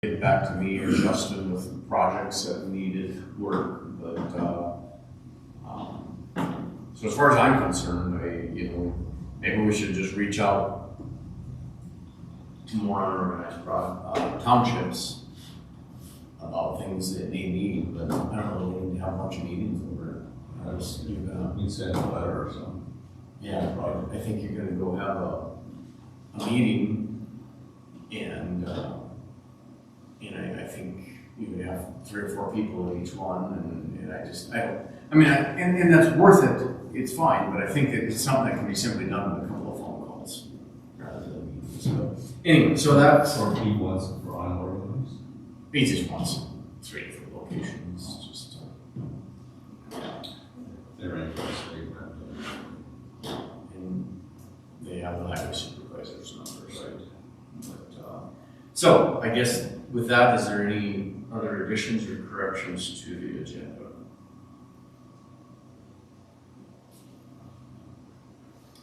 get back to me or Justin with projects that needed work, but, so as far as I'm concerned, maybe we should just reach out to more unorganized townships about things that they need, but I don't know, we need to have a bunch of meetings over it. We send a letter or something. Yeah, I think you're gonna go have a meeting, and I think you would have 3 or 4 people at each one, and and that's worth it, it's fine, but I think that it's something that can be simply done with a couple of phone calls, rather than meetings. But anyway, so that's, Or he wants it for unorganized. he just wants 3 different locations, just, They're interested. and they have the highway supervisor's numbers, right? But, so, I guess with that, is there any other additions or corrections to the agenda?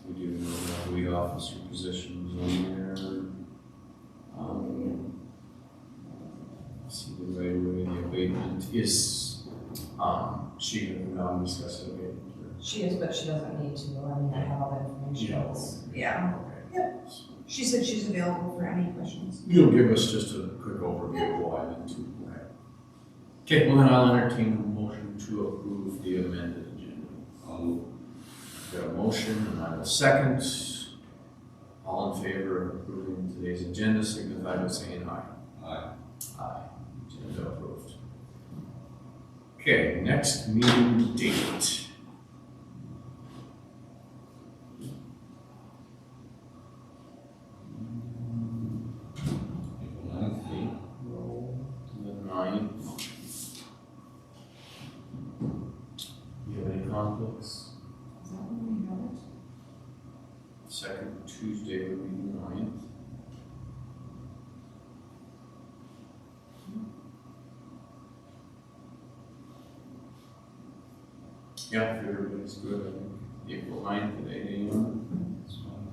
We do know that weed officer positions on there. See the right away, the abatement is, she gonna come down and discuss the abatement? Or? She is, but she doesn't need to. I mean, I have all the information. Yeah. Okay. Yep. She said she's available for any questions. You'll give us just a quick overview of why then too. Okay, well then I'll entertain a motion to approve the amended agenda. Got a motion and I will second. All in favor of approving today's agenda signify by saying aye. Aye. Aye. Agenda approved. Okay, next meeting date. April 9th, The 9th. You have any conflicts? Is that when we have it? Second Tuesday would be the 9th. Yeah, if everybody's good, I think April 9th at 8 a.m. that's fine.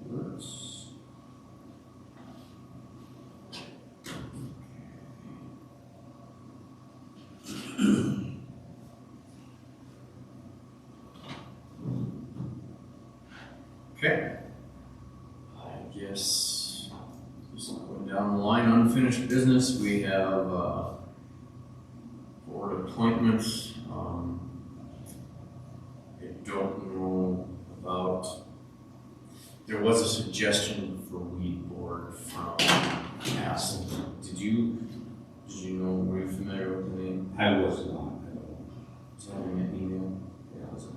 Works. Okay. I guess, just going down the line, unfinished business, we have, board appointments, I don't know about, there was a suggestion for weed board from Cass. Did you know, were you familiar with the name? I was not, I don't. Is that in an email? Yeah, was it?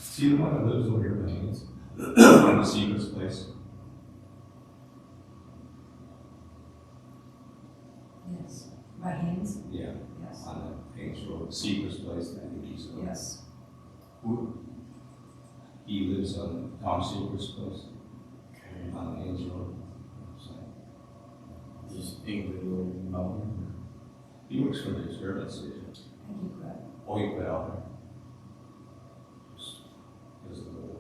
See the one that lives over here, Haynes? On the Seagrass place? Yes. By Haynes? Yeah, Yes. on the Haynes Road, Seagrass place, I think he's, Yes. he lives on Tom Seagrass place, Okay. on the Haynes Road. So, Does anybody know anything about him? he works for the service station. I think you could. Oh, he quit out there. Just,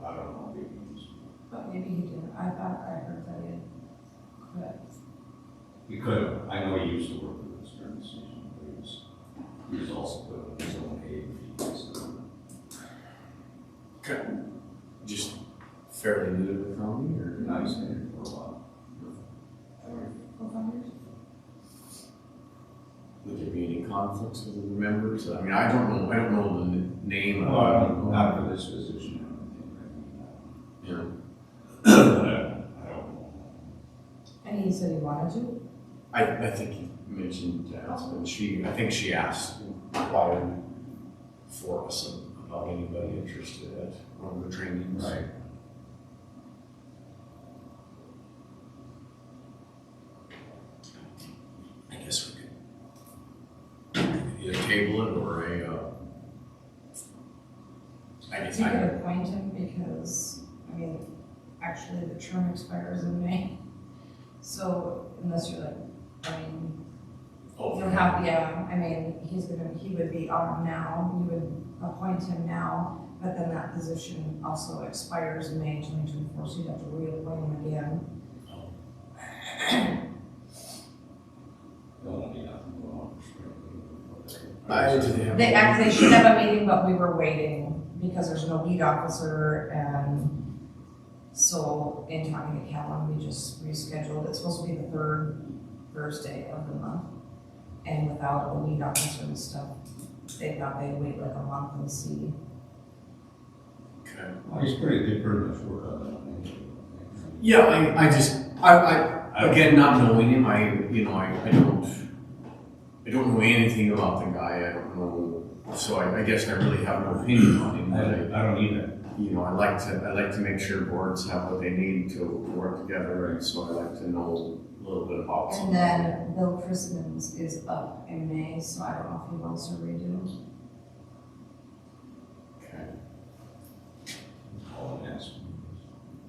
I don't know, maybe he's. But maybe he did. I thought I heard that he quit. He could have, I know he used to work with the service station, but he was also put on his own hay fees. Okay. Just fairly new to the county, or? Nice man for a while. Co-founders? Would there be any conflicts with the members? I mean, I don't know the name of. Not for this position, I Yeah. don't think. I don't know. And he said he wanted to? I think you mentioned that, and I think she asked, inquired for us about anybody interested at one of the trainings. Right. I guess we could either table it or I guess You I, could appoint him because, I mean, actually the term expires in May. So unless you're like, I mean, oh, you'll have, yeah, I mean, he would be on now, you would appoint him now, but then that position also expires in May 2024, so you'd have to reappoint him again. There won't be nothing going on for spring. I did have. They should have a meeting, but we were waiting because there's no lead officer, and so in talking to Callan, we just rescheduled. It's supposed to be the third Thursday of the month, and without a lead officer and stuff, they thought they'd wait like a month and see. Okay. Well, he's pretty much work on that. Yeah, I again, not knowing him, I don't know anything about the guy, I don't know, so I guess I really have no opinion on him, but I don't either. I like to make sure boards have what they need to work together, and so I like to know a little bit about And something. then Bill Chrisman's is up in May, so I don't know if he wants to redo. Okay. All I'm asking.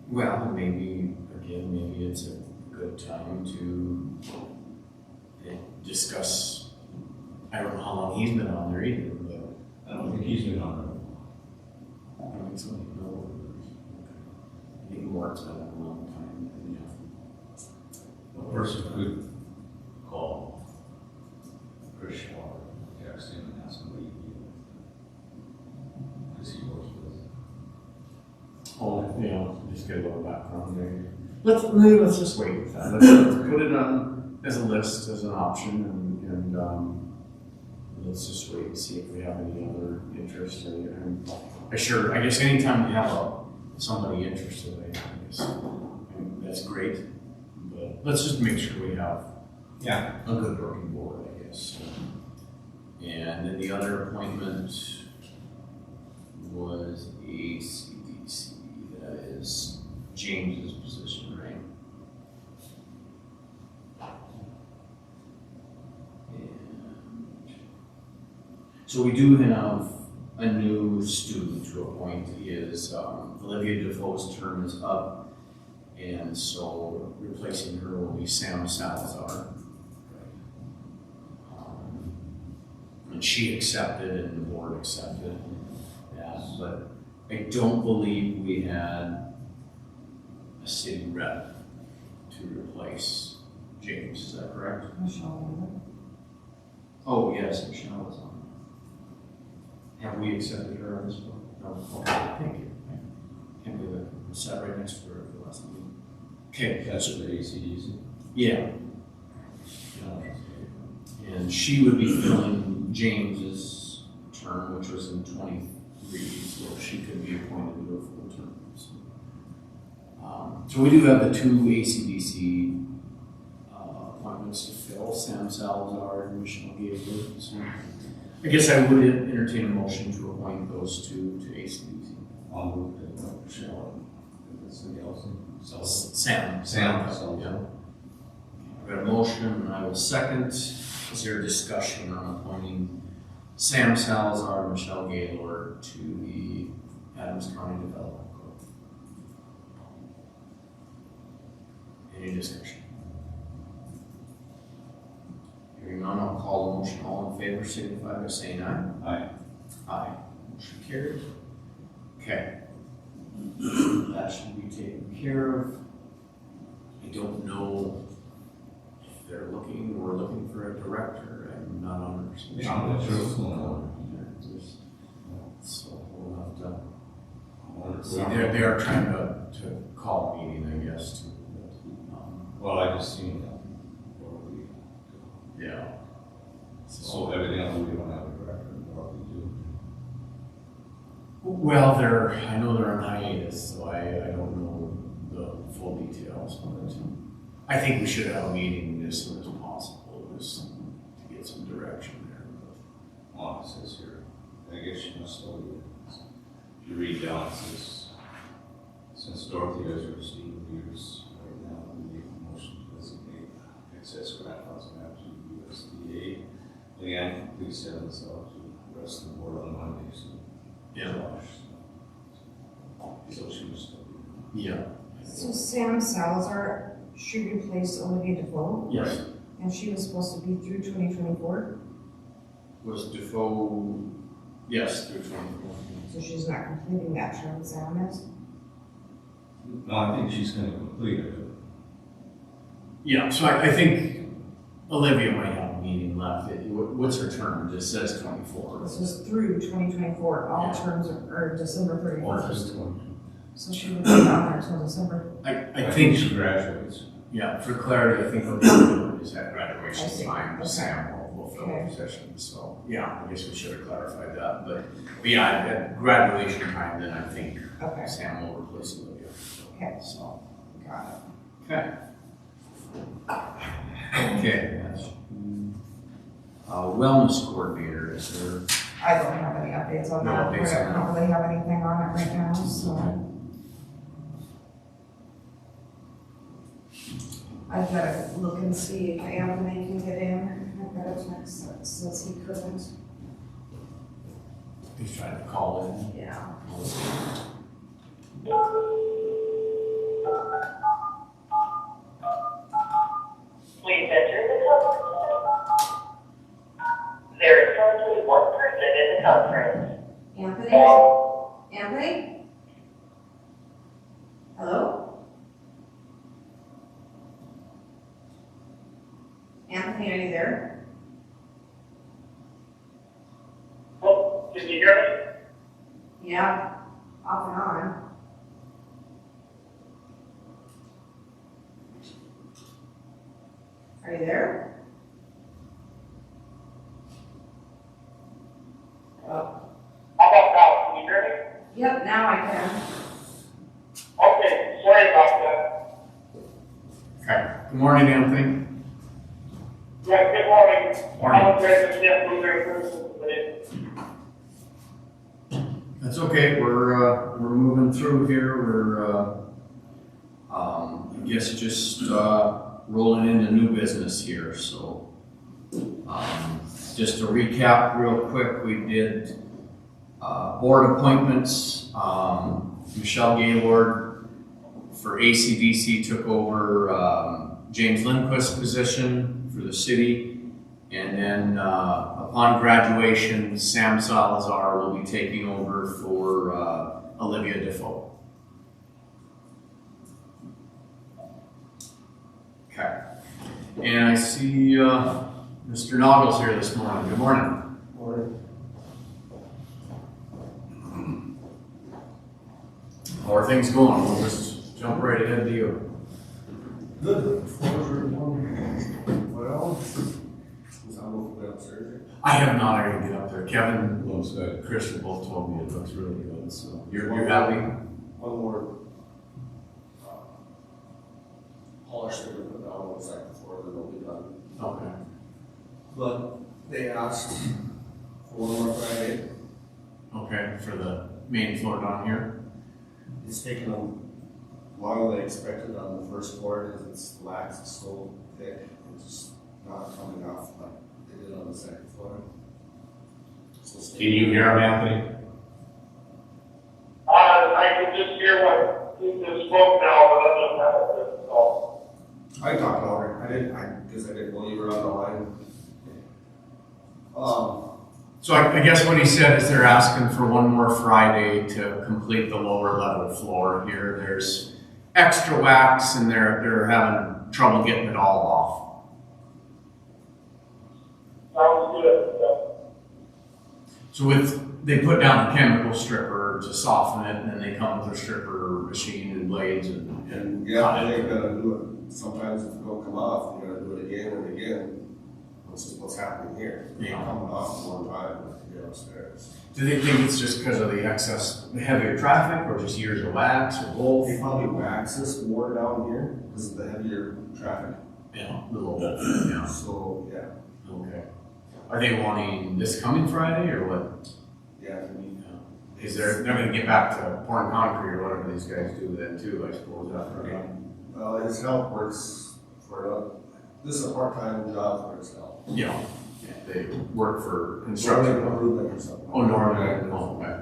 Well, maybe it's a good time to discuss, I don't know how long he's been on there either, but. I don't think he's been on I think so, no. I think Mark's been on a long time, it. A person could call Chris Shaw, text him and ask him what he did. Because he works with us. Oh, yeah, just get a little background there. Let's just wait with that. Let's put it on as a list, as an option, and let's just wait and see if we have any other interest. I guess anytime you have somebody interested, I guess that's great. But let's just make sure we have Yeah. a good working board, I guess. And then the other appointment was ACDC. That is James's position, right? And so we do have a new student to appoint. Is Olivia Defoe's term is up, and so replacing her will be Sam Salazar. And she accepted and the board accepted that, but I don't believe we had a city rep to replace James, is that correct? Michelle, Oh, yes, Michelle was on. Have we accepted her on this one? No, okay, thank you. Can't believe it, I sat right next to her at the last meeting. Okay, That's what the ACDC. yeah. And she would be filling James's term, which was in 23, so she could be appointed to a full term. So we do have the two ACDC appointments to fill, Sam Salazar and Michelle Gabriel. So I guess I would entertain a motion to appoint those two to ACDC. I'll move to Michelle. Is it somebody else? Sam. Sam. Yeah. I've got a motion and I will second. Is there a discussion on appointing Sam Salazar and Michelle Gaylor to the Adams County Development Corp? Any discussion? Hearing none, I'll call the motion. All in favor, signify by saying aye. Aye. Aye. Motion carried. Okay. That should be taken care of. I don't know if we're looking for a director. I'm not 100% Yeah, I'm not sure what's going on. So we'll have to. Well, See, they are trying to call a meeting, I guess, to. I just seen that. Yeah. So evidently we don't have a director, or we do. Well, I know they're on hiatus, so I don't know the full details, but I think we should have a meeting as soon as possible, just to get some direction there. Oh, it says here, I guess you must know you. If you read down, it says, since Dorothy has received reviews right now, we make a motion to designate excess grant funds map to USDA. Again, please send this out to the rest of the board on Monday, so. Yeah. Josh, So she was still. Yeah. So Sam Salazar, she replaced Olivia Defoe, Yes. and she was supposed to be through 2024, Was Defoe, yes, through 24. so she's not completing that term exam is? No, I think she's gonna complete it. Yeah, so I think Olivia might have a meeting left. What's her term? It just says 24. This was through 2024, all Yeah. terms are December Or 31st, just one. so she would be on there until December. I think, she graduates. yeah, for clarity, I think Olivia is at I graduation see. time, Okay. Sam will fill Okay. the position. So, yeah, I guess we should have clarified that. But yeah, at graduation time, then I think Okay, Sam will replace Olivia. Okay. So, got it. okay. Okay, that's, wellness coordinator, is there? I don't have any updates on No that, updates on I don't really have anything on it right now, so. I've gotta look and see if Anthony can get in, I've got a text that says he couldn't. He's trying to call in. Yeah. Please enter the conference. There is currently one person in the conference. Anthony? Anthony? Hello? Anthony, are you there? Oh, can you hear Yeah, off and on. Are you there? Oh, me? How about now? Can you hear me? yep, now I can. Okay, sorry about that. Okay, good morning, Anthony. Yeah, good morning. Morning. I apologize, I can't be there in person today. That's okay, we're moving through here, I guess just, rolling into new business here, so. Just to recap real quick, we did, board appointments, Michelle Gaylord for ACDC took over, James Lindquist's position for the city. And then upon graduation, Sam Salazar will be taking over for Olivia Defoe. Okay. And I see Mr. Noggles here this morning. Good morning. Morning. How are things going? We'll just jump right ahead to you. Good. Floors are going well. Is that what upstairs? I have not already get up there. Kevin, Looks good. Chris both told me it looks really good, so you're happy? One more polish they're gonna put down on the second floor, then they'll be done. Okay. But they asked for one more Friday. Okay, for the main floor down here? It's taken them longer than expected on the first floor because it's lax, it's so thick, it's just not coming off like they did on the second floor. So Can you hear him, Anthony? I can just hear what you just spoke now, but I don't have it, so. I talked louder. Because I didn't believe her on the line. So I guess what he said is they're asking for one more Friday to complete the lower level floor here. There's extra wax and they're having trouble getting it all Sounds good, yeah. off. So they put down a chemical stripper to soften it and then they come with a stripper machine and blades and Yeah, cut they it. gotta do it. Sometimes if it don't come off, you gotta do it again and again. Which is what's happening here. It's Yeah. coming off one time to get upstairs. Do they think it's just because of the heavier traffic or just years of wax or both? They probably wax this more down here because of the heavier traffic. Yeah, a little bit, yeah. So, yeah, Okay. Are they wanting this coming Friday or what? yeah, I mean, They're gonna get back to pouring concrete or whatever these guys do then too, I suppose, after that. well, his help works this is a part-time job for his help. Yeah, they work for Construction construction. improvement or something. Oh, Norman, oh, okay.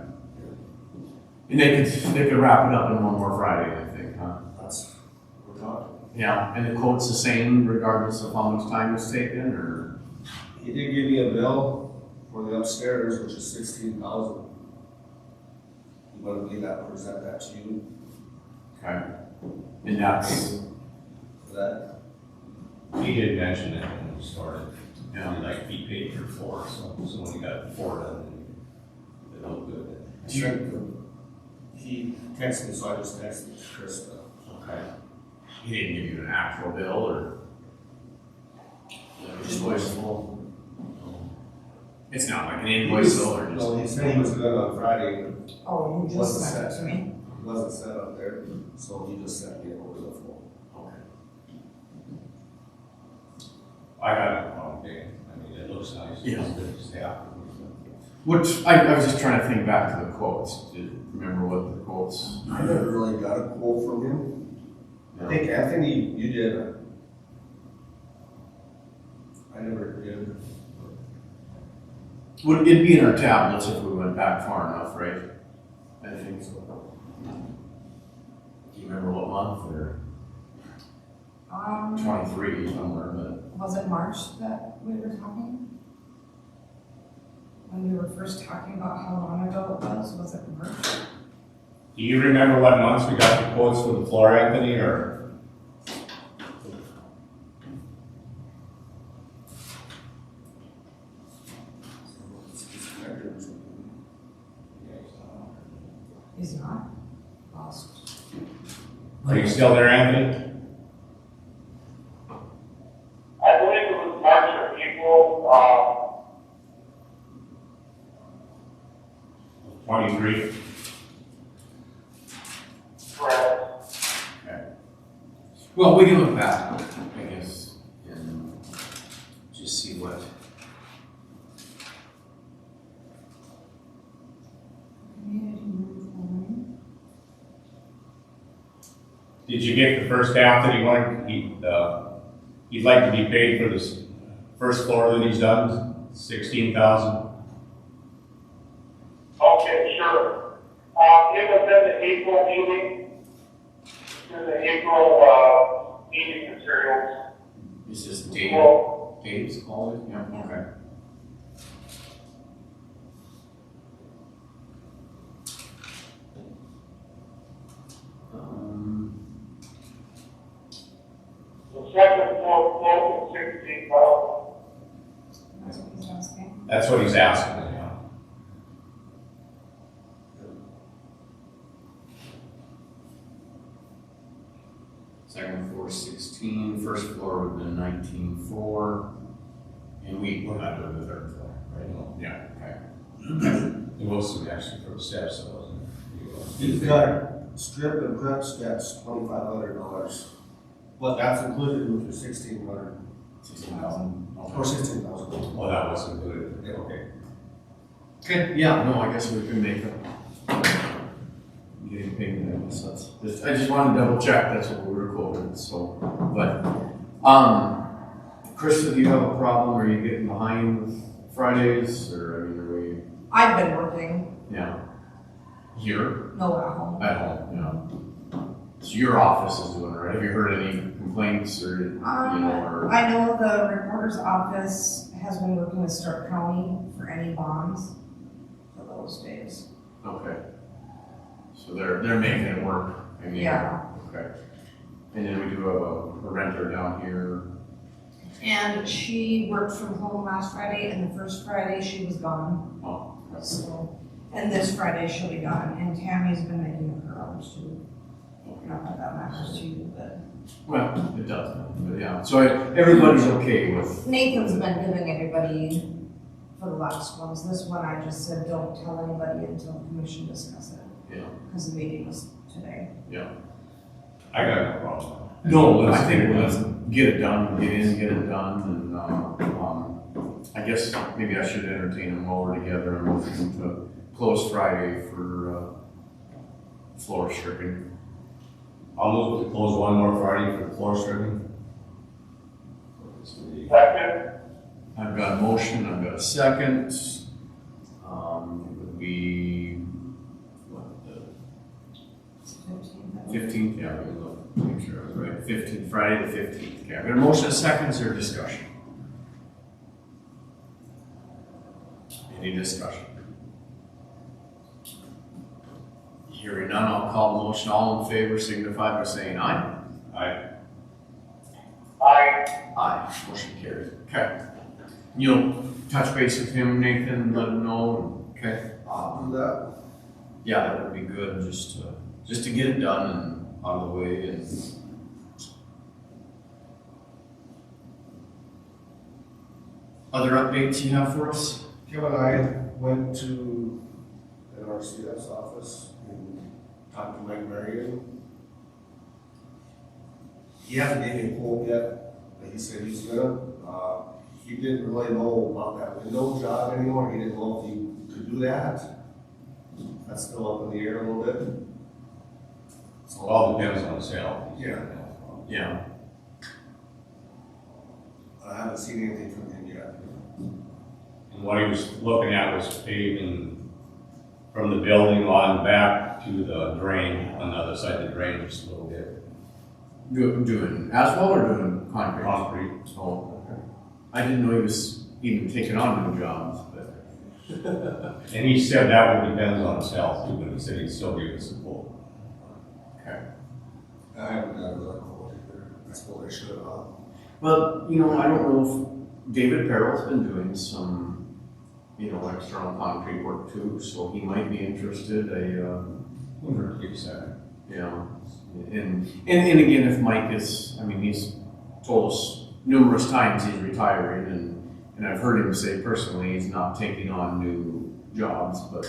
And they could wrap it up in one more Friday, I think, huh? That's what we're talking. Yeah, and the quote's the same regardless of how much time it's taken, or? He did give me a bill for the upstairs, which is 16,000. You want me to present that to you, Okay. And that's, for that? He did mention that when we started, yeah. like, he paid for 4, so when he got 4 done, it looked good. He texted me, so I just texted Krista. Okay. He didn't give you an actual bill, or? Invoiceable? It's not like an invoice bill, or just? No, he said he was good on Friday, but Oh, you just Wasn't sent it set. to me. it wasn't set up there, so he just sent me over the phone. Okay. I got it wrong, okay, I mean, it looks nice. Yeah. Yeah. Which, I was just trying to think back to the quotes. Do you remember what the quotes? I never really got a quote from him. I think Anthony, you did. I never did. Would it be in our tablets if we went back far enough, right? I think so. Do you remember what month, or 23 somewhere, but? Was it March that we were talking? When we were first talking about how long ago it was it March? Do you remember what months we got the quotes for the floor, Anthony, or? He's not? Lost. Are you still there, Anthony? I believe it was March or April, 23? correct. Okay. Well, we can look back, I guess, and just see what. Did you get the first half that he wanted, he'd like to be paid for this first floor that he's done, 16,000? Okay, sure. It was in the April meeting, in the April, meeting materials. Is this Dave? Well, Dave's called it? Yeah, Yeah. okay. the second floor quote was 16,000. That's what he's asking. That's what he's asking, yeah. Second floor 16, first floor would have been 19.4, and we're not doing the third floor, right? No. Yeah, okay. It was actually for the steps, so wasn't it? He's got strip and prep steps, $2,500. But that's included with your 1,600, 16,000. or 16,000. Oh, that was included, okay. Okay, yeah, no, I guess we can make it. Getting paid, I guess I just wanted to double check, that's what we were quoted, so, but, Krista, do you have a problem, are you getting behind with Fridays, or, I mean, are we, I've been working, yeah, here, no at home. at home, yeah. So your office is doing it, right, have you heard any complaints, or, you know, or, I know the recorder's office has been working with Stark County for any bonds for those days. okay. So they're making it work, I mean. Yeah. Okay. And then we do have a renter down here. And she worked from home last Friday, and the first Friday she was gone, Oh, okay. so, and this Friday she'll be gone, and Tammy's been making up her hours too. Not that that matters to you, but Well, it does, but yeah, so everybody's okay with, Nathan's been giving everybody for the last ones. This one I just said, don't tell anybody until the commission discuss it, yeah, because the meeting was today. yeah. I got no problem. No, I think let's get it done, get in, get it done, and, I guess maybe I should entertain them all together and move them to close Friday for, floor stripping. I'll move to close one more Friday for the floor stripping. Second, I've got a motion, I've got a second. It would be, what, the 15th, yeah, we can look, make sure I was right, 15th, Friday the 15th. Okay, I've got a motion and seconds or discussion? Any discussion? Hearing none, I'll call the motion. All in favor signify by saying aye. I, Aye. Aye, motion carries. Okay. You'll touch base with him, Nathan, let him know, okay? I'll do that. Yeah, that would be good, just to get it done and out of the way and. Other updates you have for us? Kim and I went to the NRCS office and talked to Mike Marion. He hasn't given me a quote yet, but he said he's gonna. He didn't really know about that window job anymore. He didn't know if he could do that. That's still up in the air a little bit. it all depends on sale. Yeah. Yeah. I haven't seen anything from him yet. And what he was looking at was paving from the building on back to the drain, on the other side of the drain, just a little bit. Doing asphalt or doing concrete? Concrete. Oh, okay. I didn't know he was even taking on new jobs, but. And he said that would depend on his health too, but he said he'd still give us a quote. Okay. I haven't got another quote either. That's what I should have. Well, I don't know if David Perrell's been doing some, external concrete work too, so he might be interested. Wonder if he said. And again, if Mike is, he's told us numerous times he's retiring, and I've heard him say personally he's not taking on new jobs, but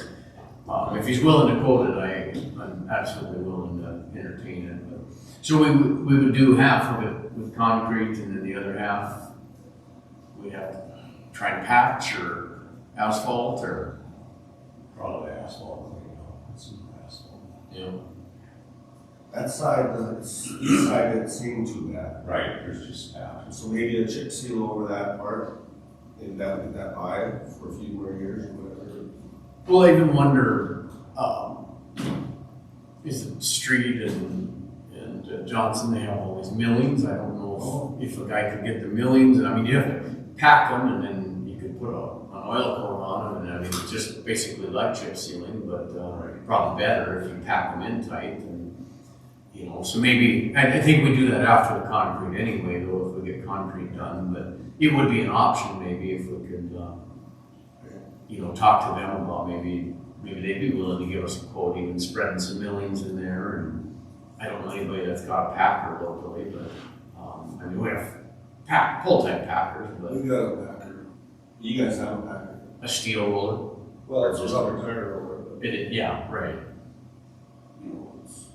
if he's willing to quote it, I'm absolutely willing to entertain it. But, so we would do half of it with concrete, and then the other half we have try and patch or asphalt or. Probably asphalt, some asphalt. That side, the east side didn't seem too bad. Right, there's just patch. So maybe a chip seal over that part, and that would get that by for a few more years or whatever. Well, I even wonder, is it Street and Johnson, they have all these millings. I don't know if a guy could get the millings, and you have to pack them, and then you could put an oil coat on them, and it's just basically like chip sealing, but probably better if you pack them in tight. And so maybe I think we do that after the concrete anyway, though, if we get concrete done. But it would be an option maybe if we could, talk to them about maybe they'd be willing to give us a quote, even spreading some millings in there. And I don't know anybody that's got a packer locally, but we have pull-type packers, but We got a packer. You guys have a packer. a steel roller. Well, it's just rubber tire over it, Yeah, right. but, it's,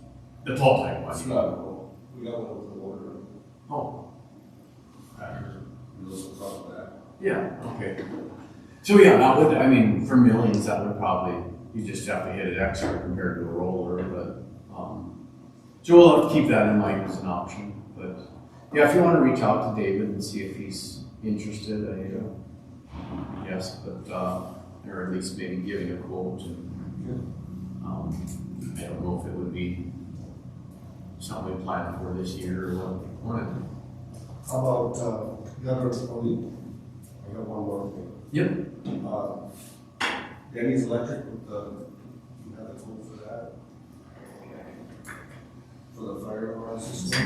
The pull-type it's one. not a roll. We got one with the motor. Oh, We also thought that. yeah, okay. So yeah, that would, for millions, that would probably, you just have to hit it extra compared to a roller, but, so we'll have to keep that in mind as an option, but, yeah, if you wanna reach out to David and see if he's interested, yes, but, or at least maybe giving a quote, and, I don't know if it would be something we plan for this year or what. How about, I got one more thing. Yep. Denny's Electric with you have a quote for that? For the fire alarm system?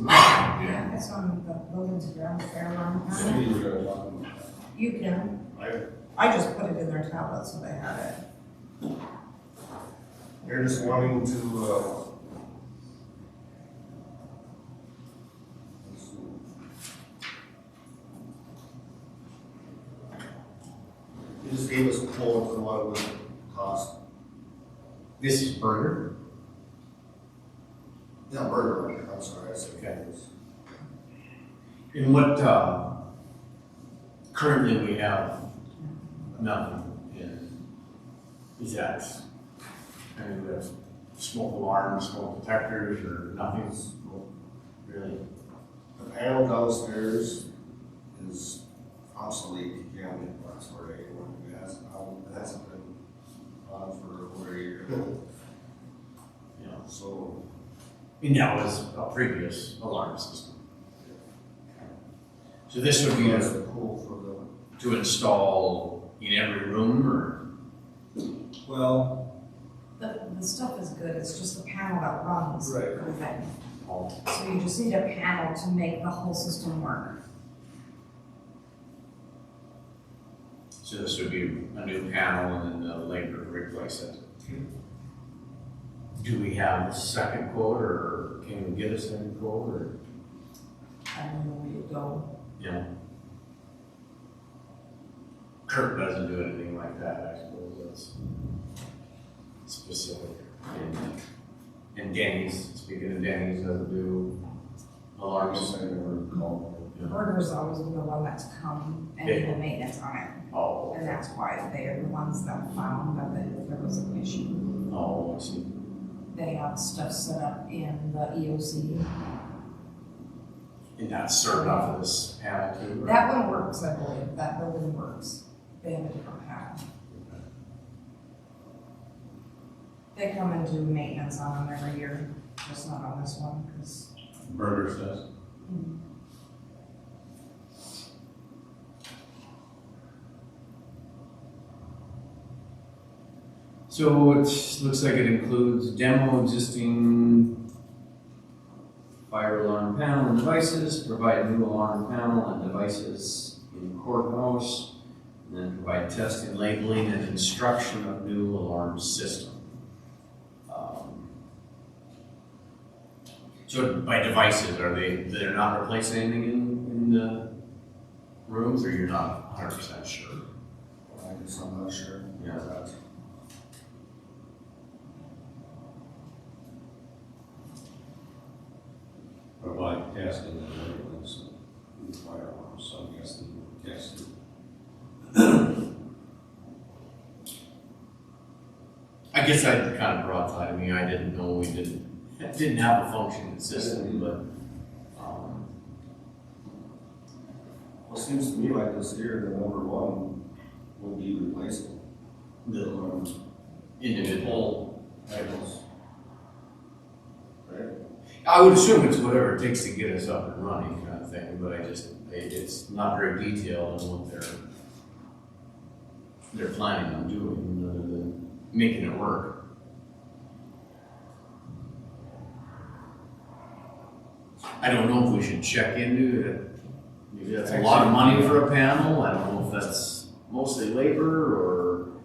Yeah, it's on the buildings and ground fair alarm. So you were gonna talk about that. You can, I just put it in their tablet so they have it. They're just wanting to, let's see. They just gave us a quote for what it would cost. This is Burger. Yeah, burger, I'm sorry, I said Okay. this. In what, currently we have nothing in, is that, we have smoke alarms, smoke detectors, or nothing, really? The panel downstairs is obsolete, you can't get parts for it anymore, it hasn't been on for over a year. And that was a previous alarm system. So this would be That's cool for to install in every room, or? well, The stuff is good, it's just the panel that runs Right. everything. Oh, So you just need a panel to make the whole system work. so this would be a new panel and then the labor to replace it. Do we have a second quote, or can we get a second quote, or, I don't know where you go. you know? Kirk doesn't do anything like that, I suppose, that's specific. And Denny's, speaking of Denny's, doesn't do I alarms. guess I never called. Burger's always been the one that's come and did the maintenance on it. Oh, And that's why they are the ones that found that there was an issue. oh, I see. They have stuff set up in the EOC. And that's served off of this panel too? or- That one works, I believe, that building works. They have a different panel. They come and do maintenance on them every year, just not on this one, because Burgers does. So it looks like it includes demo existing fire alarm panel and devices, provide new alarm panel and devices in courthouse, and then provide testing, labeling, and instruction of new alarm system. So by devices, they're not replacing anything in the rooms, or you're not 100% sure? I guess I'm not sure. Yeah. That- Provide testing and everything, so, new fire alarms, so I guess the testing. I guess I kind of brought that to me, I didn't know we didn't have a functioning system, but, Well, it seems to me like this year, the number one will be replacing the alarms. individual. Items. Right? I would assume it's whatever it takes to get us up and running kind of thing, but it's not very detailed on what they're planning on doing, other than making it work. I don't know if we should check into it. Maybe that's a lot of money for a panel. I don't know if that's mostly labor or,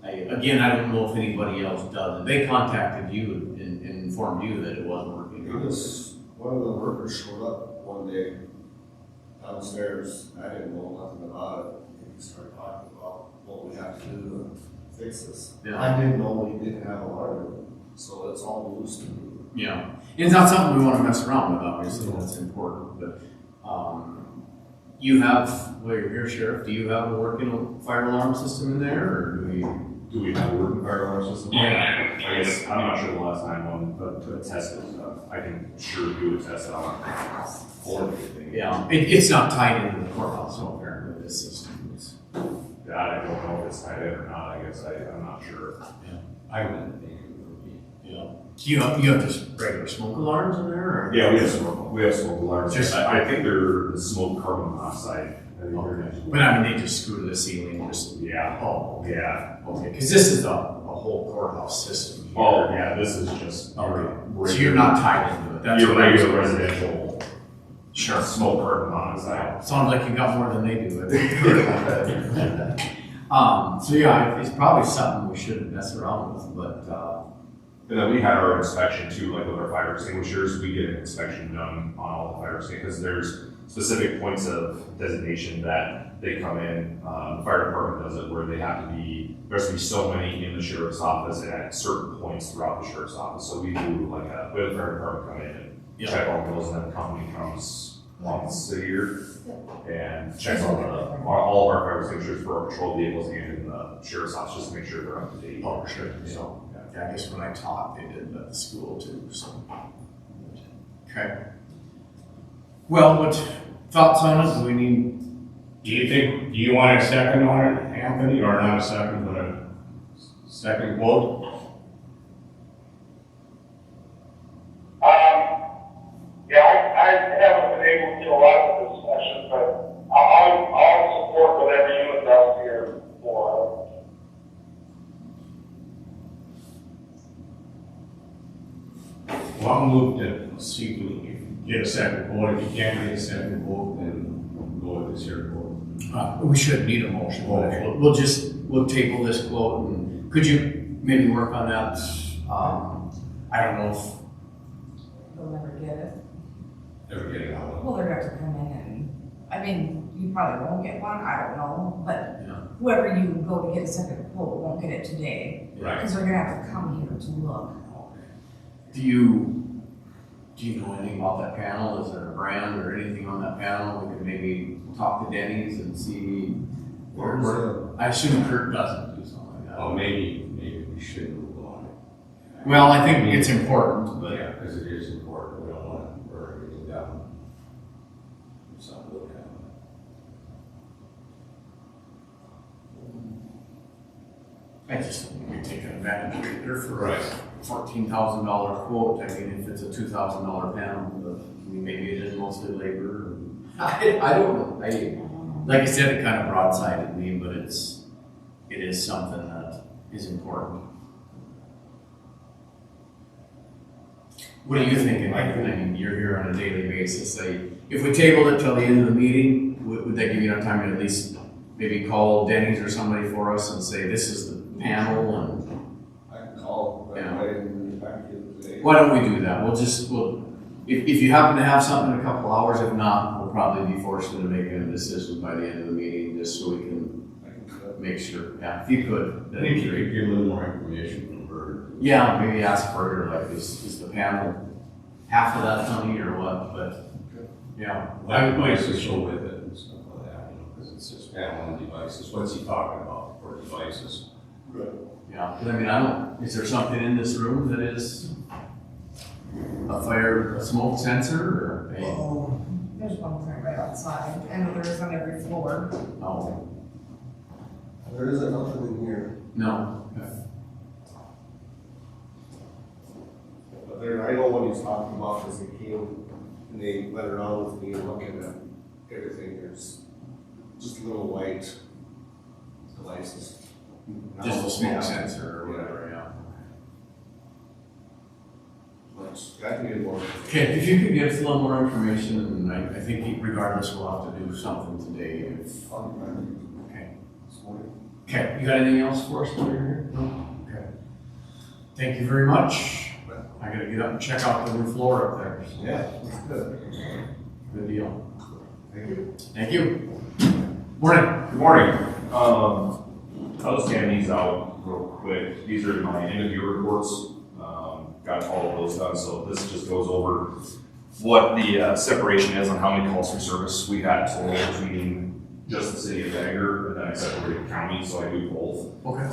again, I don't know if anybody else does it. They contacted you and informed you that it wasn't working. It was, one of the workers showed up one day downstairs, I didn't know nothing about it, and he started talking about what we have to do to fix this. Yeah. I didn't know we didn't have a alarm, so it's all loose to me. Yeah, it's not something we wanna mess around with, obviously, that's important, but, you have, well, you're here, Sheriff, do you have a working fire alarm system in there, or do we? Do we have a working fire alarm system? Yeah. I guess, I'm not sure the last time one, but test it, I can sure do a test on for everything. Yeah, it's not tied into the courthouse, so apparently, this system is. That, I don't know if it's tied in or not, I guess, I'm not sure. I wouldn't think it would be. Yeah. Do you have just regular smoke alarms in there, or? Yeah, we have smoke alarms, Just- I think they're the smoke carbon monoxide. I think they're- Okay, but I mean, they just screw to the ceiling, just, Yeah, oh, okay, yeah, okay, because this is a whole courthouse system here. oh, yeah, this is just. Okay, so you're not tied into it, that's Your what I was- regular residential Sure. smoke carbon monoxide. Sounds like you got more than they do. I think. So yeah, it's probably something we shouldn't mess around with, but, And then we had our inspection too, like with our fire extinguishers, we get an inspection done on all the fire extinguishers, because there's specific points of designation that they come in, the fire department does it, where they have to be, there's to be so many in the sheriff's office and at certain points throughout the sheriff's office, so we do like we have the fire department come in and Yeah. check all those, and then the company comes once a year and checks all all of our fire extinguishers for our patrol vehicles and in the sheriff's office, just to make sure they're up to date. Oh, sure. So, yeah, I guess when I taught, they did that at the school too, so. Okay. Well, what thoughts on it? Do we need, Do you want a second on it, Anthony, or not a second, but a second quote? Well, I'll move to see if we can get a second quote. If you can't get a second quote, then we'll go with this here quote. We shouldn't need a motion. Okay. We'll table this quote, and could you maybe work on that? I don't know if, They'll never get it. Never getting out of Well, they're gonna have to come in and, I mean, you probably won't get one, I don't know, but Yeah. whoever you go to get a second quote won't get it today. it. Right. Because they're gonna have to come here to look. do you know anything about that panel? Is there a brand or anything on that panel? We could maybe talk to Denny's and see. Where's the, I assume Kurt doesn't do something like that. Oh, maybe we should move on it. Well, I think it's important, but Yeah, because it is important, we don't want to burn everything down. Something to look at. I just think you're taking advantage of it there for a Right. $14,000 quote. I mean, if it's a $2,000 panel, I mean, maybe it is mostly labor. I don't know. Like I said, it kind of broadsided me, but it is something that is important. What are you thinking, Mike? I mean, you're here on a daily basis. If we tabled it till the end of the meeting, would that give you enough time to at least maybe call Denny's or somebody for us and say, this is the panel, and I can call right Yeah. away and back to you today. why don't we do that? If you happen to have something in a couple hours, if not, we'll probably be forced into making a decision by the end of the meeting, just so we can I can do that. make sure, yeah, if you could, I that'd think be you great. could get a little more information from Bird. Yeah, maybe ask Berger, like, is the panel half of that money or what, but, yeah. Why devices go with it and stuff like that, you know, because it's just panel and devices, what's he talking about for devices? Yeah, 'cause I mean, is there something in this room that is a smoke sensor, or a, Oh, There's one right outside, and there's on every floor. oh, there isn't nothing in here, no, okay. but there, I know what he's talking about, because they came and they went around with me looking at everything, there's just little white devices. Just a smoke Yeah. sensor or whatever, yeah. But I can get more. Okay, if you could get us a little more information, and I think regardless, we'll have to do something today if, okay. This morning. Okay, you got anything else for us while you're here? No? Okay. Thank you very much. I gotta get up and check out the new floor up there. Yeah, that's good. Good deal. Thank you. Thank you. Morning. Good morning. I'll just hand these out real quick. These are my end of year reports. Got all of those done, so this just goes over what the separation is on how many calls for service we had total between just the city of Bangor, and then I separated county, so I do both. Okay.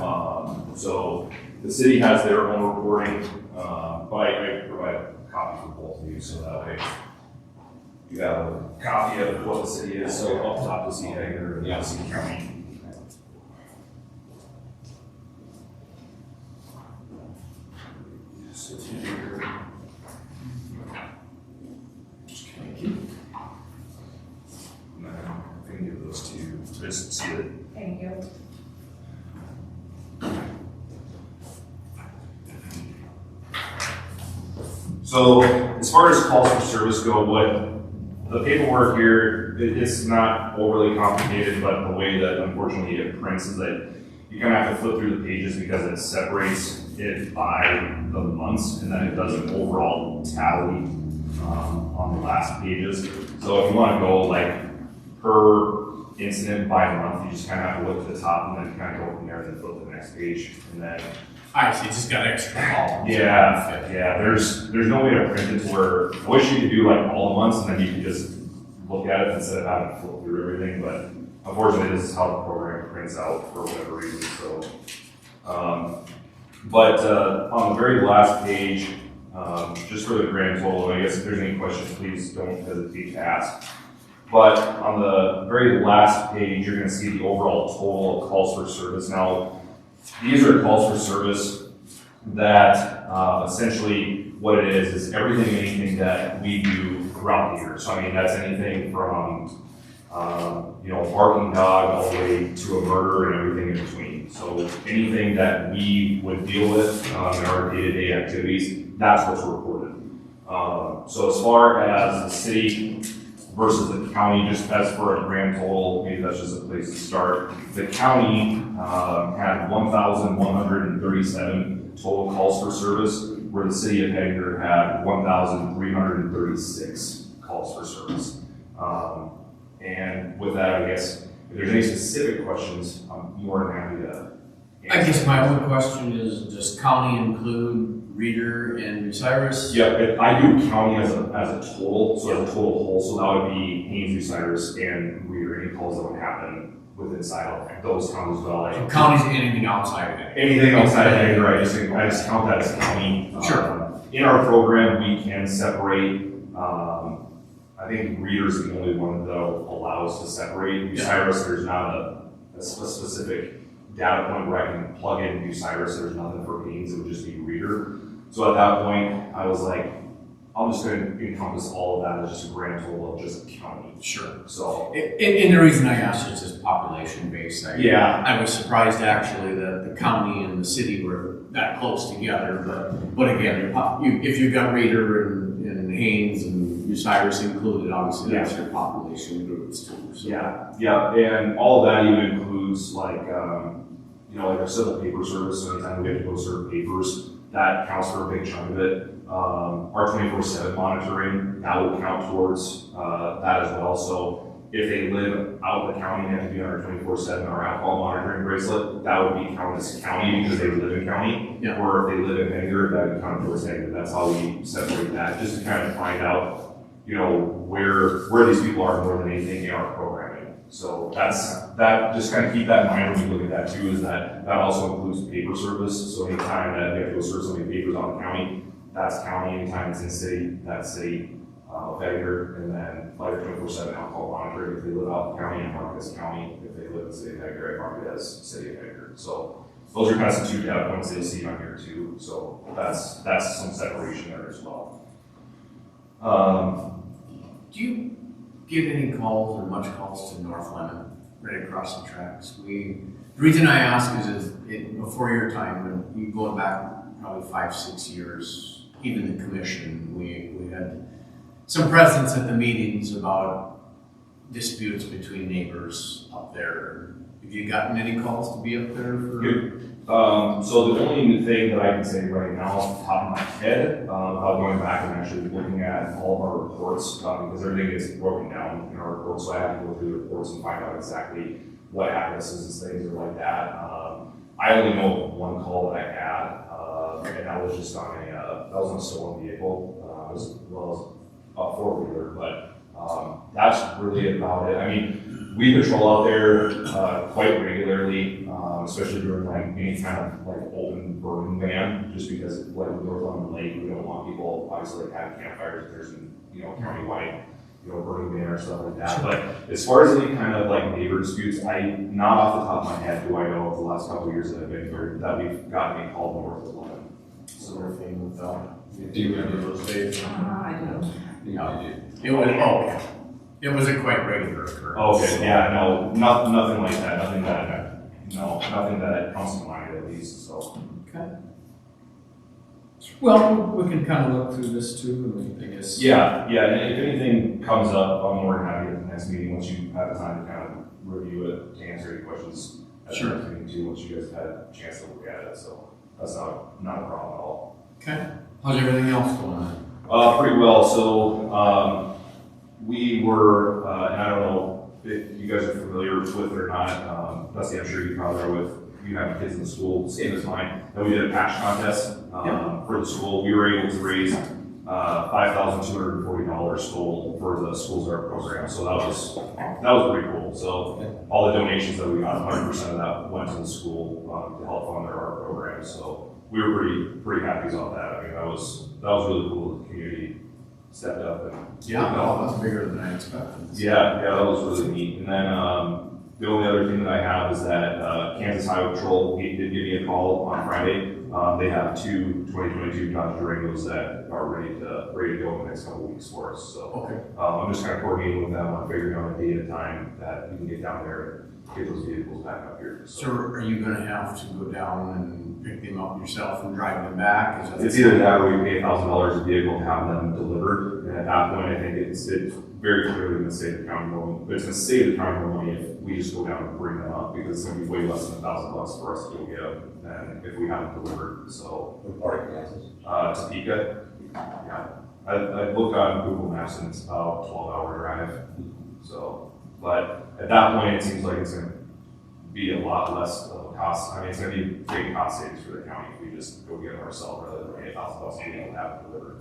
So the city has their own reporting, but I provide a copy for both of you, so that way you have a copy of what the city is, so up top the city of Bangor and the city county. Thank you. And then I can give those to you, just see it. Thank you. So as far as calls for service go, what the paperwork here, it's not overly complicated, but the way that unfortunately it prints is that you kind of have to flip through the pages because it separates it by the months, and then it does an overall tally on the last pages. So if you want to go like per incident by month, you just kind of have to look to the top and then kind of go from there and then flip to the next page, and then I see, just got extra columns. yeah, there's no way to print it to where, I wish you could do like all the months and then you could just look at it instead of having to flip through everything, but unfortunately, this is how the program prints out for whatever reason, so. On the very last page, just for the grand total, I guess if there's any questions, please don't hesitate to ask. But on the very last page, you're gonna see the overall total of calls for service. Now, these are calls for service that essentially what it is everything, anything that we do throughout the year. So I mean, that's anything from, barking dog all the way to a murder and everything in between. So anything that we would deal with in our day-to-day activities, that's what's reported. So as far as the city versus the county, just as for a grand total, maybe that's just a place to start. The county had 1,137 total calls for service, where the city of Edgar had 1,336 calls for service. And with that, I guess, if there's any specific questions, I'm more than happy to I guess my only question is, does county include Reeder and Bucyrus? Yeah, I do county as a total, so as a total whole, so that would be Haynes, Bucyrus, and Reeder, any calls that would happen within inside of those counties as well. So county's anything outside of it? Anything outside of Edgar, I just count that as county. Sure. In our program, we can separate, I think Reeder's the only one that allows to separate. Bucyrus, there's not a specific data point where I can plug in Bucyrus, there's nothing for Haynes, it would just be Reeder. So at that point, I was like, I'm just gonna encompass all of that as just a grand total of just county. Sure. So, And the reason I asked is just population based. yeah, I was surprised actually that the county and the city were that close together, but again, if you've got Reeder and Haynes and Bucyrus included, obviously that's your population groups too. So. yeah, and all of that even includes like, like our civil paper service, so anytime we have to go serve papers, that counts for a big chunk of it. Our 24/7 monitoring, that would count towards that as well. So if they live out in the county and have to be on our 24/7 or alcohol monitoring bracelet, that would be counted as county because they live in county. Yeah. Or if they live in Edgar, that would count towards Edgar. That's how we separate that, just to kind of find out, where these people are more than anything in our programming. So that just kind of keep that in mind when we look at that too, is that also includes paper service. So anytime that we have to go serve somebody papers on the county, that's county. Anytime it's in city, that's city of Edgar. And then like 24/7 alcohol monitoring, if they live out in the county, I mark it as county. If they live in the city of Edgar, I mark it as city of Edgar. So those are kind of some two data points that you'll see on here too. So that's some separation there as well. Do you give any calls or much calls to North Lemon right across the tracks? The reason I ask is before your time, when you going back probably 5-6 years, even the commission, we had some presence at the meetings about disputes between neighbors up there. Have you gotten any calls to be up there for? So the only thing that I can say right now off the top of my head, without going back and actually looking at all of our reports, because everything gets broken down in our reports, so I have to go through the reports and find out exactly what addresses and things are like that. I only know one call that I had, and that was just on that was on a stolen vehicle, as well as a four-wheeler, but that's really about it. I mean, we patrol out there quite regularly, especially during like any kind of like open burning ban, just because like with North Lemon Lake, we don't want people obviously like having campfires if there's countywide burning ban or stuff like that. But as far as any kind of like neighbor disputes, not off the top of my head do I know of the last couple of years that I've been here that we've gotten a call north of Lemon. So we're thing with that. Do you remember those days? I don't. It was a quite regular occurrence. Okay, yeah, no, nothing like that, nothing that comes to mind at least, so. Okay. Well, we can kind of look through this too, I guess. Yeah, and if anything comes up, I'm more than happy at the next meeting, once you have the time to kind of review it, to answer any questions. At the next meeting too, once you guys have had a chance to look at it, so that's not a problem at all. Okay. How's everything else going on? Pretty well, so, we were, and I don't know if you guys are familiar with it or not, Dusty, I'm sure you probably are with, you have kids in the school, same as mine, and we did a patch contest, for the school. We were able to raise, $5,240 total for the Schools Art program, so that was pretty cool. So all the donations that we got, 100% of that went to the school, to help fund their art program, so we were pretty happy about that. I mean, that was really cool, the community stepped up and. Yeah, no, that's bigger than I expected. Yeah, that was really neat. And then the only other thing that I have is that Kansas Highway Patrol did give me a call on Friday. They have 2 2022 Dodge Durangos that are ready to go in the next couple weeks for us. So Okay. I'm just kind of coordinating with them on figuring out a date and time that we can get down there and get those vehicles back up here. So are you gonna have to go down and pick them up yourself and drive them back? Is that- It's either that or we pay $1,000 a vehicle to have them delivered, and at that point, I think it's very clearly gonna save the county more, but it's gonna save the county more money if we just go down and bring them up, because it's gonna be way less than $1,000 for us to go get them than if we have them delivered, so. What part of Kansas? Topeka, yeah. I looked on Google Maps and it's about a 12-hour drive, so, but at that point, it seems like it's gonna be a lot less of a cost. I mean, it's gonna be big cost savings for the county if we just go get it ourselves rather than pay $1,000 to be able to have it delivered.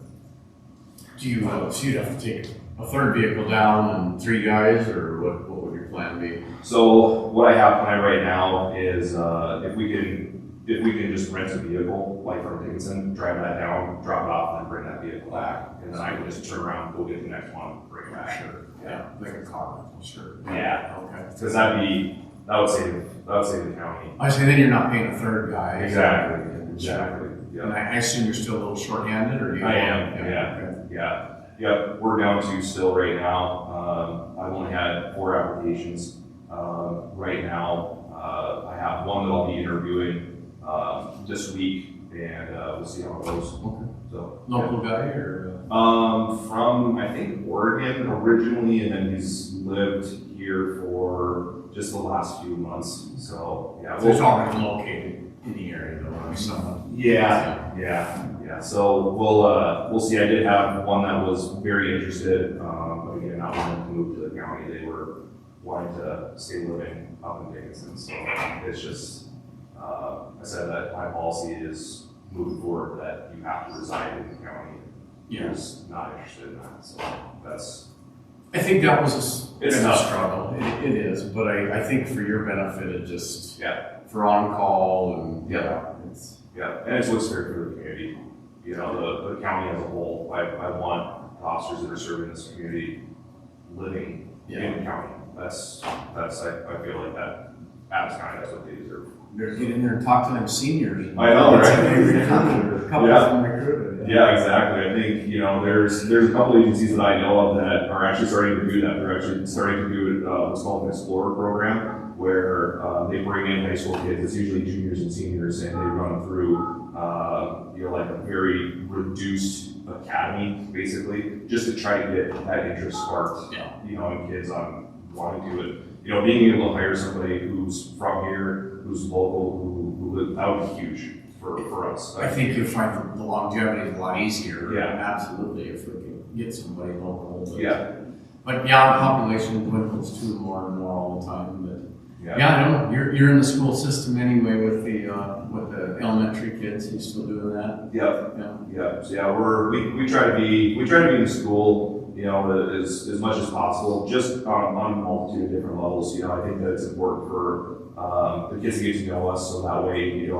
Do you, so you'd have to take a third vehicle down and 3 guys, or what would your plan be? So what I have planned right now is, if we can just rent a vehicle, like from Dickinson, drive that down, drop it off, and then bring that vehicle back, and then I can just turn around, go get the next one, bring it back. Sure, yeah, like a car rental, sure. Yeah. Okay. Because that would save the county. I say then you're not paying a third guy. Exactly, And yeah. I assume you're still a little short-handed, or do you? I am, Okay. yeah. Yep, we're down to still right now, I've only had 4 applications. Right now, I have one that I'll be interviewing, this week, and, we'll see how it goes. Okay. So. Local guy, or? From, I think, Oregon originally, and then he's lived here for just the last few months, so, yeah. So it's already located in the area, though, or something. Yeah. So we'll see. I did have one that was very interested, but again, not wanting to move to the county. They were wanting to stay living up in Dickinson. So it's just, I said that my policy is moving forward that you have to reside in the county. Yeah. He's not interested in that, so that's. I think that was It's a tough. struggle. It is, but I think for your benefit, it just. Yeah. For on-call and. Yeah. It's. Yeah, and it's what's fair for the community. You know, the county as a whole, I want the officers that are serving this community living in the county. That's, I feel like that's kind of what they deserve. Better get in there and talk to them seniors. I know, right? A couple of them recruited. Yeah, exactly. I think, there's a couple agencies that I know of that are actually starting to do that. They're actually starting to do what's called an Explorer program, where they bring in high school kids, it's usually juniors and seniors, and they run them through, like a very reduced academy, basically, just to try to get that interest sparked, in kids on wanting to do it. Being able to hire somebody who's from here, who's local, who live, that would be huge for us. I think you'll find the longevity is a lot easier. Yeah. Absolutely, if we can get somebody local. But, Yeah. But yeah, the population dwindles too more and more all the time, but. Yeah. Yeah, I know, you're in the school system anyway with the elementary kids, you still doing that? Yep. Yeah. Yeah, so yeah, we try to be in the school, as much as possible, just on a multitude of different levels. I think that it's important for the kids to get to know us, so that way,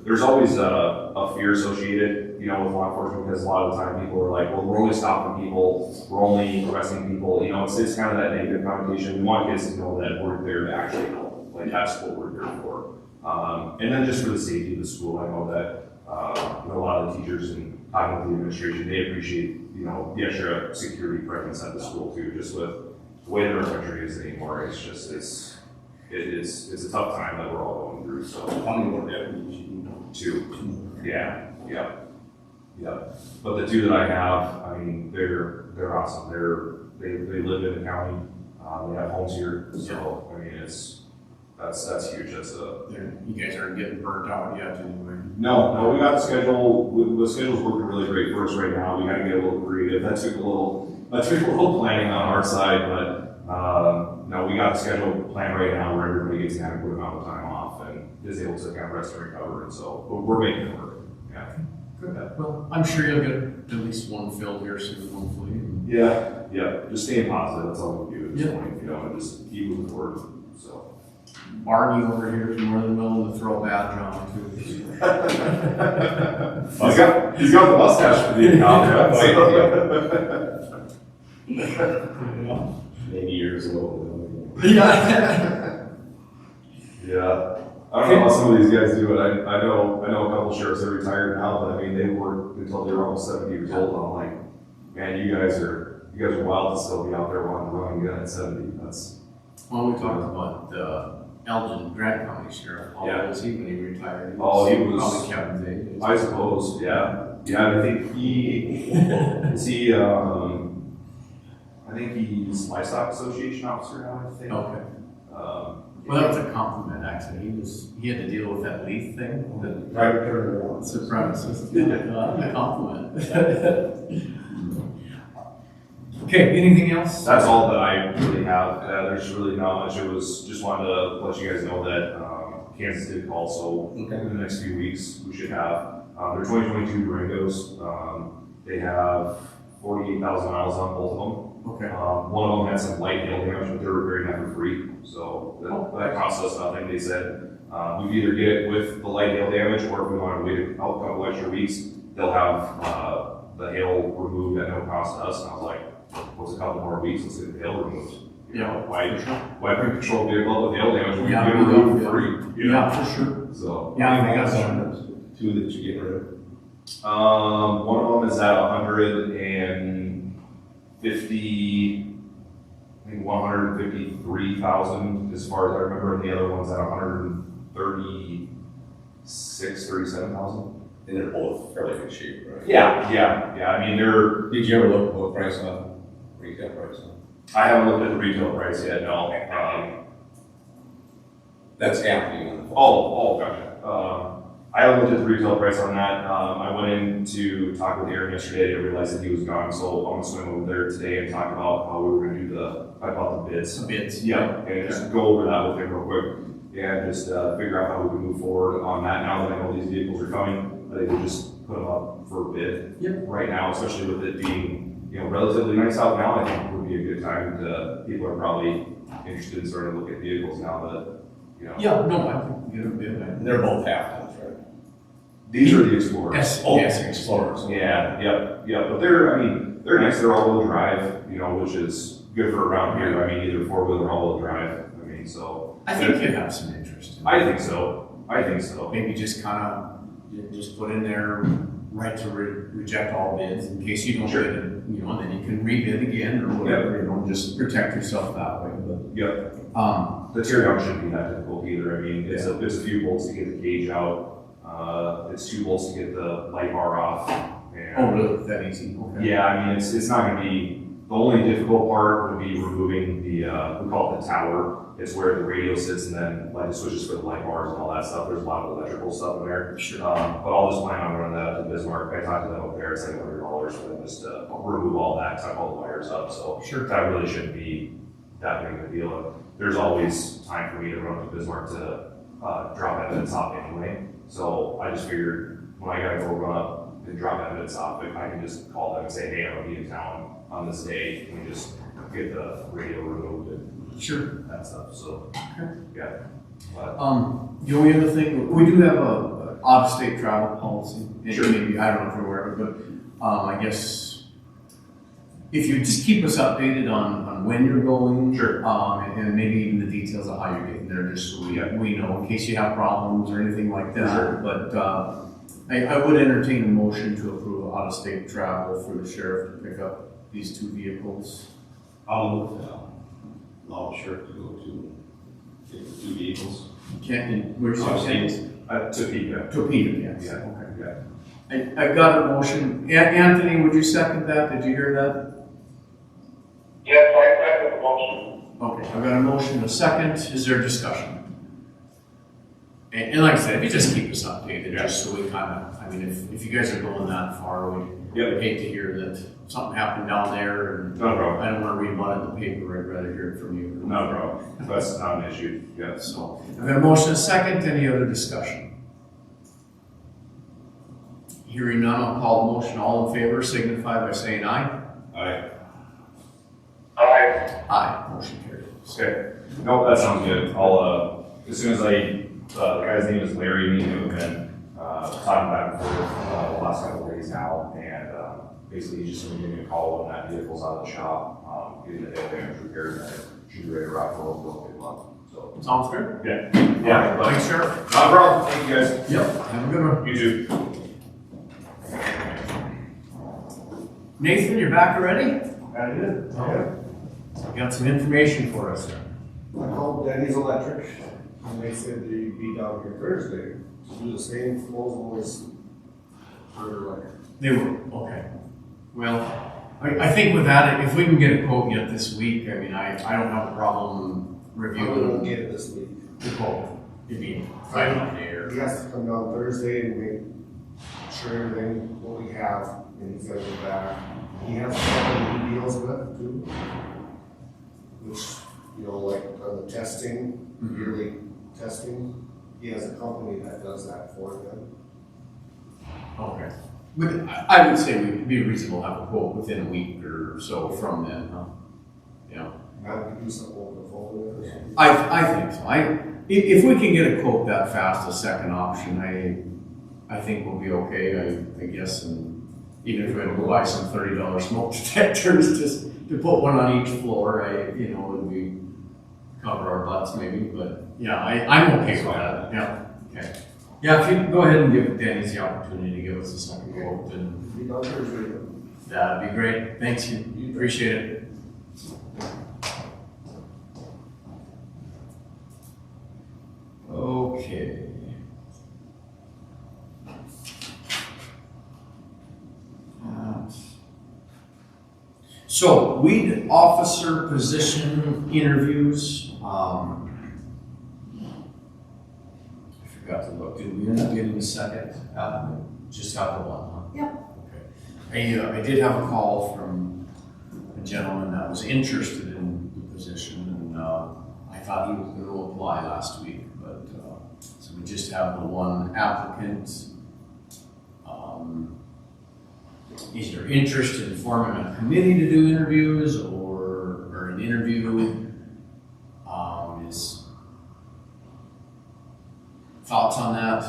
there's always a fear associated, with law enforcement, because a lot of the time people are like, well, we're only stopping people, we're only arresting people, it's kind of that negative connotation. We want kids to know that we're there to actually help, like that's what we're here for. And then just for the safety of the school, I know that, a lot of the teachers and talking with the administration, they appreciate, the extra security presence at the school too, just with the way that our country is anymore. It's just, it's a tough time that we're all going through, so. How many more deputies you know? 2. Yeah. But the 2 that I have, I mean, they're awesome. They live in the county. They have homes here, so I mean, that's huge. You guys aren't getting burnt out yet anyway. No, we got the schedule. The schedule's working really great for us right now. We got to get a little creative. That took a little planning on our side, but no, we got the schedule planned right now where everybody gets an adequate amount of time off and is able to kind of rest and recover, and so we're making it work. Yeah. Good. Well, I'm sure you'll get at least one filled here soon, hopefully. Yeah. Just staying positive. That's all we do at this Yeah. point, and just keep moving forward. So. Barney over here from Northern Mill to throw a badge on too. He's got the mustache for the account. Maybe years ago. Yeah. Yeah. I don't know how some of these guys do it. I know a couple sheriffs that are retired now, but I mean, they worked until they were almost 70 years old. And I'm like, man, you guys are wild to still be out there wanting to run a gun at 70. Well, we talked about, Elgin, Grant County Sheriff, how Yeah. old was he when he retired? Oh, he was- Probably Kevin's age. I suppose, yeah. Yeah, I think he's Livestock Association officer now, I think. Okay. Well, that was a compliment, actually. He had to deal with that leaf thing, the Private turnaround. supremacist. A compliment. Okay, anything else? That's all that I really have. There's really not much. It was, just wanted to let you guys know that, Kansas did call, so in the next few weeks, we should have, their 2022 Durangos. They have 48,000 miles on both of them. Okay. One of them had some light hail damage, but they were very never free, so that cost us nothing. They said, we either get it with the light hail damage, or if we want to wait a couple extra weeks, they'll have, the hail removed at no cost to us. And I was like, what's a couple more weeks, let's get the hail removed. You know, why bring control vehicle with hail damage when you Yeah, get it we removed don't, for free? You know? Yeah, for sure. So, Yeah, I got some. Two that you get rid of. one of them is at 153,000 as far as I remember, and the other one's at 37,000. And they're both fairly good shape, right? Yeah, I mean, Did you ever look at what price on, retail price on? I haven't looked at the retail price yet, no. That's happening on the. Gotcha. I haven't looked at the retail price on that. I went in to talk with Aaron yesterday and realized that he was gone, so I'm gonna swing over there today and talk about how we were gonna do talk about the bids. Some bids. Yeah, and just go over that with him real quick and just figure out how we can move forward on that. Now that I know these vehicles are coming, I think we'll just put them up for bid. Yep. Right now, especially with it being, relatively nice out now, I think would be a good time to, people are probably interested in starting to look at vehicles now that, Yeah, no, I think we get a bid. And they're both half tons, right? These are the Explorers. Yes, Oh, yes. Explorers. Yeah, but they're nice, they're all-wheel drive, which is good for around here. I mean, either four-wheel or all-wheel drive, so. I think you'd have some interest in it. I think so. Maybe just just put in there, right to reject all bids in case you don't Sure. get it, and then you can rebid again or whatever, just protect yourself that way, Yep, but, the tear down shouldn't be that difficult either. I mean, it's a few bolts to get the cage out. It's 2 bolts to get the light bar off. oh, really, that easy, okay. Yeah, I mean, it's not gonna be, the only difficult part would be removing the, we call it the tower. It's where the radio sits and then like the switches for the light bars and all that stuff. There's a lot of electrical stuff in there. Sure. But I'll just plan on running that up to Bismarck. I talked to them over there, it's like $100 for them just to remove all that, tuck all the wires up. So Sure. that really shouldn't be that big of a deal. There's always time for me to run up to Bismarck to drop evidence off anyway. So I just figured when I gotta go run up and drop evidence off, I can just call them and say, hey, I'm gonna be in town on this day. And we just get the radio removed and Sure. that stuff, so. Okay. Yeah. But, The only other thing, we do have a out-of-state travel policy. And Sure. Maybe, I don't know if you're aware of it, but, I guess if you just keep us updated on when you're going. Sure. And maybe even the details of how you're getting there, just so we know, in case you have problems or anything like that. Sure. But, I would entertain a motion to approve out-of-state travel for the sheriff to pick up these 2 vehicles. I'll move, allow the sheriff to go to get the 2 vehicles. Where's your Out-of-state. Topeka. Topeka, yes. Yeah. Okay. Yeah. I've got a motion. Anthony, would you second that? Did you hear that? Yes, I second the motion. Okay, I've got a motion, and a second. Is there discussion? And like I said, if you just keep us updated, just so we if you guys are going that far, we'd hate to hear that something happened down there, and No problem. I don't want to read about it in the paper. I'd rather hear it from you. No problem. That's not an issue. Yeah. So, I've got a motion, and a second. Any other discussion? Hearing none, I'll call the motion. All in favor signify by saying aye. Aye. Aye. Aye, motion carried. Okay. No, that sounds good. I'll, as soon as the guy's name is Larry, me and him have been, talking back and forth, the last couple of days now, and, basically he's just gonna give me a call when that vehicle's out of the shop, getting the hail damage repaired, and I should be ready to rock and roll for a month, so. Sounds good? Yeah. Thanks, Sheriff. Not a problem. Thank you guys. Yep, have a good one. You too. Nathan, you're back already? Got it. You got some information for us. I called Denny's Electric, and they said they'd be down here Thursday to do the same proposal as for They were, okay. Well, I think with that, if we can get a quote yet this week, I mean, I don't have a problem like, I'm gonna reviewing get it this week. the quote. It'd be Friday, Monday, or, He has to come down Thursday and make sure everything, what we have, and he's gonna go back. He has a company he deals with too. Which, you know, like on the testing, yearly testing, he has a company that does that for them. okay. But I would say we'd be reasonable to have a quote within a week or so from them, huh? Yeah. Now we can do something over the phone with or something. I think so. If we can get a quote that fast, a second option, I think we'll be okay, I guess, and even if we had to buy some $30 smoke detectors just to put one on each floor, would be cover our butts maybe, but yeah, I'm okay with that, yeah, okay. Yeah, if you go ahead and give Denny's the opportunity to give us a second quote, then Be down Thursday. that'd be great, thanks, you, appreciate it. Okay. So, weed officer position interviews, I forgot to look, did we end up getting a second applicant? Just have the one, huh? Yep. Okay. I did have a call from a gentleman that was interested in the position, and I thought he was going to apply last week, but, so we just have the one applicant. Is there interest in forming a committee to do interviews or an interview? Is thoughts on that?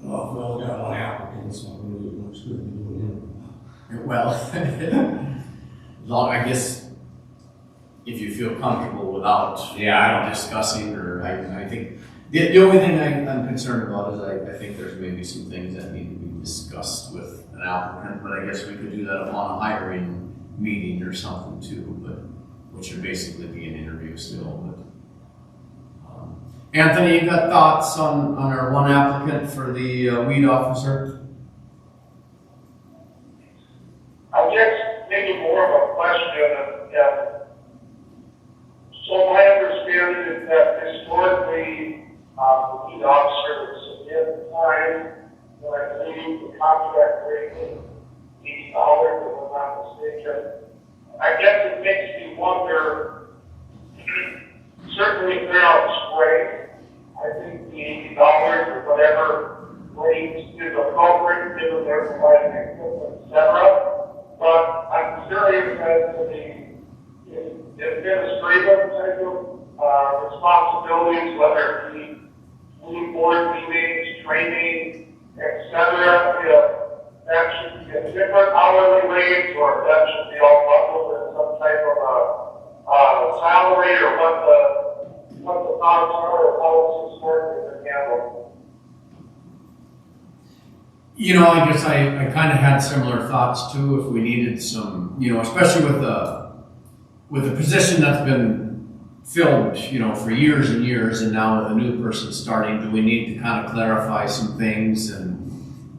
Well, if we only got one applicant, it's not really much good in doing Well, I guess if you feel comfortable without discussing, or I think the only thing I'm concerned about is I think there's maybe some things that need to be discussed with an applicant, but I guess we could do that upon a hiring meeting or something too, but which would basically be an interview still. But Anthony, you got thoughts on our one applicant for the weed officer? I guess maybe more of a question, so my understanding is that historically, the lead officer was submit time, when I believe the contract rate was $80, if I'm not mistaken. I guess it makes me wonder, certainly throughout spring, I think the $80 or whatever rate is appropriate, given their providing equipment, et cetera. But I'm curious as to the administrative type of responsibilities, whether it be lead board meetings, training, et cetera, if that should be a different hourly rate, or if that should be all bundled in some type of a salary, or what the thoughts are, or how it's historically been handled. I guess I kind of had similar thoughts too, if we needed some, especially with the position that's been filled, for years and years, and now with a new person starting, do we need to kind of clarify some things and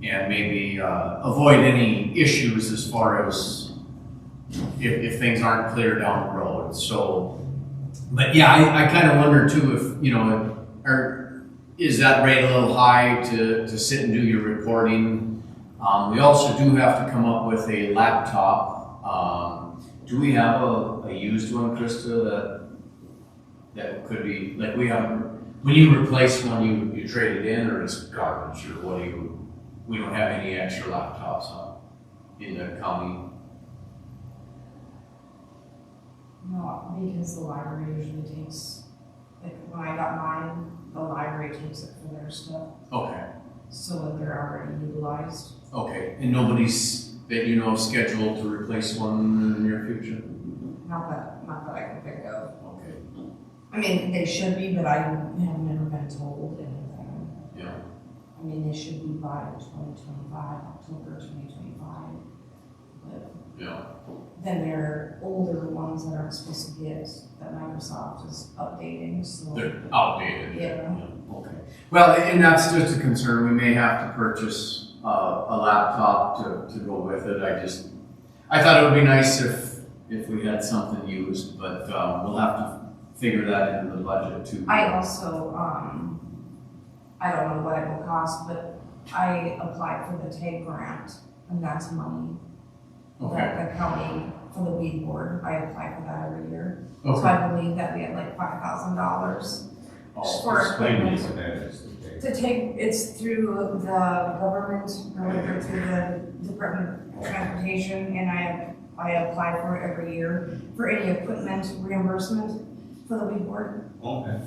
maybe avoid any issues as far as if things aren't clear down the road. So, but yeah, I kind of wonder too if, is that rate a little high to sit and do your reporting? We also do have to come up with a laptop. Do we have a used one, Krista, that could be, like we have, when you replace one, you trade it in, or it's garbage, or we don't have any extra laptops in the county? No, because the library usually takes, like when I got mine, the library takes it for their stuff, Okay, so they're already utilized. okay, and nobody's, that scheduled to replace one in the near future? Not that I can think of. Okay, I mean, they should be, but I have never been told anything. yeah. I mean, they should be by 2025, October 2025. Yeah. Then there are older ones that aren't supposed to get, that Microsoft is updating, so. They're outdated. Yeah. Okay. Well, and that's just a concern. We may have to purchase a laptop to go with it. I thought it would be nice if we had something used, but we'll have to figure that into the budget too. I also, I don't know what it will cost, but I applied for the TAG grant, and that's money Okay. that the county, for the weed board, I apply for that every year. So Okay. I believe that we had like $5,000 Oh, for Explain equipment. these events. To take, it's through the government, or whatever, through the Department of Transportation, and I apply for it every year for any equipment reimbursement for the weed board. Okay.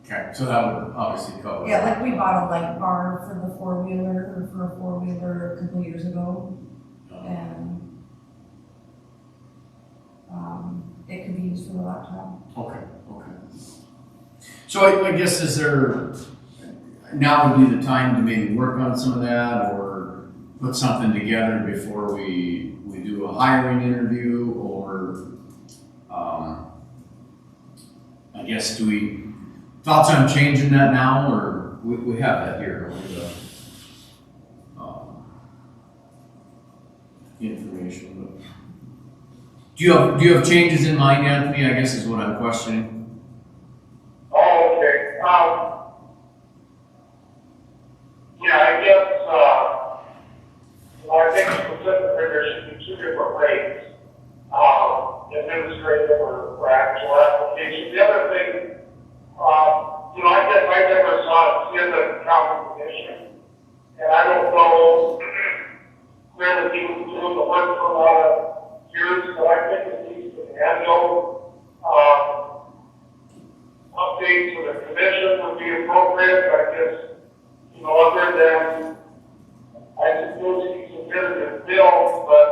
Okay, so that would obviously cover. Yeah, like we bought a light bar for the four-wheeler, or for a four-wheeler a couple years ago, and it could be used for the laptop. Okay, okay. So I guess now would be the time to maybe work on some of that, or put something together before we do a hiring interview, or, I guess, thoughts on changing that now, or we have that here, information, but. Do you have changes in mind, Anthony, I guess is what I'm questioning? Oh, okay. Yeah, I guess, I think specifically there should be two different rates, administrative or actual application. The other thing, I guess I never saw it in the county commission, and I don't know, clearly people doing the work for a lot of years, so I think it needs an annual, update to the commission would be appropriate, I guess, other than, I suppose he submitted his bill, but,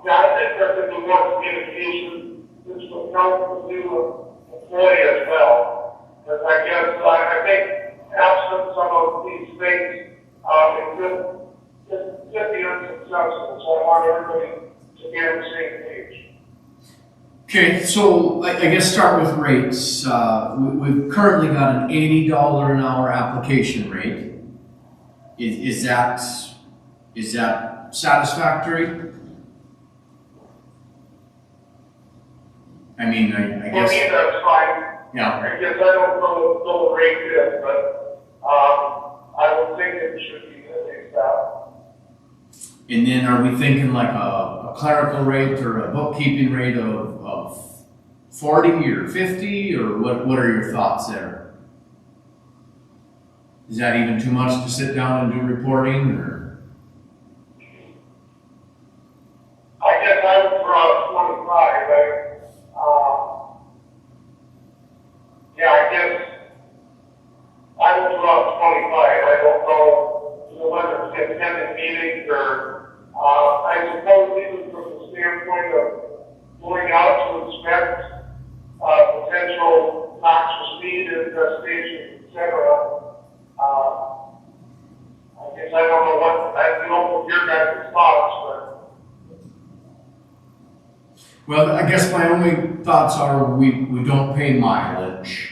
I think there could be more communication, which will help the new employee as well. Because I think absent some of these things, it could be unsuccessful, so I want everybody to be on the same page. Okay, so I guess start with rates. We've currently got an $80 an hour application rate. Is that satisfactory? I mean, I For me, guess, that's fine. yeah, I guess I don't know what the rate is, but, I would think it should be at least that. and then are we thinking like a clerical rate or a bookkeeping rate of 40 or 50, or what are your thoughts there? Is that even too much to sit down and do reporting, or? I guess I would throw out 25, right? Yeah, I guess I would throw out 25. I don't know, whether it's attending meetings or, I suppose even from the standpoint of going out to inspect, potential noxious weed infestations, et cetera. I guess I don't know what your guys' thoughts, Well, I guess my only thoughts are we don't pay mileage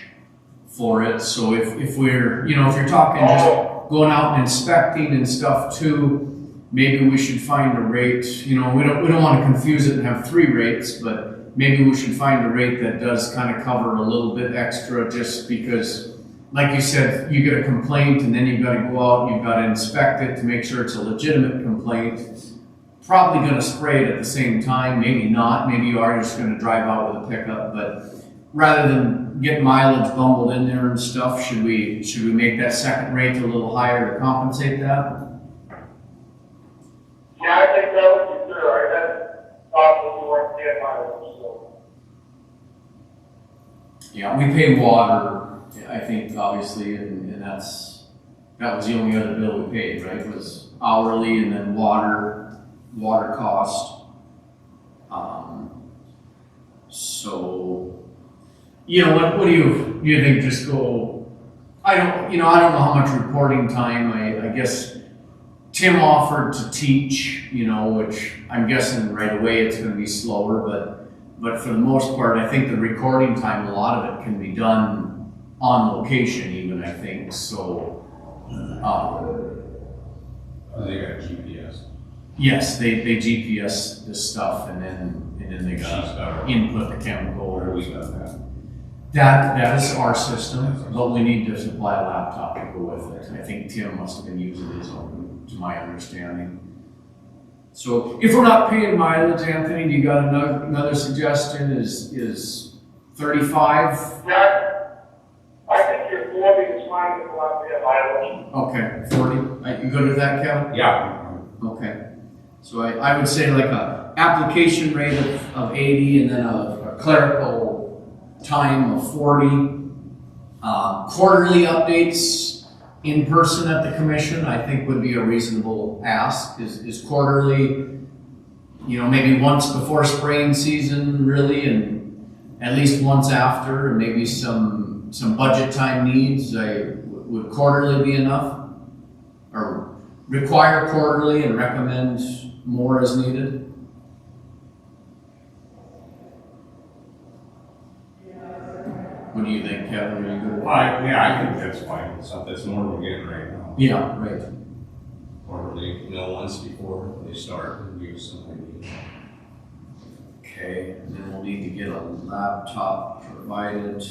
for it. So if we're, if you're talking just going out and inspecting and stuff too, maybe we should find a rate. We don't want to confuse it and have three rates, but maybe we should find a rate that does kind of cover a little bit extra, just because, like you said, you get a complaint and then you've got to go out and you've got to inspect it to make sure it's a legitimate complaint. Probably going to spray it at the same time, maybe not. Maybe you are just going to drive out with a pickup. But rather than get mileage bumbled in there and stuff, should we make that second rate a little higher to compensate that? yeah, I think that would be fair. I had thought that we weren't getting mileage, so. Yeah, we pay water, I think, obviously, and that was the only other bill we paid, right? Was hourly, and then water cost. So, what do you think? Just go. I don't know how much reporting time. I guess Tim offered to teach, you know, which I'm guessing right away it's gonna be slower, but for the most part, I think the recording time, a lot of it can be done on location even, I think, so. They got GPS. Yes, they GPS this stuff and then they gotta input the chemical. Where we got that. That is our system, but we need to supply a laptop to go with it. I think Tim must have been using his own, to my understanding. So if we're not paying mileage, Anthony, do you got another suggestion? Is 35? Yeah, I think your 40 is fine if we're not paying mileage. Okay, 40. You good with that, Kevin? Yeah. Okay. So I would say like a application rate of 80 and then a clerical time of 40. Quarterly updates in person at the commission, I think would be a reasonable ask. Is quarterly, you know, maybe once before spraying season really, and at least once after, and maybe some budget time needs. Would quarterly be enough? Or require quarterly and recommend more as needed? What do you think, Kevin? Are you good? I think that's fine. That's more than we're getting right now. Yeah, right. Quarterly, once before they start, and give us some idea. Okay, and then we'll need to get a laptop provided.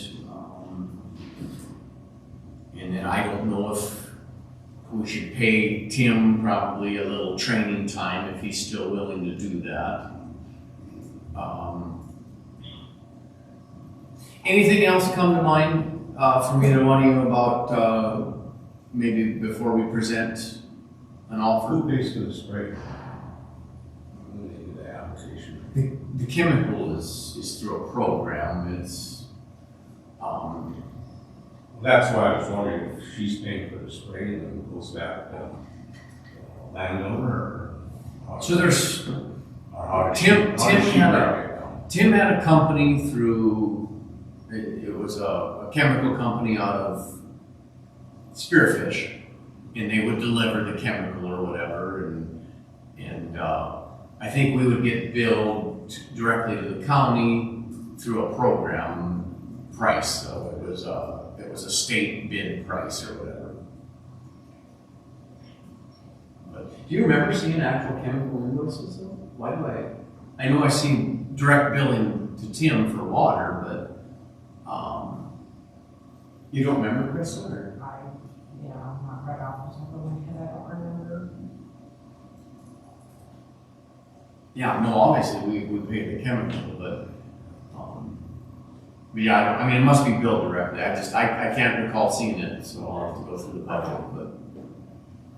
And then I don't know if we should pay Tim probably a little training time if he's still willing to do that. Anything else come to mind from either one of you about maybe before we present an offer? Who pays for the spray? Maybe the application. The chemical is through a program. It's That's why I was wondering if she's paying for the spray and then goes back to the landowner or. so there's Or how does Tim how does she had break it down? Tim had a company through, it was a chemical company out of Spearfish, and they would deliver the chemical or whatever, and I think we would get billed directly to the county through a program price, so it was a state bid price or whatever. But do you remember seeing actual chemical invoices though? Why do I know I seen direct billing to Tim for water, but you don't remember, Chris, or? Not right off the top of my head, I don't remember. Yeah, no, obviously we pay the chemical, but yeah, I mean, it must be billed directly. I can't recall seeing it, so I'll have to go through the budget,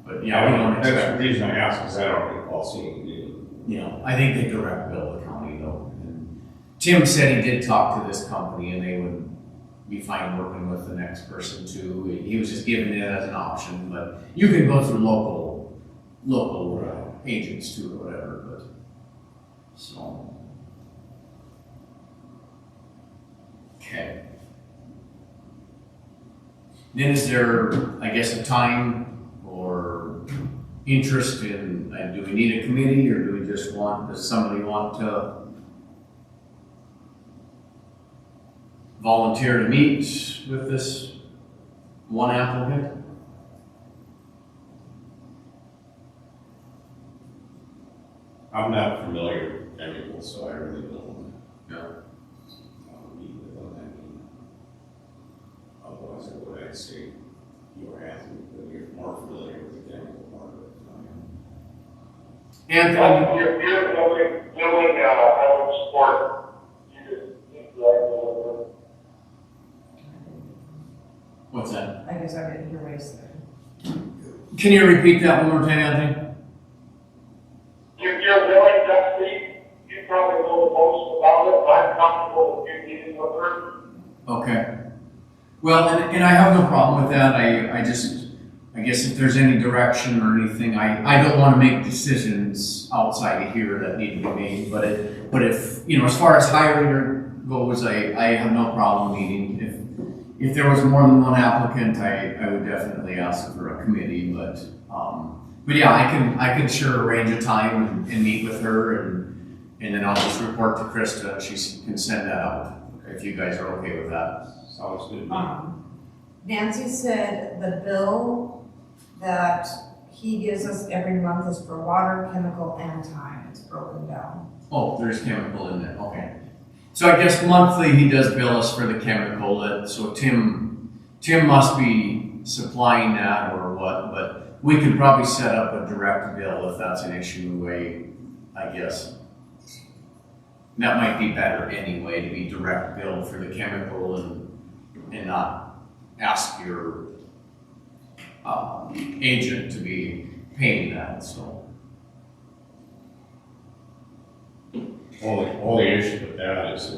but yeah, we don't That's the expect, reason I asked, is I don't recall seeing it. you know, I think they direct bill the county though. And Tim said he did talk to this company and they would be fine working with the next person too. He was just giving it as an option, but you can go through local agents too or whatever, but so. Okay. Then is there, I guess, a time or interest in, do we need a committee or do we just does somebody want to volunteer to meet with this one applicant? I'm not familiar with chemicals, so I really don't Yeah. meet with them. I mean, otherwise I would say you were asking, but you're more familiar with the chemical part of it than I am. Anthony, If you're willing, I would support you to like what's that? I guess I didn't hear what you said. Can you repeat that one more time, Anthony? If you're willing, Dusty, you probably know the most about it, I'm comfortable with you meeting with her. Okay. Well, and I have no problem with that. I guess if there's any direction or anything, I don't want to make decisions outside of here that need to be made, but if, you know, as far as hiring goes, I have no problem meeting. If there was more than one applicant, I would definitely ask for a committee, but But yeah, I can sure arrange a time and meet with her and then I'll just report to Krista and she can send that out, if you guys are okay with that. Sounds good. Nancy said the bill that he gives us every month is for water, chemical, and time. It's broken down. Oh, there's chemical in there, okay. So I guess monthly he does bill us for the chemical, so Tim must be supplying that or what, but we could probably set up a direct bill if that's an issue, I guess. That might be better anyway, to be direct billed for the chemical and not ask your agent to be paying that, so. Only issue with that is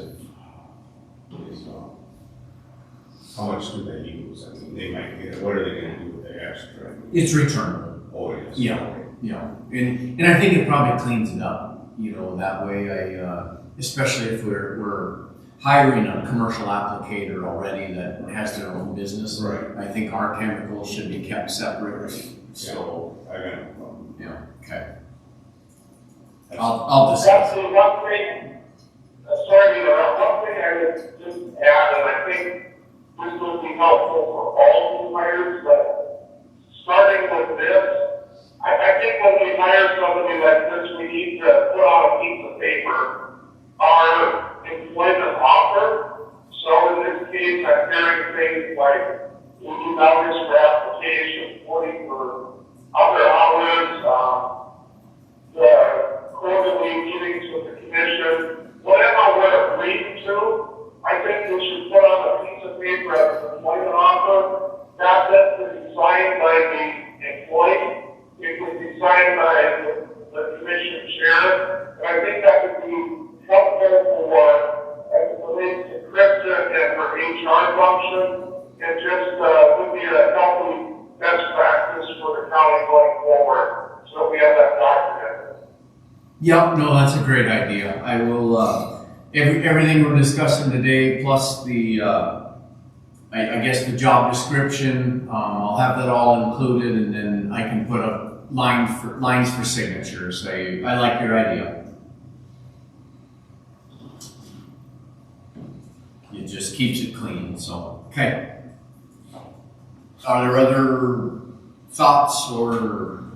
how much do they use? I mean, they might get, what are they gonna do with the extra? It's returnable. Oh, yes. Yeah, and I think it probably cleans it up, that way especially if we're hiring a commercial applicator already that has their own business. Right. I think our chemicals should be kept separate, so, I got no problem. yeah, okay. That's- I'll just, That's the one thing, sorry to interrupt, one thing I would just add, and I think this would be helpful for all new hires, but starting with this, I think when we hire somebody like this, we need to put on a piece of paper our employment offer. So in this case, I'm hearing things like we do hours for application, 40 for other hours, the quarterly meetings with the commission, whatever we're agreeing to, I think we should put on a piece of paper as an employment offer. That would be signed by the employee. It would be signed by the commission chair. And I think that would be helpful for, as it relates to Krista and her HR function, and just would be a healthy best practice for the county going forward. So we have that documented. yep, no, that's a great idea. I will, everything we're discussing today, plus the, I guess the job description, I'll have that all included, and then I can put a lines for signatures. I like your idea. It just keeps it clean, so, okay. Are there other thoughts or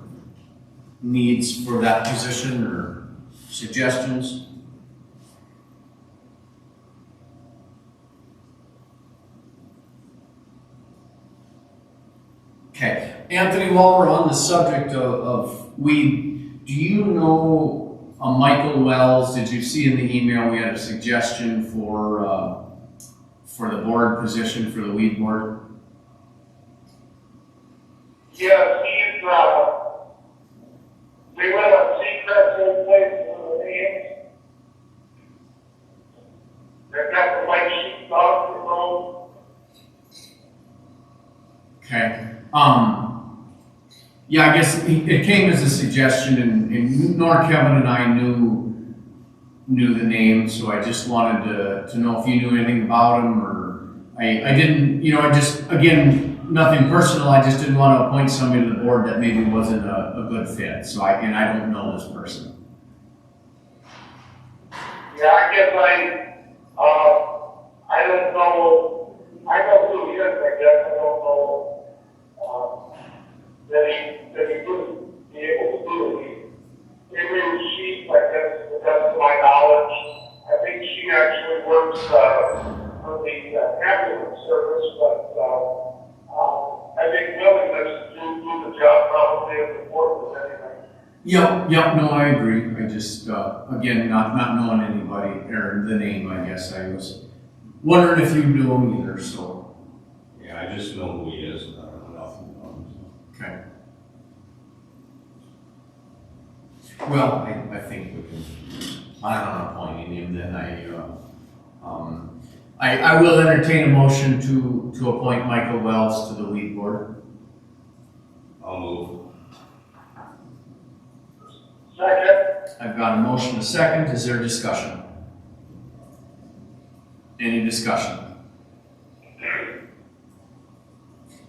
needs for that position or suggestions? Okay, Anthony, while we're on the subject of weed, do you know Michael Wells? Did you see in the email we had a suggestion for the board position for the weed board? Yes, we went on Seacrest old place for the names. They've got the white sheepdog for home. Okay. Yeah, I guess it came as a suggestion, and nor Kevin and I knew the name, so I just wanted to know if you knew anything about him, or I didn't, I just, again, nothing personal, I just didn't want to appoint somebody to the board that maybe wasn't a good fit, so I don't know this person. Yeah, I guess I don't know, I know who he is, I guess, I don't know, that he wouldn't be able to do it. He reads sheep, I guess, to the best of my knowledge. I think she actually works, for the ambulance service, but, I think willingness to do the job probably is important as anything. Yep, no, I agree, I just, again, not knowing anybody, or the name, I guess, I was wondering if you knew him either, so, Yeah, I just know who he is, and I don't know nothing about him. okay. Well, I think we can, plan on appointing him, then I will entertain a motion to appoint Michael Wells to the weed board. I'll move. Second, I've got a motion, a second, is there discussion? Any discussion?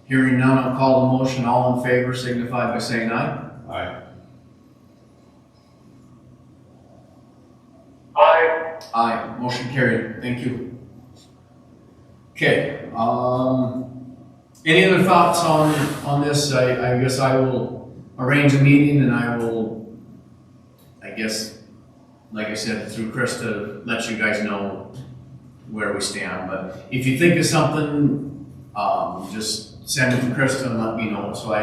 Hearing none, I'll call the motion, all in favor signify by saying aye. Aye. Aye. Aye, motion carried, thank you. Okay, any other thoughts on this? I guess I will arrange a meeting and I will, I guess, like I said, through Krista, let you guys know where we stand, but if you think of something, just send it to Krista and let me know, so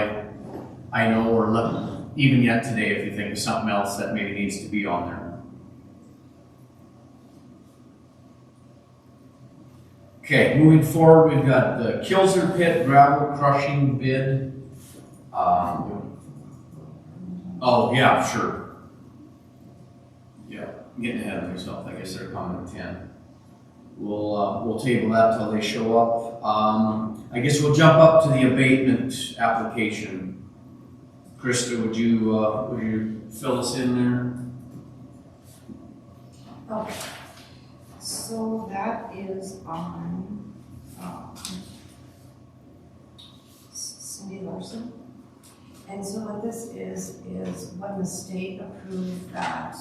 I know, or even yet today, if you think of something else that maybe needs to be on there. Okay, moving forward, we've got the Kilzer Pit gravel crushing bid. Oh, yeah, sure. Yeah, I'm getting ahead of myself, I guess they're coming at 10. We'll table that till they show up. I guess we'll jump up to the abatement application. Krista, would you fill us in there? Okay. So that is on, Cindy Larson. And so what this is when the state approved that,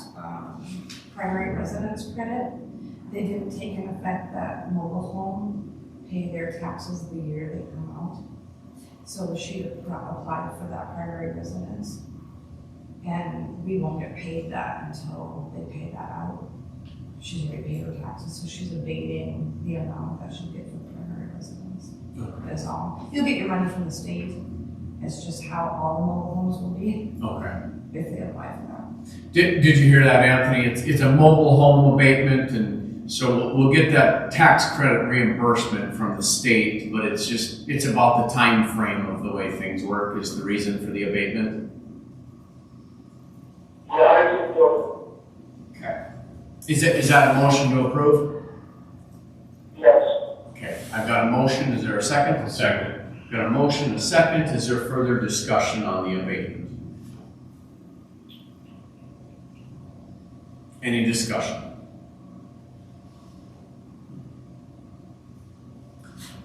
primary residence credit, they didn't take in effect that mobile home pay their taxes the year they come out. So she applied for that primary residence. And we won't get paid that until they pay that out. She's already paid her taxes, so she's abating the amount that she'll get for primary residence. That's all. You'll get your money from the state. It's just how all the mobile homes will be Okay. if they apply for that. Did you hear that, Anthony? It's a mobile home abatement, and so we'll get that tax credit reimbursement from the state, but it's about the time frame of the way things work is the reason for the abatement. Yeah, I think so. Okay. Is that a motion to approve? Yes. Okay, I've got a motion. Is there a second? Second. Got a motion, a second. Is there further discussion on the abatement? Any discussion?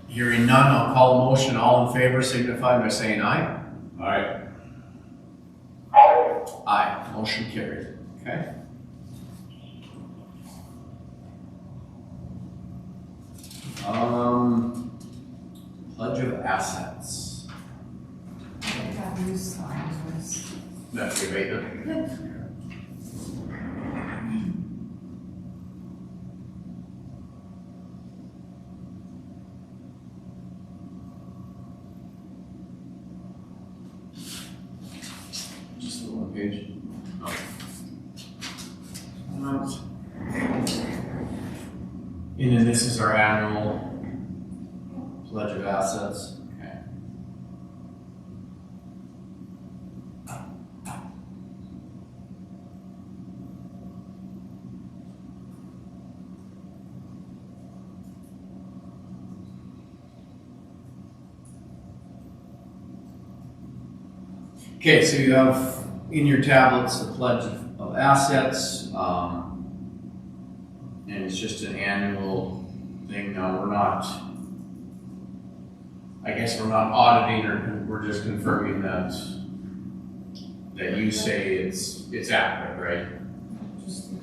Hearing none, I'll call a motion. All in favor signify by saying aye. Aye. Aye. Aye, motion carried. Okay. Pledge of assets. I have you sign this. That's the abatement. Just the one page. Oh. And then this is our annual pledge of assets. Okay. Okay, so you have in your tablets the pledge of assets, and it's just an annual thing. Now, I guess we're not auditing, or we're just confirming that you say it's accurate, right? Just the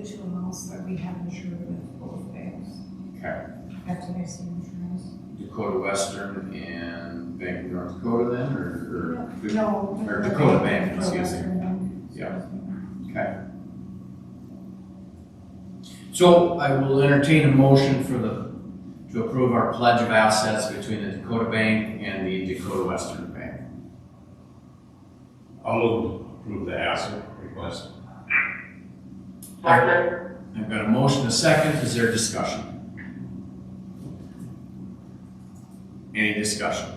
two amounts that we have insured with both banks. Okay. FDIC insurance. Dakota Western and Bank of North Dakota then, or? No. Or Dakota Bank, excuse me. Western Bank. Yeah. Okay. So I will entertain a motion to approve our pledge of assets between the Dakota Bank and the Dakota Western Bank. I'll approve the asset request. Second. I've got a motion, a second. Is there discussion? Any discussion?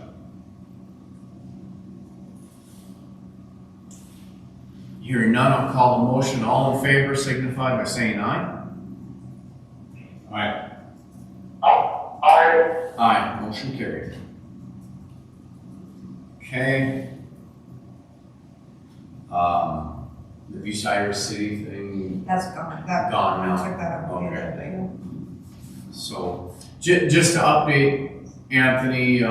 Hearing none, I'll call the motion. All in favor signify by saying aye. Aye. Aye. Aye, motion carried. Okay. The Bucyrus City thing, That's gone. That Gone now. Took that out. Okay. so just to update Anthony,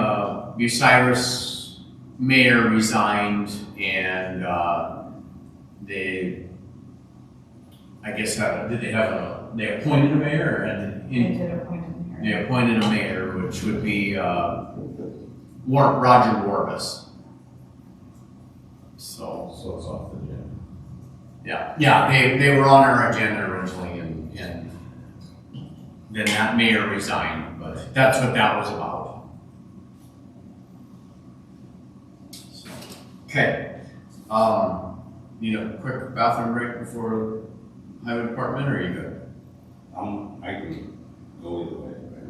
Bucyrus mayor resigned and, they, I guess, they appointed a mayor or had They did appoint him they here. appointed a mayor, which would be, Roger Warbus. So, So it's off the agenda. yeah, they were on our agenda originally and then that mayor resigned, but that's what that was about. Okay, need a quick bathroom break before highway department, or are you good? I can go either way, right?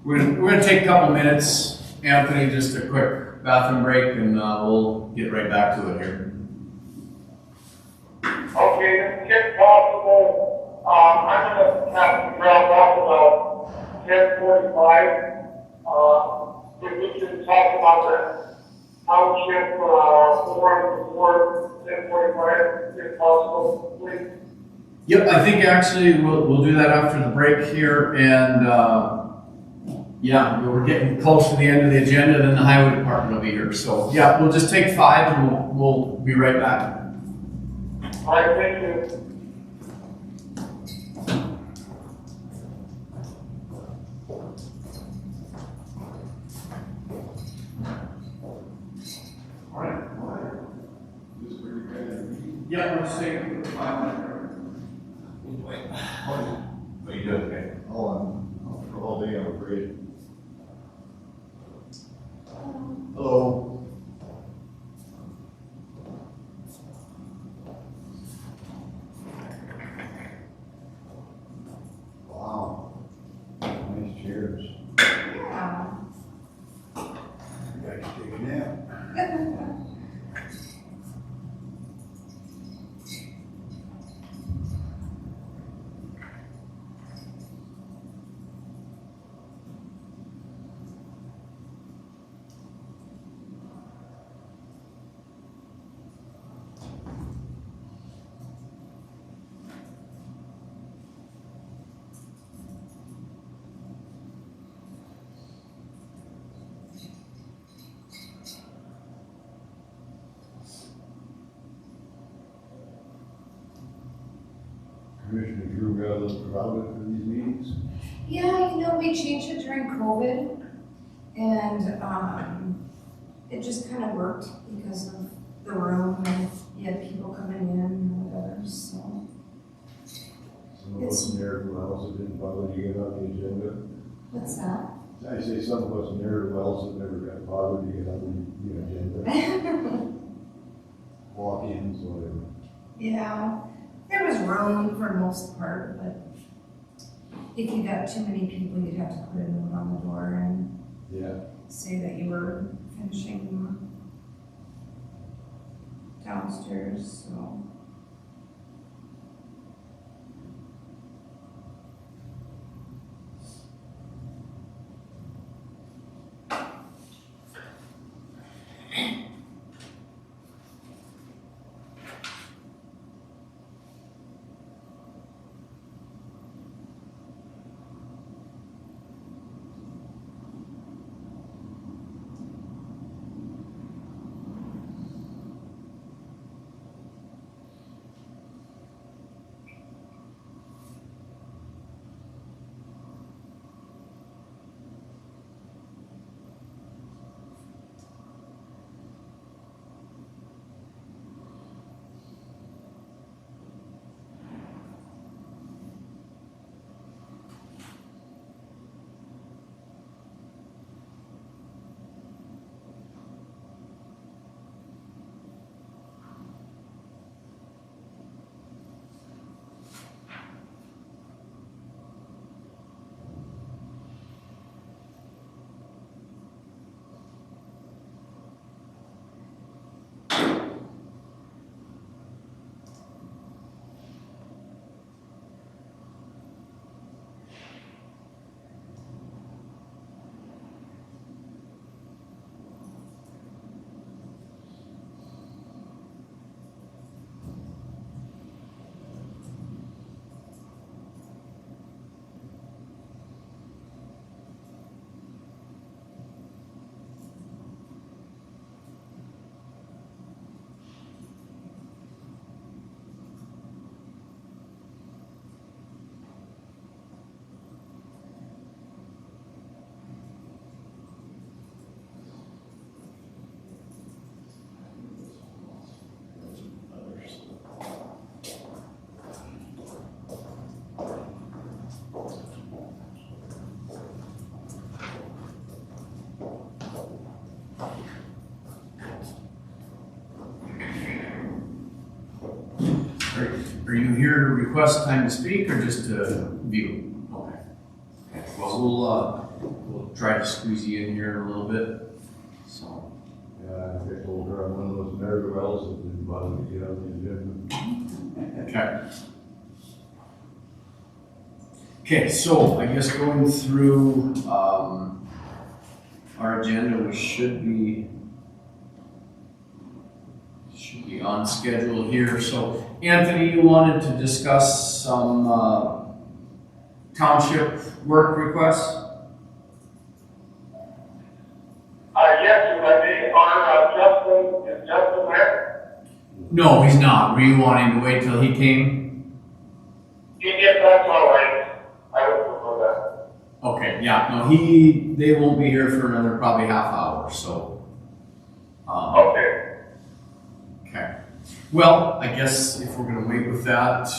We're gonna take a couple minutes, Anthony, just a quick bathroom break and, we'll get right back to it here. Okay, if possible, I'm gonna have to drop off about 10:45. If we can talk about the township, forum before 10:45, if possible, please. Yep, I think actually we'll do that after the break here and, yeah, we're getting close to the end of the agenda, then the highway department will be here. So, yeah, we'll just take 5 and we'll be right back. All right, thank you. Yeah, we'll just take a 5-minute Are you doing okay? For all day, I'm afraid. Hello. Wow. Nice chairs. Yeah. You guys take a nap. Commissioner Drew got a little crowded for these meetings. Yeah, we changed it during COVID and, it just kind of worked because of the room and you had people coming in and whatever, so. Some of us in there who else that didn't bother to get on the agenda. What's that? I say some of us in there who else that never got bothered to get on the agenda. Walk-ins, whatever. Yeah, there was room for the most part, but if you got too many people, you'd have to put a note on the door and Yeah. say that you were finishing downstairs, so. are you here to request time to speak or just to view? Okay. Okay, well, we'll try to squeeze you in here a little bit, so. Yeah, I told her I'm one of those ne'er-do-wells that didn't bother to get on the agenda. Okay. Okay, so I guess going through, our agenda, we should be on schedule here. So Anthony, you wanted to discuss some, township work requests? Yes, if I may, Justin, is Justin there? No, he's not. Were you wanting to wait till he came? If that's all right, I would prefer Okay, yeah, no, they won't be here for another probably half hour, so. that. Okay. Okay. Well, I guess if we're gonna wait with that,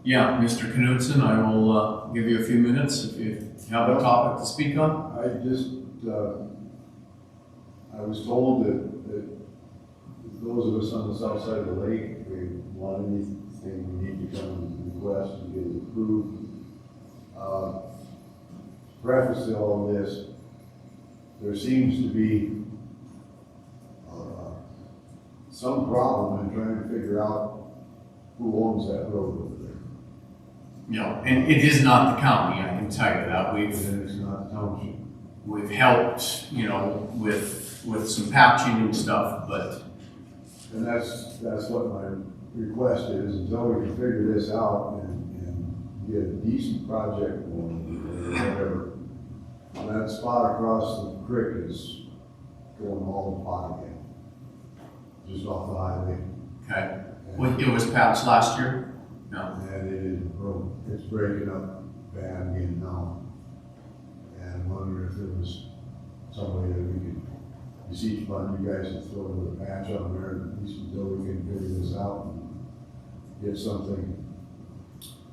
yeah, Mr. Knudsen, I will, give you a few minutes if you have a topic to speak on. I just, I was told that those of us on the south side of the lake, if we want anything, we need to come and request and get it approved. Preface to all of this, there seems to be some problem in trying to figure out who owns that road over there. You know, and it is not the county, I can tell you that. And it's not township. We've helped, with some patching and stuff, but, And that's what my request is, until we can figure this out and get a decent project going, or whatever. That spot across the creek is going all to pot again, just off the highway. okay. It was patched last year? No. And it is broke, it's breaking up bad again now. And I wonder if there was some way that we could beseech upon you guys to throw a little patch on there, at least until we can figure this out and get something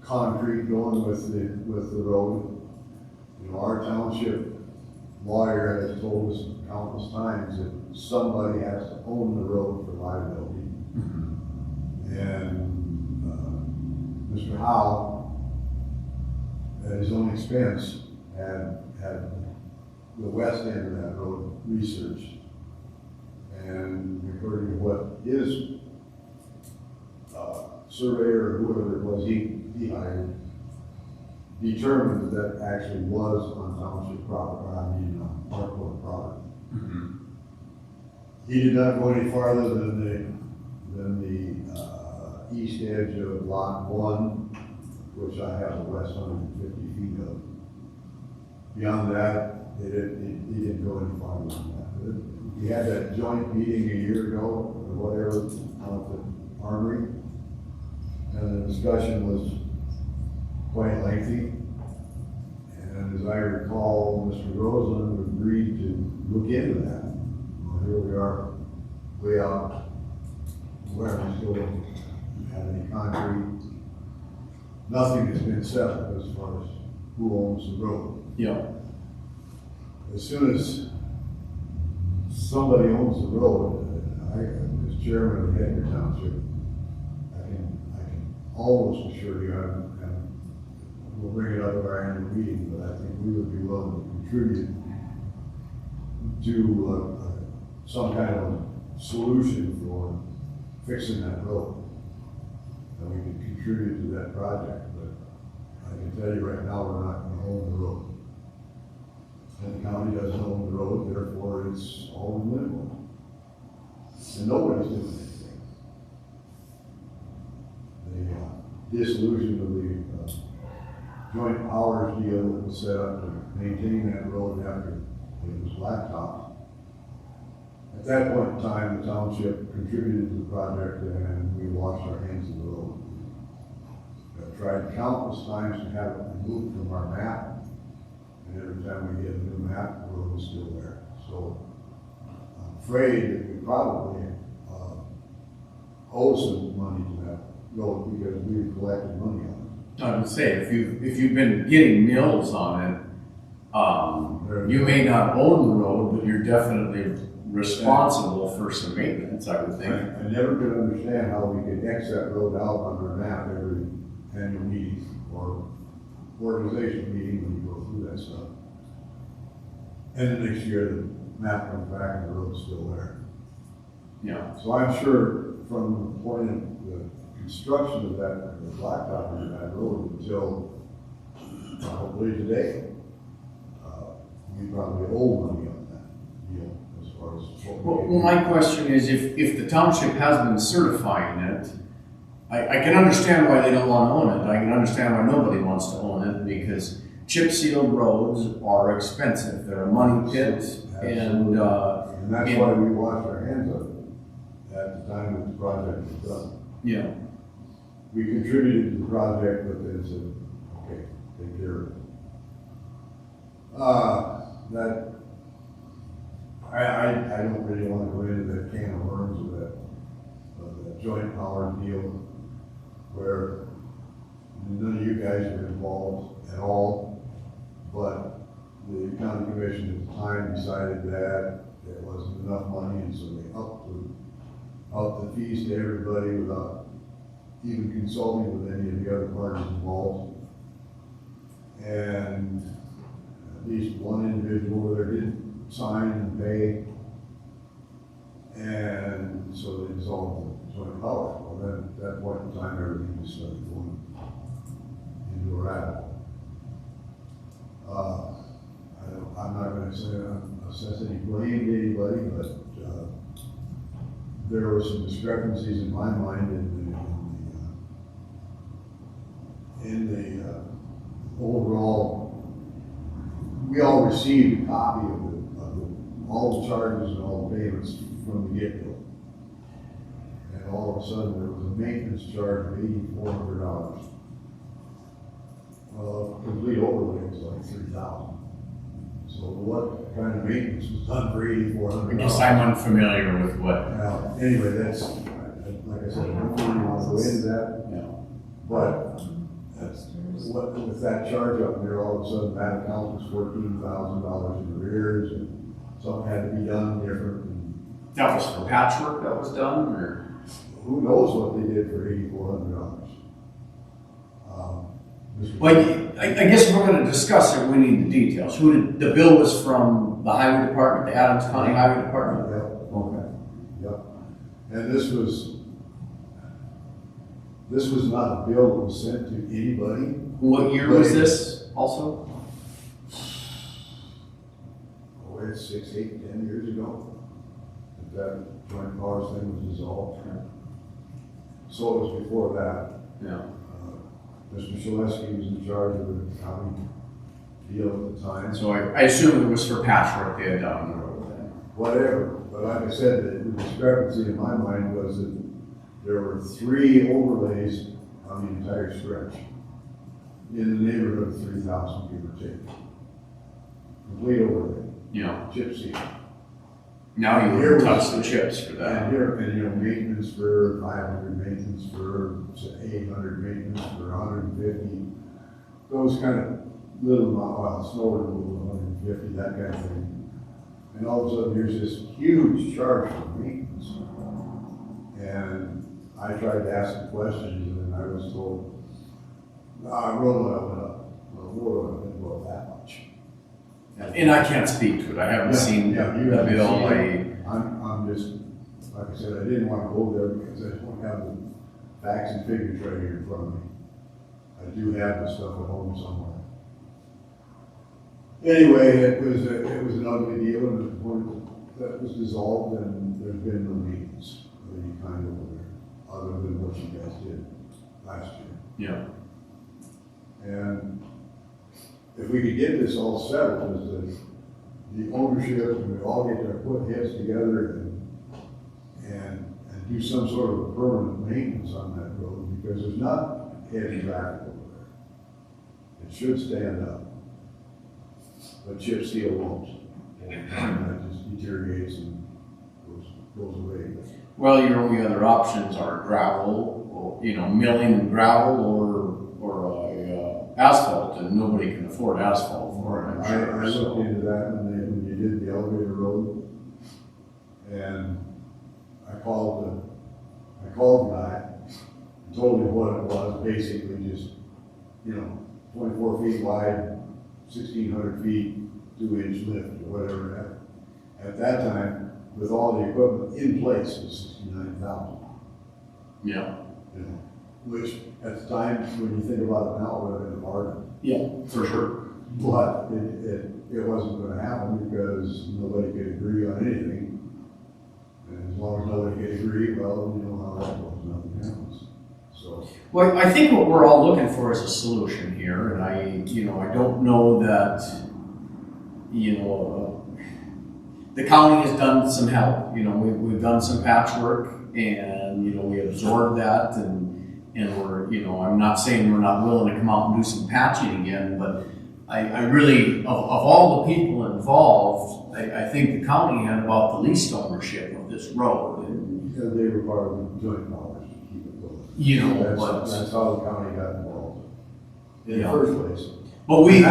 concrete going with the road. You know, our township lawyer has told us countless times that somebody has to own the road for liability. And Mr. Howe, at his own expense, had the west end of that road researched. And according to what his surveyor or whoever it was he hired, determined that actually was on township property, on Parkport property. He did not go any farther than the east edge of lot 1, which I have the west 150 feet of. Beyond that, he didn't go any farther than that. We had that joint meeting a year ago, or whatever, out at the armory, and the discussion was quite lengthy. And as I recall, Mr. Roseland agreed to look into that. Well, here we are, way out where we still don't have any concrete. Nothing has been settled as far as who owns the road. Yeah. As soon as somebody owns the road, as chairman of the Edgar Township, I can almost assure you, and we'll bring it up at our annual meeting, but I think we would be willing to contribute to some kind of solution for fixing that road. And we can contribute to that project, but I can tell you right now, we're not going to own the road. And the county doesn't own the road, therefore it's all in limbo. And nobody's doing anything. The dissolution of the joint powers deal that was set up to maintain that road after it was blacktopped. At that point in time, the township contributed to the project and we washed our hands of the road. I've tried countless times to have it removed from our map. And every time we get a new map, the road is still there. So I'm afraid that we probably owe some money to that road because we've collected money on I would say, if you've been getting mills on it, you may not own the road, but you're definitely responsible for some maintenance, I would I think. I never could understand how we could X that road out on our map every annual meeting or organization meeting when you go through that stuff. And the next year, the map comes back and the road's still there. Yeah, So I'm sure from the point of the construction of that, the blacktop of that road until probably today, we probably owe money on that deal as far as what we. well, my question is, if the township has been certifying it, I can understand why they don't want to own it. I can understand why nobody wants to own it, because chip sealed roads are expensive. They're a money pit, and, And that's why we washed our hands of it at the time that the project was done. yeah. We contributed to the project, but then said, okay, take care of it. That, I don't really want to go into that can of worms of that joint power deal where none of you guys were involved at all, but the county commission at the time decided that there wasn't enough money, and so they upped the fees to everybody without even consulting with any of the other parties involved. And at least one individual there didn't sign and pay. And so they dissolved the joint powers. Well, then at that point in time, everything just started going into a rabbit hole. I'm not gonna say, assess any blame to anybody, but, there were some discrepancies in my mind in the overall. We all received a copy of all the charges and all the payments from the get-go. And all of a sudden, there was a maintenance charge of $8,400. Well, complete overlay was like $3,000. So what kind of maintenance was done for $8,400? I guess I'm unfamiliar with what, Now, anyway, that's, like I said, I don't really want to go into that, you know. but that's, with that charge up there, all of a sudden that account was $14,000 in arrears, and something had to be done different, and That was for patchwork that was done, or? who knows what they did for $8,400. Well, I guess if we're gonna discuss it, we need the details. The bill was from the highway department, the Adams County Highway Department? Yep, Okay. yep. And this was not a bill that was sent to anybody. What year was this also? Oh, it's 6, 8, 10 years ago, that joint powers thing was dissolved. So it was before that. Yeah. Mr. Shaleski was in charge of the county deal at the time. So I assume it was for patchwork they had done on the road then. Whatever, but like I said, the discrepancy in my mind was that there were 3 overlays on the entire stretch in the neighborhood of 3,000, give or take. Complete overlay, Yeah. chip seal. Now you Here would touch was- the chips for that. And here, and maintenance for 500, maintenance for 800, maintenance for 150. Those kind of little, snow removal, 150, that kind of thing. And all of a sudden, there's this huge charge for maintenance. And I tried to ask the questions, and I was told, road oil went up. Well, road oil didn't go up that much. And I can't speak to it. I haven't Yeah, seen yeah, the you haven't bill. seen I'm just, like I said, I didn't want to go there because I don't have the facts and figures right here in front of me. I do have the stuff at home somewhere. Anyway, it was an ugly deal, and the point that was dissolved, and there's been no meetings of any kind over there, other than what you guys did last year. Yeah. And if we could get this all settled, is that the ownership, and we all get to put heads together and do some sort of a permanent maintenance on that road, because there's not heavy traffic over there. It should stand up. But chip seal won't. And that just deteriorates and goes away. Well, your only other options are gravel, or, milling and gravel, or asphalt, and nobody can afford asphalt for it, I'm I sure. looked So, into that when you did the elevator road. And I called the guy, and told him what it was, basically just, 24 feet wide, 1,600 feet, 2-inch lift or whatever. At that time, with all the equipment in place, was $69,000. Yeah. Which at the time, when you think about it now, would have been a bargain. Yeah, for sure. But it wasn't gonna happen because nobody could agree on anything. And as long as nobody could agree, well, you know how that goes, nothing happens. So, Well, I think what we're all looking for is a solution here, and I don't know that, the county has done some help, we've done some patchwork, and, we absorbed that, and we're, I'm not saying we're not willing to come out and do some patching again, but I really, of all the people involved, I think the county had about the least ownership of this road, and, because they were part of the joint powers to keep it going. That's how the county got involved. In the Yeah. first place. but we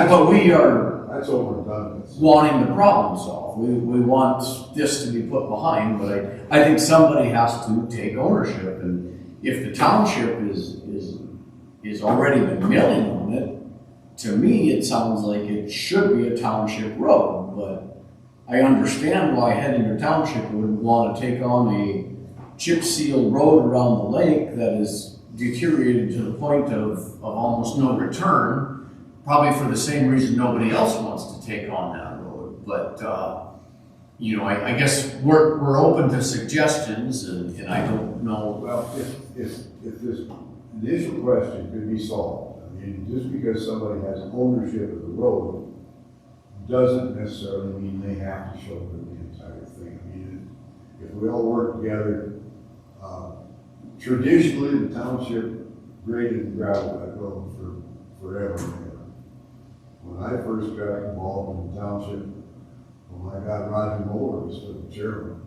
are That's over and done with. wanting the problem solved. We want this to be put behind, but I think somebody has to take ownership, and if the township is already been milling on it, to me, it sounds like it should be a township road, but I understand why Headinger Township would want to take on a chip seal road around the lake that is deteriorated to the point of almost no return, probably for the same reason nobody else wants to take on that road. But, I guess we're open to suggestions, and I don't know. Well, if this initial question could be solved, just because somebody has ownership of the road doesn't necessarily mean they have to shoulder the entire thing. If we all work together, traditionally the township graded and gravelled that road forever and ever. When I first got involved in the township, oh my God, Roger Moeller was the chairman.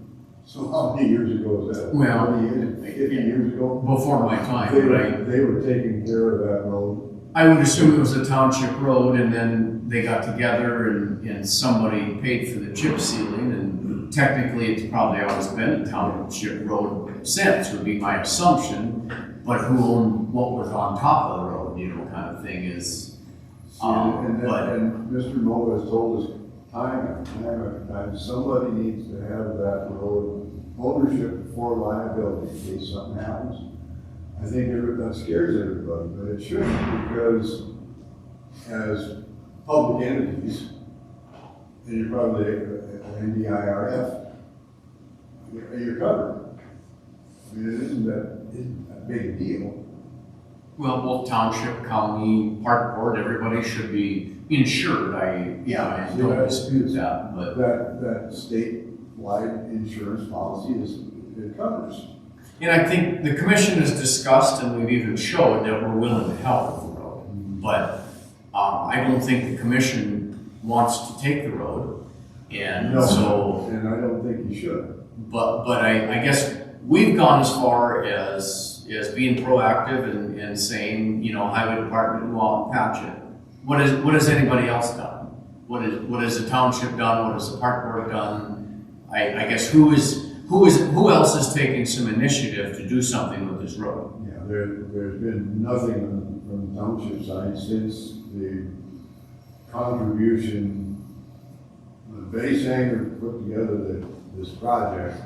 So how many years ago was that? Well, 20 years, 50 years ago? Before my time, They right? were taking care of that road. I would assume it was a township road, and then they got together and somebody paid for the chip sealing, and technically it's probably always been a township road since, would be my assumption, but who owned what was on top of the road, kind of thing is, And but, Mr. Moe has told us time after time, somebody needs to have that road ownership for liability in case something happens. I think that scares everybody, but it shouldn't, because as public entities, and you're probably an NDIRF, you're covered. It isn't that big a deal. well, both township, county, park board, everybody should be insured. I don't dispute that, but. That statewide insurance policy it covers. And I think the commission has discussed, and we've even showed that we're willing to help with the road. But I don't think the commission wants to take the road. And No, so, and I don't think you should. but I guess we've gone as far as being proactive and saying, highway department, go out and patch it. What has anybody else done? What has the township done? What has the park board done? I guess who else is taking some initiative to do something with this road? Yeah, there's been nothing from the township side since the contribution, when Betty Sanger put together this project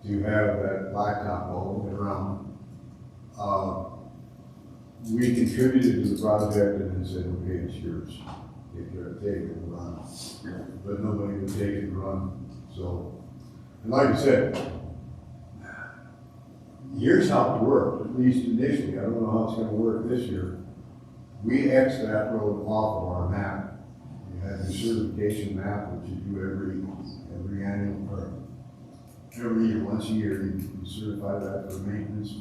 to have that blacktop all the way around. We contributed to the project and then said, okay, it's yours. Take it and run. But nobody would take it and run, so. And like I said, here's how it worked, at least initially. I don't know how it's gonna work this year. We X'd that road off of our map. We had the certification map, which you do every annual, or every year, once a year, you certify that for maintenance,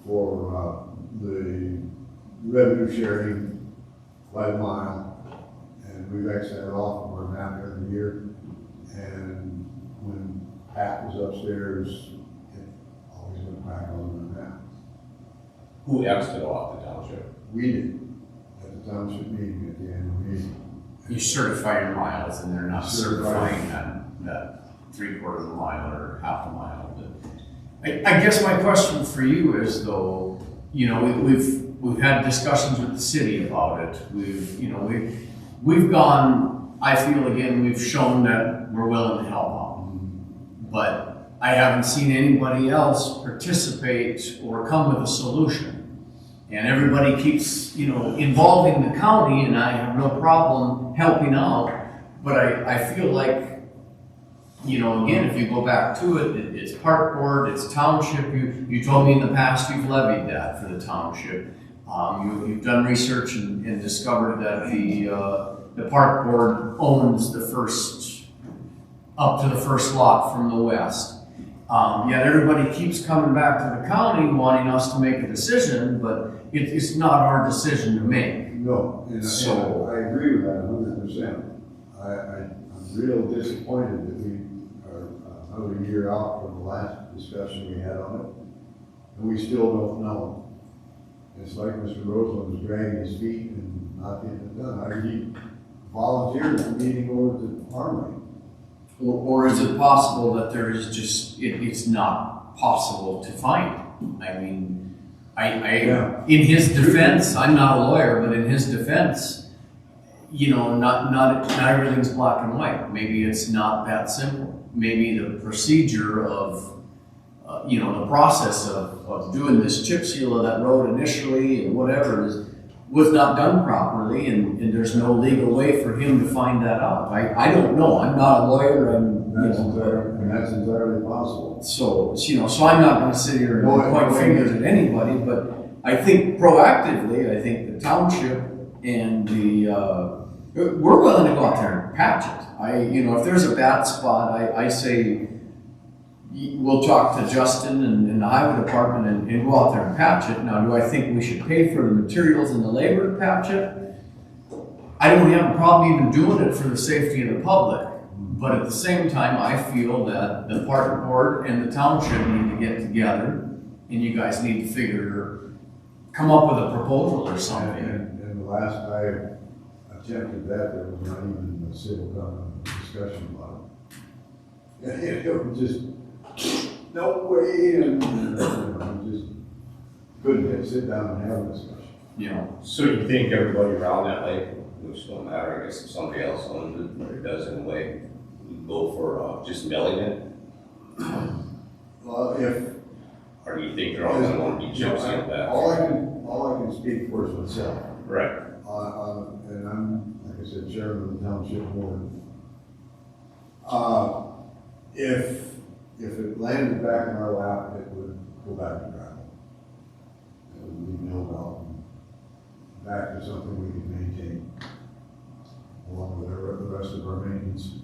for the revenue sharing by the mile. And we've X'd that off of our map every year. And when Pat was upstairs, it always went back on the map. Who X'd it off, the township? We did, at the township meeting, at the annual meeting. You certify your miles, and they're not certifying that 3/4 of a mile or half a mile. But I guess my question for you is though, you know, we've had discussions with the city about it. We've gone, I feel again, we've shown that we're willing to help out. But I haven't seen anybody else participate or come with a solution. And everybody keeps, you know, involving the county, and I have no problem helping out. But I feel like, you know, again, if you go back to it, it's park board, it's township. You told me in the past you've levied that for the township. You've done research and discovered that the park board owns the first, up to the first lot from the west. Yet everybody keeps coming back to the county wanting us to make a decision, but it's not our decision to make. No, and So- I agree with that 100%. I'm real disappointed that we are another year out from the last discussion we had on it, and we still don't know. It's like Mr. Roseland was dragging his feet and not getting it done. He volunteered for meeting over to Armory. Or is it possible that there is just, it's not possible to find? I mean, Yeah. in his defense, I'm not a lawyer, but in his defense, you know, not everything's black and white. Maybe it's not that simple. Maybe the procedure of, you know, the process of doing this chip seal of that road initially and whatever was not done properly, and there's no legal way for him to find that out. I don't know. I'm not a lawyer. That's entirely possible. So, you know, so I'm not gonna sit here and No, point no. fingers at anybody, but I think proactively, I think the township and we're willing to go out there and patch it. You know, if there's a bad spot, I say, we'll talk to Justin and the highway department and go out there and patch it. Now, do I think we should pay for the materials and the labor to patch it? I don't have a problem even doing it for the safety of the public. But at the same time, I feel that the park board and the township need to get together, and you guys need to come up with a proposal or something. And the last I attempted that, there was not even a civil discussion about it. It was just, no way, and we just couldn't sit down and have a discussion. You know, So you think everybody around that lake, which don't matter, I guess if somebody else owns it, or it does in a way, we go for just milling it? Well, if. Or do you think they're all gonna want to be chip sealed back? All I can speak for is myself. Right. And I'm, like I said, chairman of the township board. If it landed back in our lap, it would go back to gravel. It would be milled out and back to something we can maintain, along with the rest of our maintenance.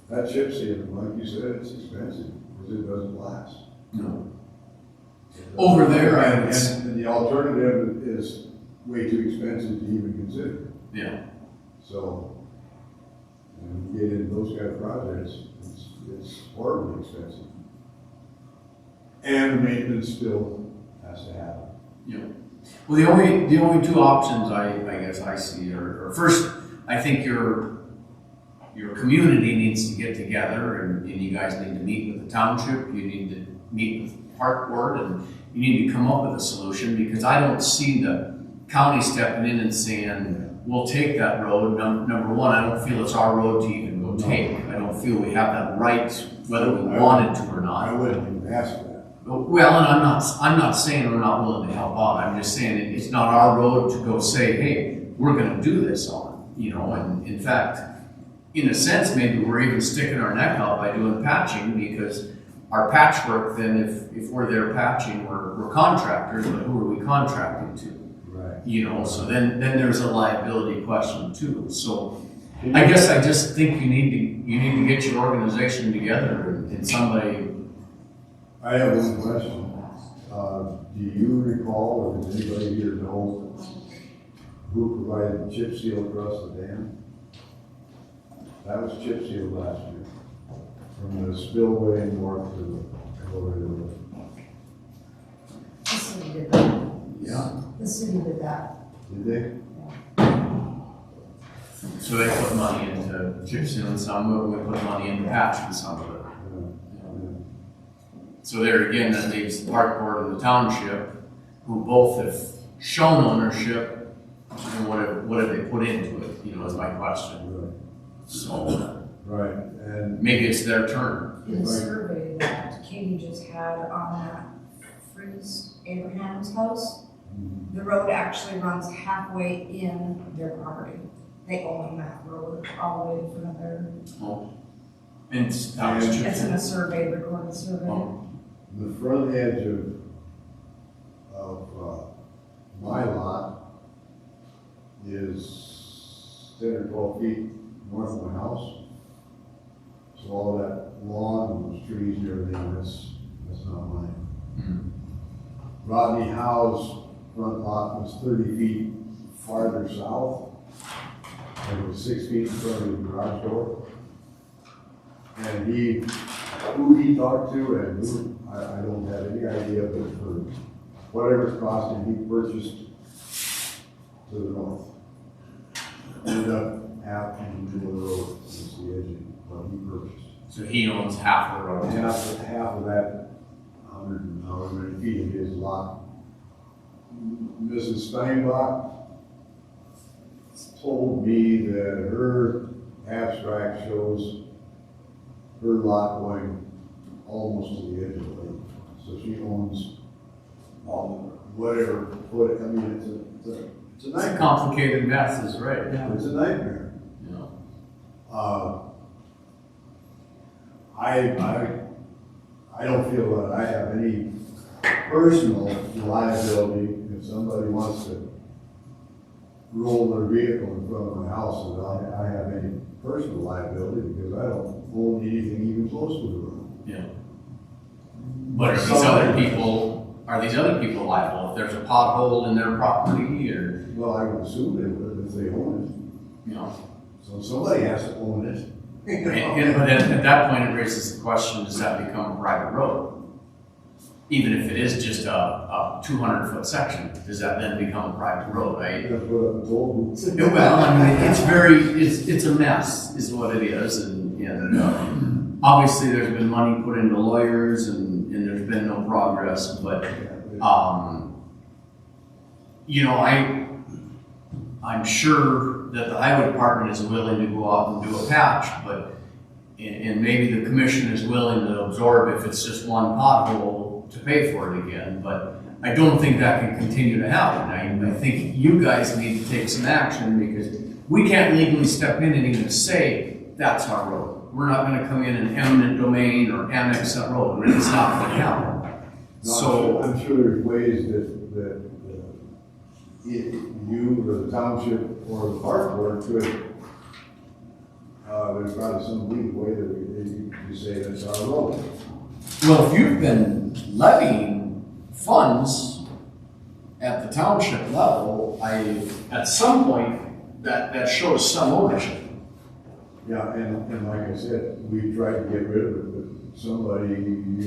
That chip seal, like you said, it's expensive, because it doesn't last. no. Over there, And the alternative is way too expensive to even consider. Yeah. So, when you get into those kind of projects, it's horribly expensive. And the maintenance still has to happen. Yeah. Well, the only two options I guess I see are first, I think your community needs to get together and you guys need to meet with the township, you need to meet with the park board, and you need to come up with a solution, because I don't see the county stepping in and saying, we'll take that road. Number one, I don't feel it's our road to even go take. I don't feel we have that right, whether we wanted to or I not. wouldn't even ask for that. Well, and I'm not saying we're not willing to help out. I'm just saying it's not our road to go say, hey, we're gonna do this on, you know, and in fact, in a sense, maybe we're even sticking our neck out by doing patching, because our patchwork, then if we're there patching, we're contractors, but who are we contracting to? Right. You know, so then there's a liability question too. So I guess I just think you need to get your organization together and somebody. I have one question. Do you recall, or does anybody here know who provided chip seal across the dam? That was chip sealed last year, from the spillway north to over to The city did that. Yeah. The city did that. Did they? So they put money into chip sealing some of it, we put money into patching some of it. So there again, that leaves the park board and the township, who both have shown ownership, and what have they put into it, you know, is my question. So Right, and maybe it's their turn. In the survey that Katie just had on that Freeze Abraham's house, the road actually runs halfway in their property. They own that road all the way in front of their, And that was it's in a survey, recorded survey. Oh, the front edge of my lot is 10 or 12 feet north of my house. So all that lawn and those trees and everything, that's not mine. Hmm. Rodney Howe's front lot was 30 feet farther south. And it was 6 feet in front of the garage door. And who he talked to and who, I don't have any idea, but for whatever it's costing, he purchased to the north. Ended up half in the middle of the road, is the edge of what he purchased. So he owns half the road. Half of that 100 and however many feet of his lot. Mrs. Steinbach told me that her abstract shows her lot going almost to the edge of the lake. So she owns whatever foot, I mean, it's a It's a nightmare. complicated mess, is right. It's a nightmare. You know. I don't feel that I have any personal liability if somebody wants to roll their vehicle in front of my house, that I have any personal liability because I don't own anything even close to the road. Yeah. But are these other people liable if there's a pothole in their property or, Well, I would assume they would if they own you know? it. So somebody has to own it. But at that point, it raises the question, does that become a private road? Even if it is just a 200-foot section, does that then become a private road, right? That's what I'm told. Well, I mean, it's a mess, is what it is, and obviously there's been money put into lawyers and there's been no progress, but, you know, I'm sure that the highway department is willing to go out and do a patch, but, and maybe the commission is willing to absorb if it's just one pothole to pay for it again, but I don't think that can continue to happen. I think you guys need to take some action because we can't legally step in and even say, that's our road. We're not gonna come in and eminent domain or annex that road, it's not gonna happen. So, I'm sure there's ways that you or the township or the park board could, there's probably some legal way that you say that's our road. well, if you've been levying funds at the township level, at some point, that shows some ownership. Yeah, and like I said, we tried to get rid of it, but somebody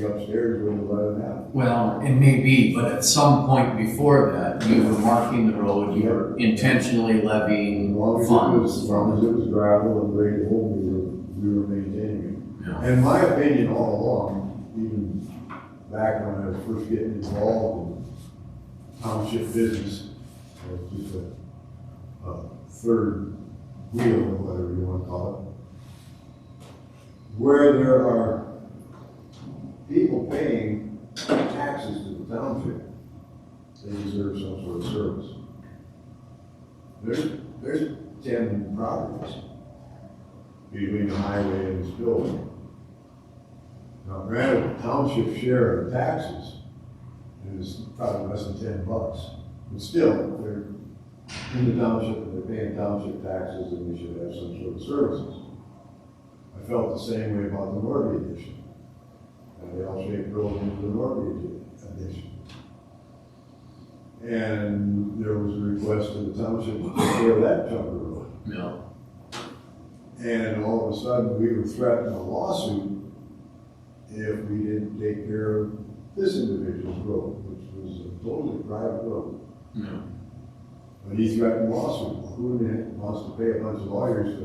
upstairs wouldn't let it happen. Well, it may be, but at some point before that, you were marking the road, you were intentionally levying As funds. long as it was gravel and gradable, we were maintaining it. Yeah. And my opinion all along, even back when I was first getting involved in township business, I was just a third wheel or whatever you want to call it. Where there are people paying taxes to the township, they deserve some sort of service. There's 10 properties between the highway and this building. Now, granted, the township share of taxes is probably less than $10, but still, they're in the township, and they're paying township taxes, and they should have some sort of services. I felt the same way about the Norby addition. And the L-shaped road into the Norby addition. And there was a request to the township to take care of that chunk of road. No. And all of a sudden, we were threatening a lawsuit if we didn't take care of this individual's road, which was a totally private road. No. But he threatened lawsuit. Who in the heck wants to pay a bunch of lawyers to,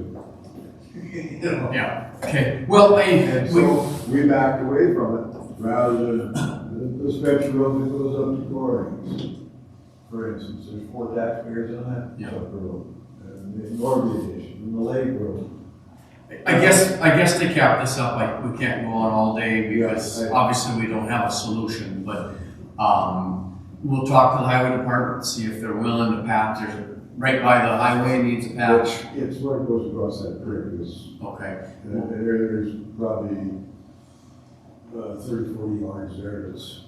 you know? Yeah, okay, well, And so we backed away from it rather than the stretch road that goes up to Gorings. For instance, there's 4 taxpayers on that Yeah. road. And the Norby Edition, and the Lake Road. I guess to cap this up, like, we can't go on all day because Yeah, obviously we don't have a solution, but, we'll talk to the highway department, see if they're willing to patch, there's, right by the highway needs a patch. It's where it goes across that creek, is, Okay, there's probably 30, 40 yards there that's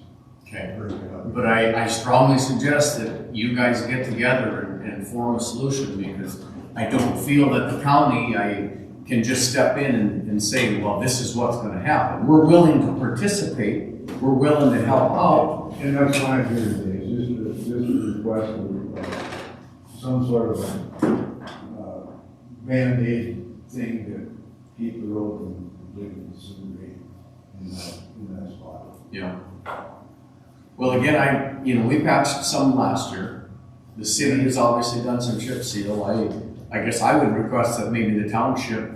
okay. breaking up. But I strongly suggest that you guys get together and form a solution, because I don't feel that the county, I can just step in and say, well, this is what's gonna happen. We're willing to participate, we're willing to help out. And that's why I'm here today, is just a request for some sort of a Band-Aid thing to keep the road from completely disintegrating in that spot. Yeah. Well, again, we patched some last year. The city has obviously done some chip seal. I guess I would request that maybe the township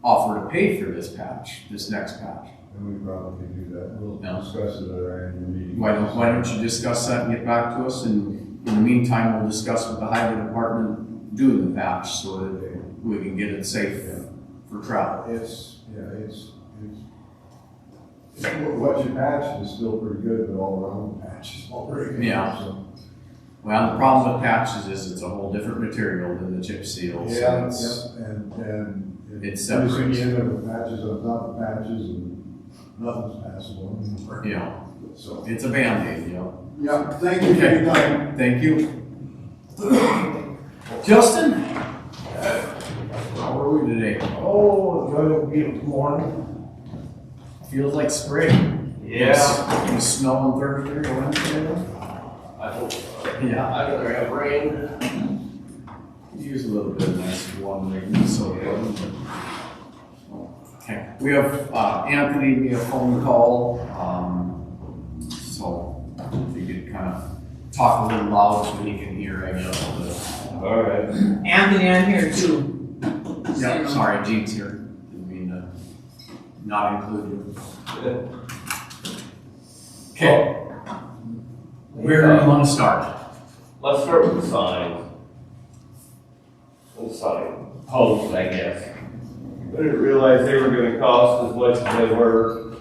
offer to pay for this patch, this next patch. And we probably can do that, we'll Yeah. discuss it at our annual meeting. Why don't you discuss that and get back to us, and in the meantime, we'll discuss with the highway department doing the patch so that we can get it safe for travel. It's what you patched is still pretty good, but all around the patch is all very good. Yeah. So, Well, the problem with patches is it's a whole different material than the chip seal, so yeah, it's, and. It's pretty soon separate. you end up with patches on top of patches and nothing's passable anymore. you know, So, it's a Band-Aid, yeah, thank you for your time. Thank you. Justin? How are we today? Oh, enjoyed a beautiful morning. Feels like spring. Yeah. It was snowing Thursday or Wednesday. I hope, Yeah. I'd rather have rain. Use a little bit of nice warm rain, so. Okay, we have Anthony via phone call, so if you could kind of talk a little loud so he can hear, I guess. All right. Anthony, I'm here too. Yeah, sorry, Gene's here, didn't mean to not include you. Okay, where do you want to start? Let's start with the signs. The sign posts, I guess. I didn't realize they were gonna cost as much as they were.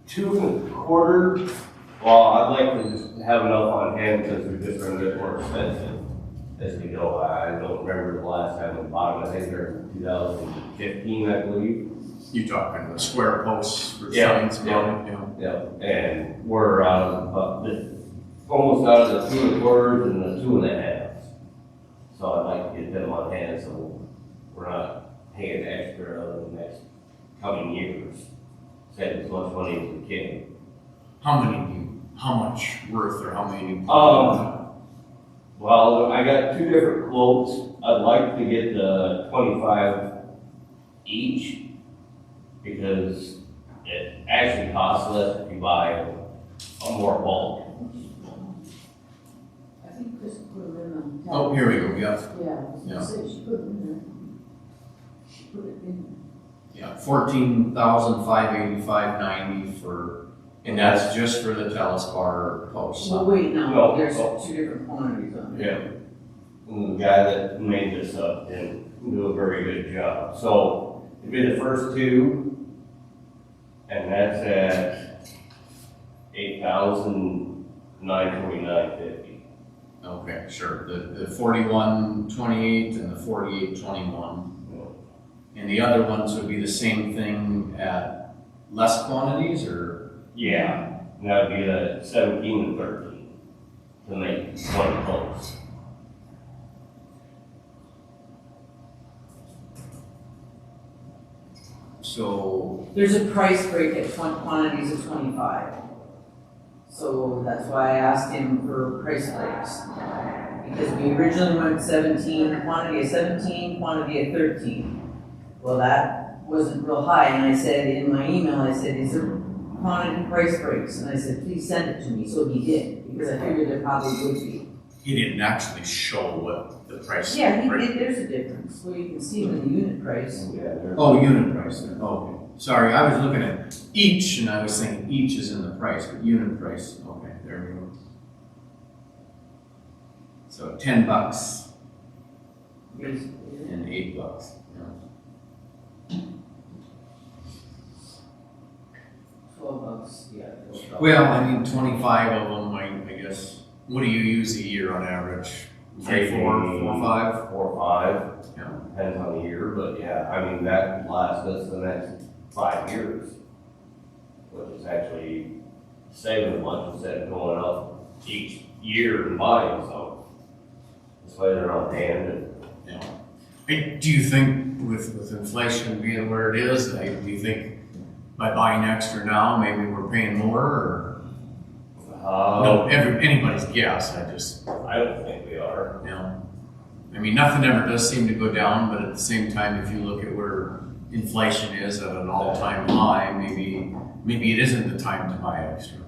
2.25. Well, I'd like to just have enough on hand because they're just gonna get more expensive as we go. I don't remember the last time we bought them. I think they're 2015, I believe. You talking the square posts for Yeah, signs? yeah. Yep, and we're almost out of the 2.25 and the 2.5. So I'd like to get them on hand so we're not paying extra in the next coming years. Save as much money as we can. How much worth or how many? Well, I got 2 different quotes. I'd like to get the 25 each because it actually costs less if you buy a more bulk. I think Chris put it in the. Oh, here we go, yeah, Yeah, she put it in there. She put it in. yeah, 14,585.90 for, and that's just for the Telespar posts. Well, wait, No. no, there's 2 different quantities on it. Yeah. And the guy that made this up didn't do a very good job. So it'd be the first 2, and that's at $8,949.50. Okay, sure, the 4128 and the 4821. And the other ones would be the same thing at less quantities, or? Yeah, and that'd be the 17 and 13 to make one post. So, There's a price break at quantities of 25. So that's why I asked him for price breaks. Because we originally went 17, quantity of 17, quantity of 13. Well, that wasn't real high, and I said in my email, I said, is there quantity price breaks, and I said, please send it to me, so he did, because I figured there probably would be. He didn't actually show what the price. Yeah, he did, there's a difference, well, you can see it in the unit price. Yeah, there's. Oh, unit price, then, okay. Sorry, I was looking at each, and I was thinking each is in the price, but unit price, okay, there we go. So $10 Basically. and $8, yeah. 12 bucks, yeah. $12. Well, I mean, 25 of them, I guess, what do you use a year on average? 3, 4, 4, 5? 4 or 5, Yeah. depends on the year, but yeah, I mean, that lasts us the next 5 years. Which is actually saving a bunch instead of going up each year and buying, so. This way they're on hand and. Yeah. Hey, do you think with inflation being where it is, do you think by buying extra now, maybe we're paying more, or? No, anybody's guess, I don't think we are. you know. I mean, nothing ever does seem to go down, but at the same time, if you look at where inflation is at an all-time high, maybe it isn't the time to buy extra.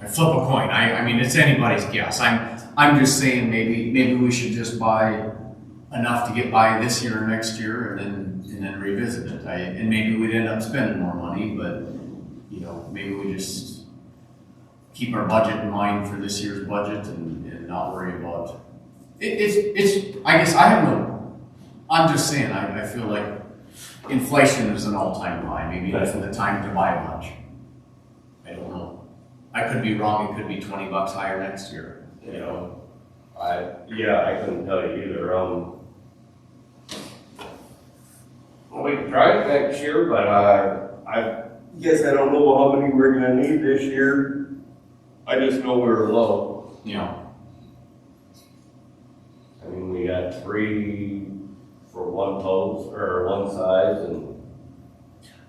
I flip a coin, I mean, it's anybody's guess, I'm just saying maybe we should just buy enough to get by this year or next year and then revisit it. And maybe we'd end up spending more money, but, you know, maybe we just keep our budget in mind for this year's budget and not worry about it's I guess I'm just saying, I feel like inflation is an all-time high, maybe it isn't the time to buy much. I don't know. I could be wrong, it could be $20 higher next year, you know? I couldn't tell you either, we can try it next year, but I guess I don't know how many we're gonna need this year. I just know we're low. Yeah. I mean, we got 3 for one post, or one size, and.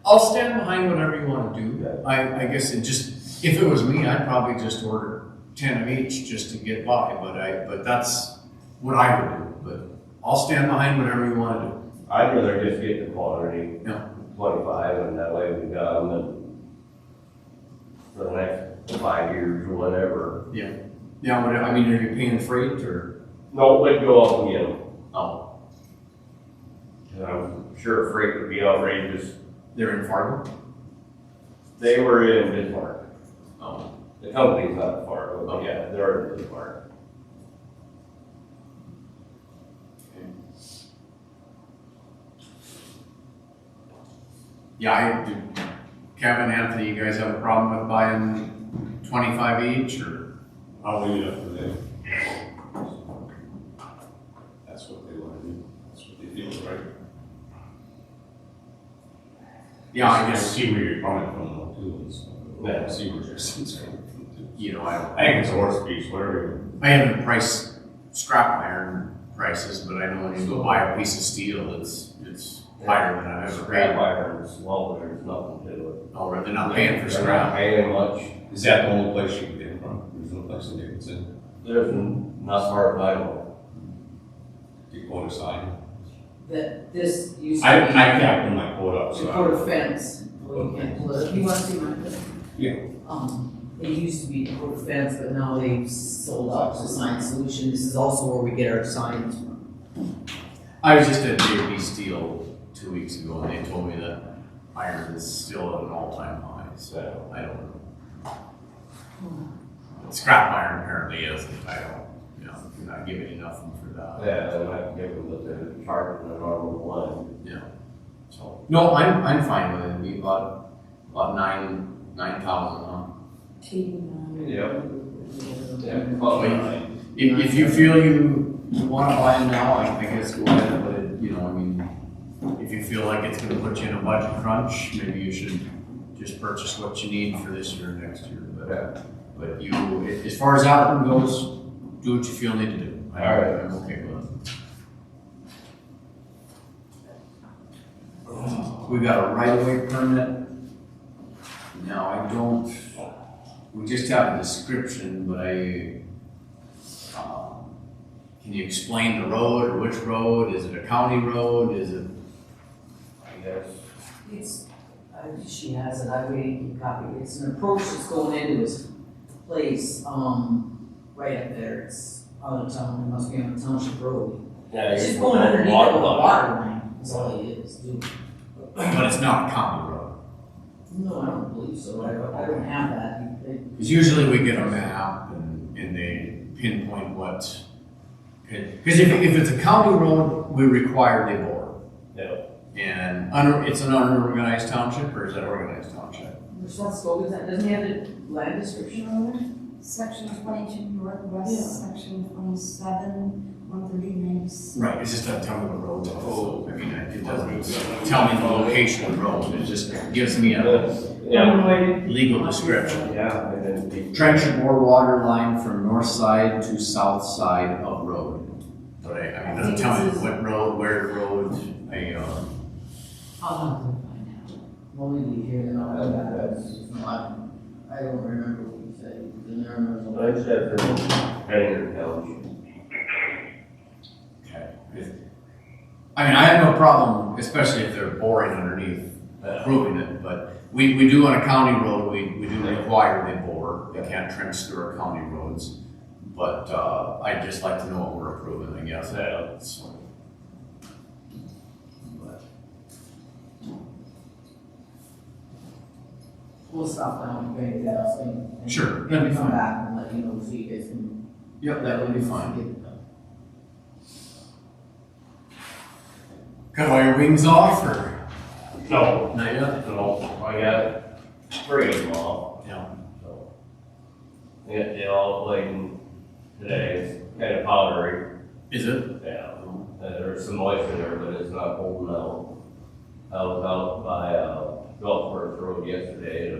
I'll stand behind whatever you want to do. I guess if it was me, I'd probably just order 10 of each just to get by, but that's what I would do. But I'll stand behind whatever you want to do. I'd rather just get the quantity. Yeah. 25, and that way we got them for the next 5 years or whatever. Yeah, I mean, are you paying freight or? No, we'd go up and get them. Oh, And I'm sure freight would be outrageous. they're in Fargo? They were in Bismarck. Oh, The company's not in Fargo, but Okay. yeah, they're in Bismarck. okay. Yeah, Kevin, Anthony, you guys have a problem with buying 25 each, or? I'll leave it up to them. That's what they wanna do, that's what they feel is right. Yeah, I I guess, see where you're coming from, though, too, and so, Yeah. I see where your sense coming from, too. you know, I think it's a horse piece, whatever. I haven't priced scrap iron prices, but I know when you go buy a piece of steel, it's higher than I've ever Scrap paid. iron's low, there's nothing to it. Oh, they're not paying for They're not scrap. paying much. Is that the only place you can get it from? There's no place in Dickinson, There's not far as I know. Dakota side? That this used I to be can't put my quote up, so. Dakota fence, well, you can't pull it up, you wanna see mine? Yeah. It used to be Dakota fence, but now they've sold out to Sign Solution, this is also where we get our signs from. I was just at JP Steel 2 weeks ago, and they told me that iron is still at an all-time high, so I don't know. But scrap iron apparently isn't, I don't, you know, you're not giving nothing for that. Yeah, they might give them what they're charging the normal one. Yeah, so, no, I'm fine with it, we bought 9,000, huh? Yep. If you feel you wanna buy them now, I guess go ahead, but, you know, I mean, if you feel like it's gonna put you in a budget crunch, maybe you should just purchase what you need for this year or next year, but you, as far as that one goes, do what you feel need to do. Alright. I'm okay with it. We got a right-of-way permit. Now, we just have a description, but can you explain the road, or which road? Is it a county road? Is it? I guess. It's, She has it, I waited to keep copy. It's an approach that's going into his place, right up there. It's out of town, it must be on the township road. Yeah, It's you just can going underneath water the line. water line, that's all it is, dude. But it's not a county road. No, I don't believe so, I don't have that. Because usually we get a map and they pinpoint what, because if it's a county road, we require the bore. Yeah. And it's an unorganized township, or is that organized township? Which one's Scoggins, that doesn't he have the land description on there? Section 22 northwest, Yeah. section 27, 130, Right, it's just doesn't tell me the road. Oh, I mean, it doesn't tell me the location of the road, it just gives me a Yeah, legal description. yeah, and then the Trench and bore water line from north side to south side of road. But I mean, it doesn't tell me what road, where the road, I'll have to find out. We'll leave here, then I'll come back. I don't remember what you said, the numbers. I said for Henninger Township. okay. I mean, I have no problem, especially if they're boring underneath, proving it, but we do on a county road, we do require they bore, they can't trench through our county roads. But, I'd just like to know what we're approving, I guess. Yeah. So, but, We'll stop down and get that thing. and- Sure, that'd be and come fine. back and let you know, so you guys can. Yep, that would be fine. Get it done. Cut all your wings off, or No, not yet? no, I got three of them off, Yeah. so. Yeah, they all played today, it's kind of powdery, Is it? yeah. There's some moisture there, but it's not holding out. I was out by, Gulf Fork Road yesterday,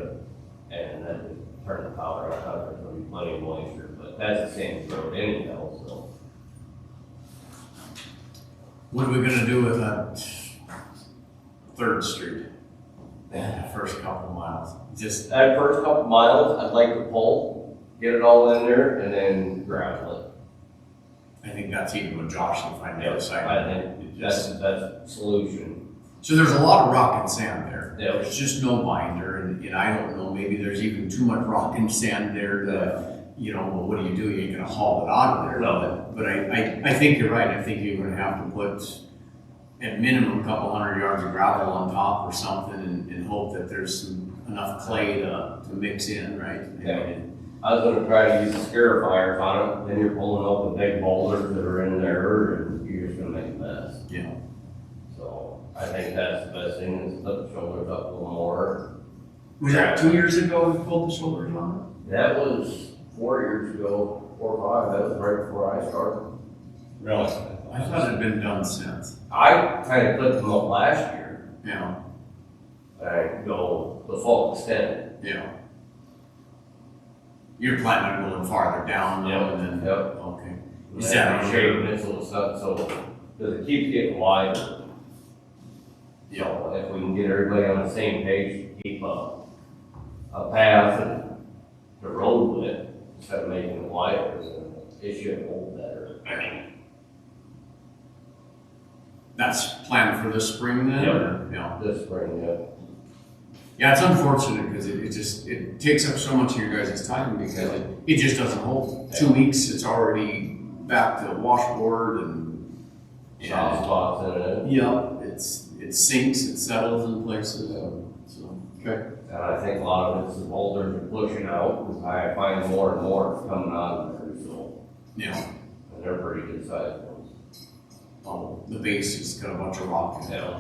and that just turned the powder, I thought there was gonna be plenty of moisture, but that's the same road anyhow, so. What are we gonna do with that 3rd Street? The first couple miles, just, That first couple miles, I'd like to pull, get it all in there, and then gravel it. I think that's even what Josh can find the other side. I think It that's just- the solution. So there's a lot of rock and sand there. Yeah. There's just no binder, and I don't know, maybe there's even too much rock and sand there to, you know, well, what do? You ain't gonna haul it out of there. No. But I think you're right, I think you're gonna have to put at minimum a couple hundred yards of gravel on top or something and hope that there's enough clay to mix in, right? Yeah. I was gonna try to use the scarifiers on it, then you're pulling up the big boulders that are in there, and you're just gonna make a mess. Yeah. So, I think that's the best thing, is lift the shoulders up a little more. Was that 2 years ago we pulled the shoulders on That was 4 years ago, 4 or 5, that was right before I started. Really? it? I thought it had been done since. I kinda clipped them up last year, Yeah, I go the full extent. yeah. You're planning on going farther down though, and then, Yep. okay. Is that on shaping it so it's not so, because it keeps getting wider. Yeah. So if we can get everybody on the same page, keep a path and the road width, instead of making it wider, then it should hold better. That's planned for this spring then? Yep. or- Yeah. This spring, yeah. Yeah, it's unfortunate because it takes up so much of your guys' time because it just doesn't hold. 2 weeks, it's already back to washboard and. Soft spots in it. Yeah, it sinks, it settles in places, so, okay. And I think a lot of it's the boulders are pushing out, and I find more and more coming out of there, so, Yeah, and they're pretty good sized ones. the base has got a bunch of rock in it. Yeah.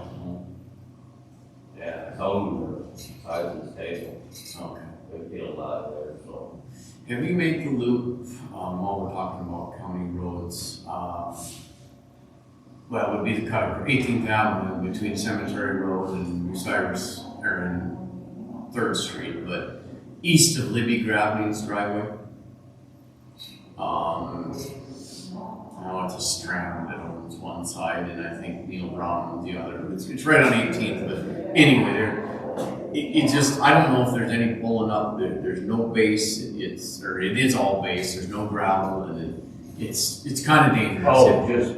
Yeah, some are size of the table, Okay. they feel a lot there, so. Have you made the loop, while we're talking about county roads, well, it would be the cut of 18th Avenue between Cemetery Road and Cyrus, or in 3rd Street, but east of Libby Gravney's driveway. It's a strand that owns one side, and I think Neil Brown owns the other. It's right on 18th, but anyway, it just, I don't know if there's any pulling up, there's no base, it is all base, there's no gravel, and it's kind of dangerous. Oh, just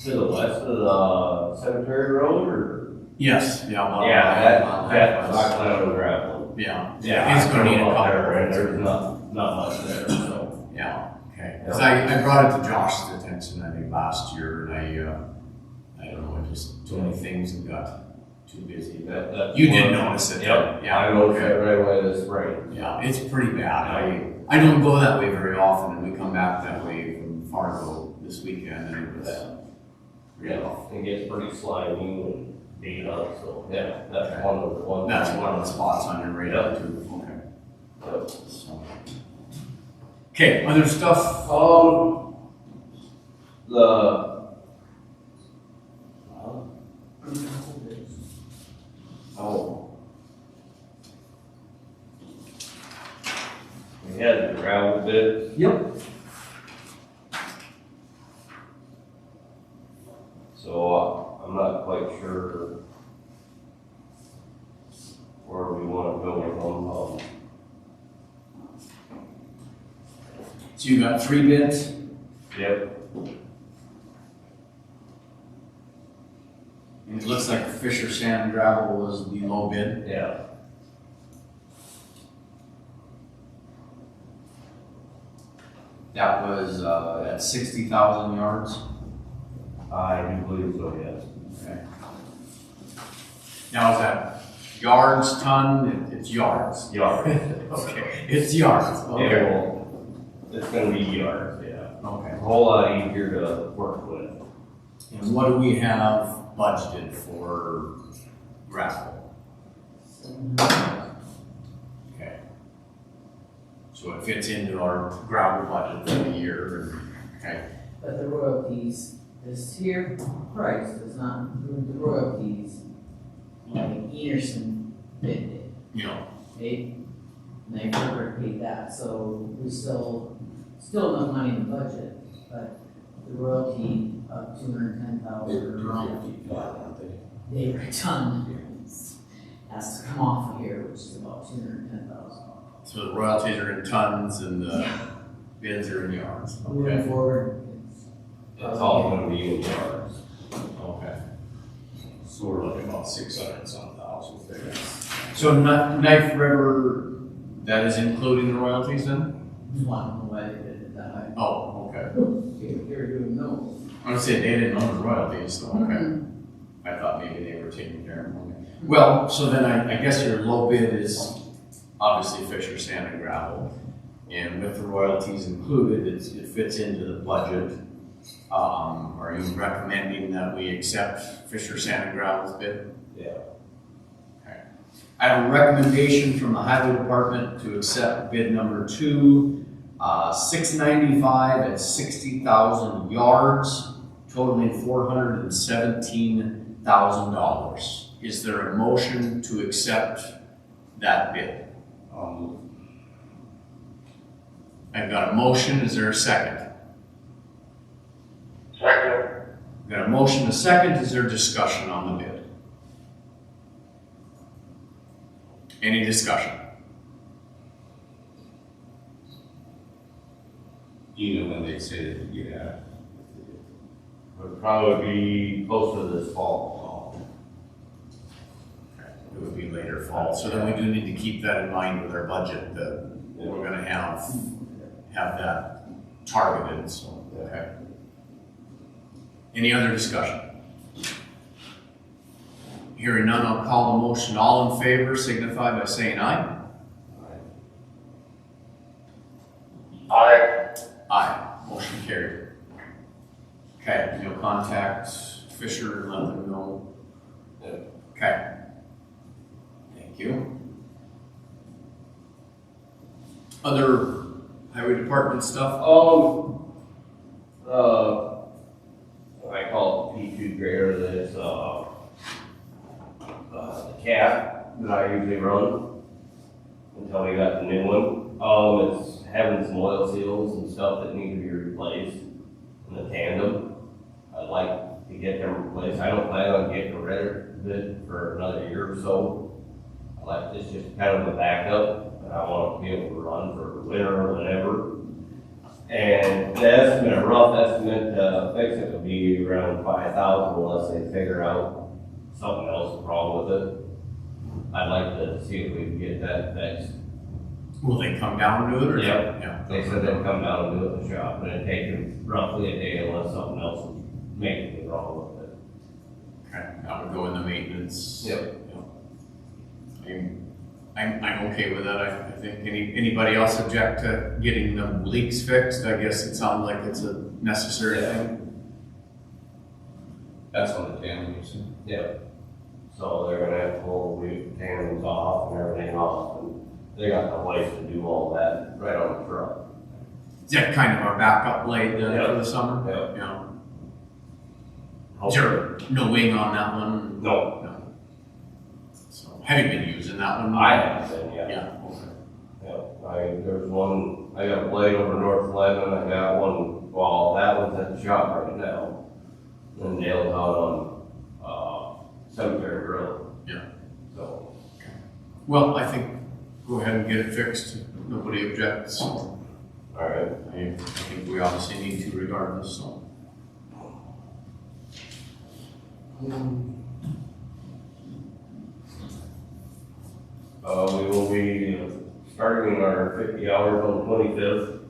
to the west of the cemetery road, or? Yes, yeah. well, That's not gonna gravel. Yeah. Yeah, It's gonna need a up couple. there, and there's not much there, so. Yeah, okay. Cause I brought it to Josh's attention, I think, last year, and I don't know, just too many things and got too busy. That's You did one- notice it? Yep, Yeah. I noticed okay. it right away this spring. Yeah, it's pretty bad. I don't go that way very often, and we come back that way from Fargo this weekend, and it was real. Yeah, it gets pretty slimy and beat up, so, yeah, that's one of the ones. That's one of the spots on your radar too, okay. Yep. So. Okay, other stuff? Oh. We had the gravel bit. Yep. So, I'm not quite sure where we wanna go with them. So you got 3 bids? Yep, And it looks like Fisher Sand and Gravel was the low bid. yeah. That was, at 60,000 yards. I do believe so, yes. Okay. Now is that yards, ton? It's yards. Yard. Okay, it's yards, Yeah, okay. well, it's gonna be yards, yeah. Okay. A whole lot easier to work with. And what do we have budgeted for gravel? Okay. So it fits into our gravel budget for the year, okay? But the royalties, this here price does not include the royalties like Enerson did it. You know, They never paid that, so we still enough money in the budget, but the royalty of 210,000 around, they were ton, has to come off of here, which is about 210,000. so the royalties are in tons and the bids are in yards, Moving okay? forward, It's all gonna be in yards. Okay. So we're looking about 600 some thousand there. So Knife River, that is including the royalties then? it's one, the way they did it that way. Oh, okay. You're doing no. I would say they didn't own the royalties, so, okay. I thought maybe they were taking care of them. Well, so then I guess your low bid is obviously Fisher Sand and Gravel. And with the royalties included, it fits into the budget. Are you recommending that we accept Fisher Sand and Gravel's bid? Yeah. Okay. I have a recommendation from the Highway Department to accept bid number 2, 695 at 60,000 yards, totaling $417,000. Is there a motion to accept that bid? I've got a motion, is there a second? Second. I've got a motion, a second, is there discussion on the bid? Any discussion? Do you know when they say that you get out? Would probably be close to this fall. It would be later fall, so then we do need to keep that in mind with our budget, that we're gonna have that targeted, so, okay. Any other discussion? Hearing none, I'll call the motion. All in favor signify by saying aye. Aye. Aye, motion carried. Okay, you'll contact Fisher and let them know. Okay. Thank you. Other highway department stuff? I call it P2 grader, that's, the cat that I usually run until we got the new one. It's having some oil seals and stuff that need to be replaced in the tandem. I'd like to get them replaced. I don't plan on getting rid of it for another year or so. I like this just kind of a backup, and I want to be able to run for winter or whenever. And the estimate, a rough estimate, fix it would be around 5,000 unless they figure out something else is wrong with it. I'd like to see if we can get that fixed. Will they come down and do it or? Yep. Yeah. They said they'd come down and do it in the shop, but it'd take them roughly a day unless something else was majorly wrong with it. Okay, that would go in the maintenance. Yep. I'm okay with that, I think. Anybody else object to getting the leaks fixed? I guess it sounds like it's a necessary Yeah. thing. That's on the tandem, you said? Yep. So they're gonna have to pull the tandems off and everything off, and they got the place to do all that right on the truck. Is that kind of our backup blade then Yeah. for the summer? Yep. Yeah. Is there no wing on that one? No, No. So, have you been using that one? I have been, yeah. Yeah, okay. Yeah, there's one, I got a blade over North Lebanon, I got one, well, that one's at the shop right now. And Dale's out on, Cemetery Road. Yeah. So, Well, I think go ahead and get it fixed. Nobody objects. So alright. I think we obviously need to regardless, so. We will be starting our 50 hours on the 25th.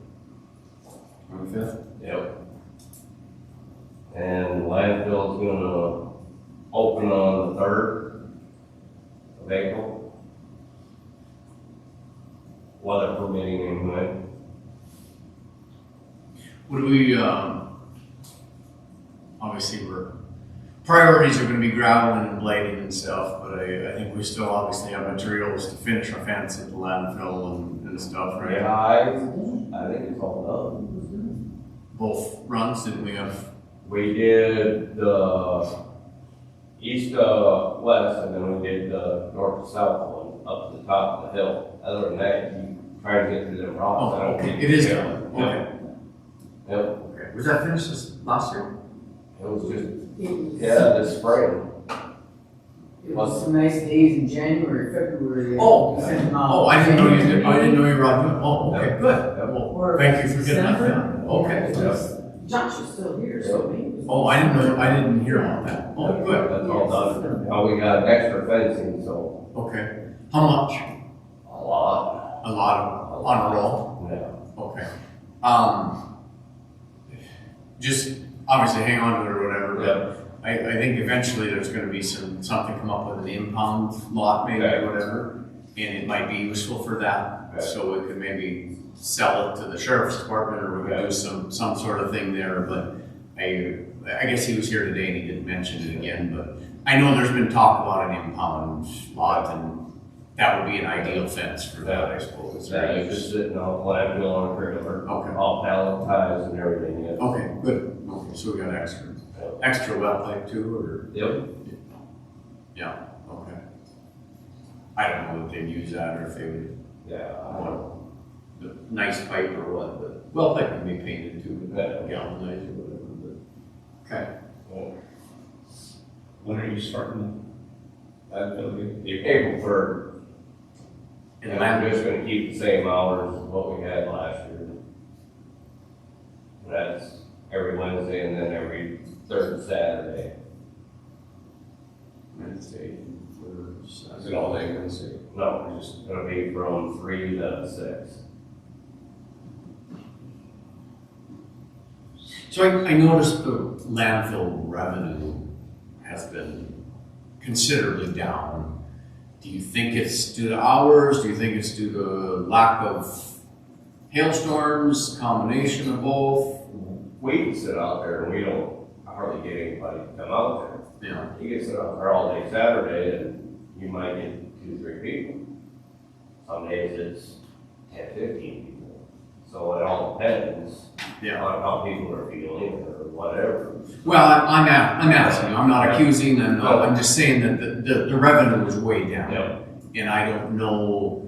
25th? Yep. And landfill is gonna open on the 3rd of April. Weather permitting anyway. What do we, obviously priorities are gonna be graveling and blading and stuff, but I think we still obviously have materials to finish our fence at the landfill and stuff, right? Yeah, I think it's all done. Both runs, didn't we have? We did the east, west, and then we did the north to south one up to the top of the hill. Other than that, you try to get through them rocks. I Oh, don't okay, think it is you done, can. okay. Yep, Okay. Was that finished this last year? it was just, yeah, this spring. It was some nice days in January, February. Oh, and, Oh, I didn't know you did, I didn't know you were on, oh, okay, good. Well, Or thank you for getting that December. done. Okay. It was- Josh was still here, so maybe. it was- Oh, I didn't hear about that. Oh, good. That's all done. Now we got extra fencing, so Okay. How much? a lot. A lot of, on a roll? Yeah. Okay. Just obviously hang on to it or whatever, but I think eventually there's gonna be something come up with an impound lot maybe Okay. or whatever. And it might be useful for that, Okay. so we could maybe sell it to the sheriff's department or we could do some sort of thing there, but I guess he was here today and he didn't mention it again, but I know there's been talk about an impound lot and that would be an ideal fence for that, I suppose. That is just sitting on landfill on a trailer. Okay. All palletized and everything, yeah. Okay, good. Okay, so we got extra well pipe too, or? Yep. Yeah, okay. I don't know if they'd use that or if they would Yeah. want the nice pipe or what, but well pipe can be painted too, Yeah. galvanized or whatever, but. Okay. When are you starting that building? April 3rd. And And land- I'm just gonna keep the same hours as what we had last year. That's every Wednesday and then every third Saturday. Wednesday for Is it all day Wednesday? No, we're just gonna be from 3 to 6. So I noticed the landfill revenue has been considerably down. Do you think it's due to hours? Do you think it's due to lack of hailstorms, combination of both? We can sit out there and we don't hardly get anybody to come out there. Yeah. You can sit out there all day Saturday and you might get 2, 3 people. Some days it's 10, 15 people. So it all depends Yeah. on how people are feeling or whatever. Well, I'm asking, I'm not accusing them, I'm just saying that the revenue is way down. Yep. And I don't know,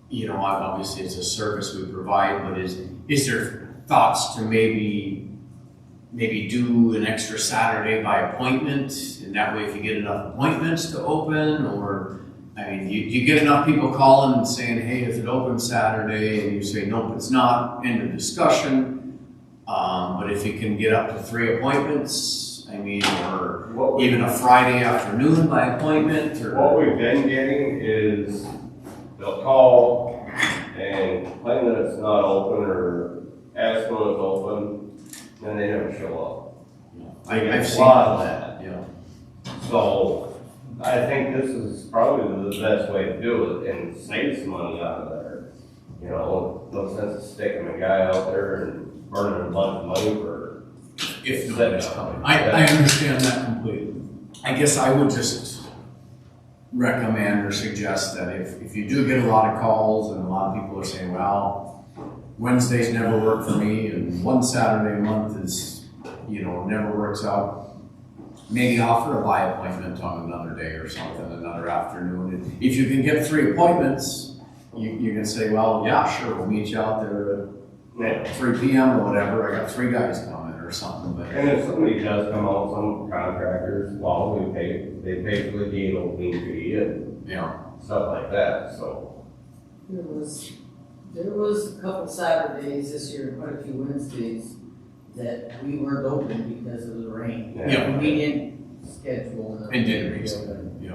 you know, obviously it's a service we provide, but is there thoughts to maybe do an extra Saturday by appointment? And that way if you get enough appointments to open, or, I mean, you get enough people calling and saying, hey, is it open Saturday? And you say, nope, it's not, end of discussion. But if you can get up to 3 appointments, I mean, or even a Friday afternoon by appointment, or? What we've been getting is they'll call and claim that it's not open or ask when it's open, and they never show I've seen lot all of that, yeah. up. So I think this is probably the best way to do it and save some money out of there. You know, no sense of sticking a guy out there and burning a bunch of money for. If nobody's coming. I understand that completely. I guess I would just recommend or suggest that if you do get a lot of calls and a lot of people are saying, well, Wednesdays never work for me and one Saturday a month is, never works out, maybe offer a by appointment on another day or something, another afternoon. And if you can get 3 appointments, you can say, well, yeah, sure, we'll meet you out there at 3 p.m. or whatever. I got 3 guys coming or something. But And if somebody does come out, some contractors, well, they pay for the gate opening fee and stuff like that, so. There was a couple Saturdays this year, quite a few Wednesdays, that we weren't open because of the rain. Yeah. And we didn't schedule them. And didn't reason,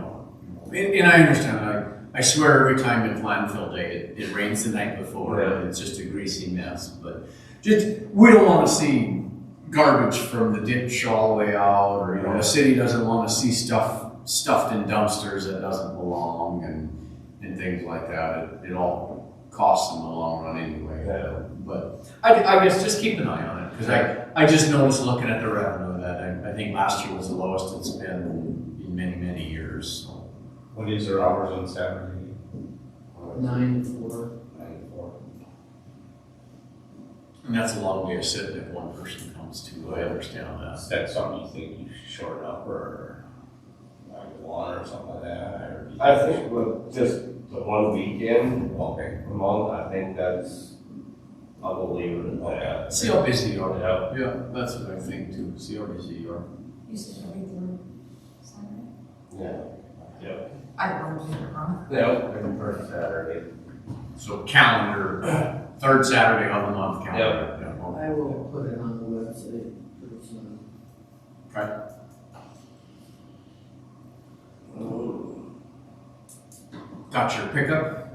And I understand, I swear every time it's landfill day, it rains the night before, and it's just a greasy mess, but we don't wanna see garbage from the ditch all the way out, or, the city doesn't wanna see stuff stuffed in dumpsters that doesn't belong, and things like that. It all costs in the long run anyway. Yeah. But I guess just keep an eye on it, because I just noticed looking at the revenue that I think last year was the lowest it's been in many, many years, so. What is their hours on Saturday? 9 to 4. 9 to 4. And that's a long way to sit if one person comes to, I understand that. Is that something you think you should shorten up or like 1 or something like that? Or do you I think with just the one weekend Okay. a month, I think I'll leave it at that. See how busy you are. Yeah. Yeah, that's what I think too, see how busy you are. You said every third Saturday? Yeah. Yep. I don't know if you're wrong. Yep, every first Saturday. So calendar, 3rd Saturday of the month calendar. Yeah, well, I will put it on the website pretty soon. okay. Got your pickup,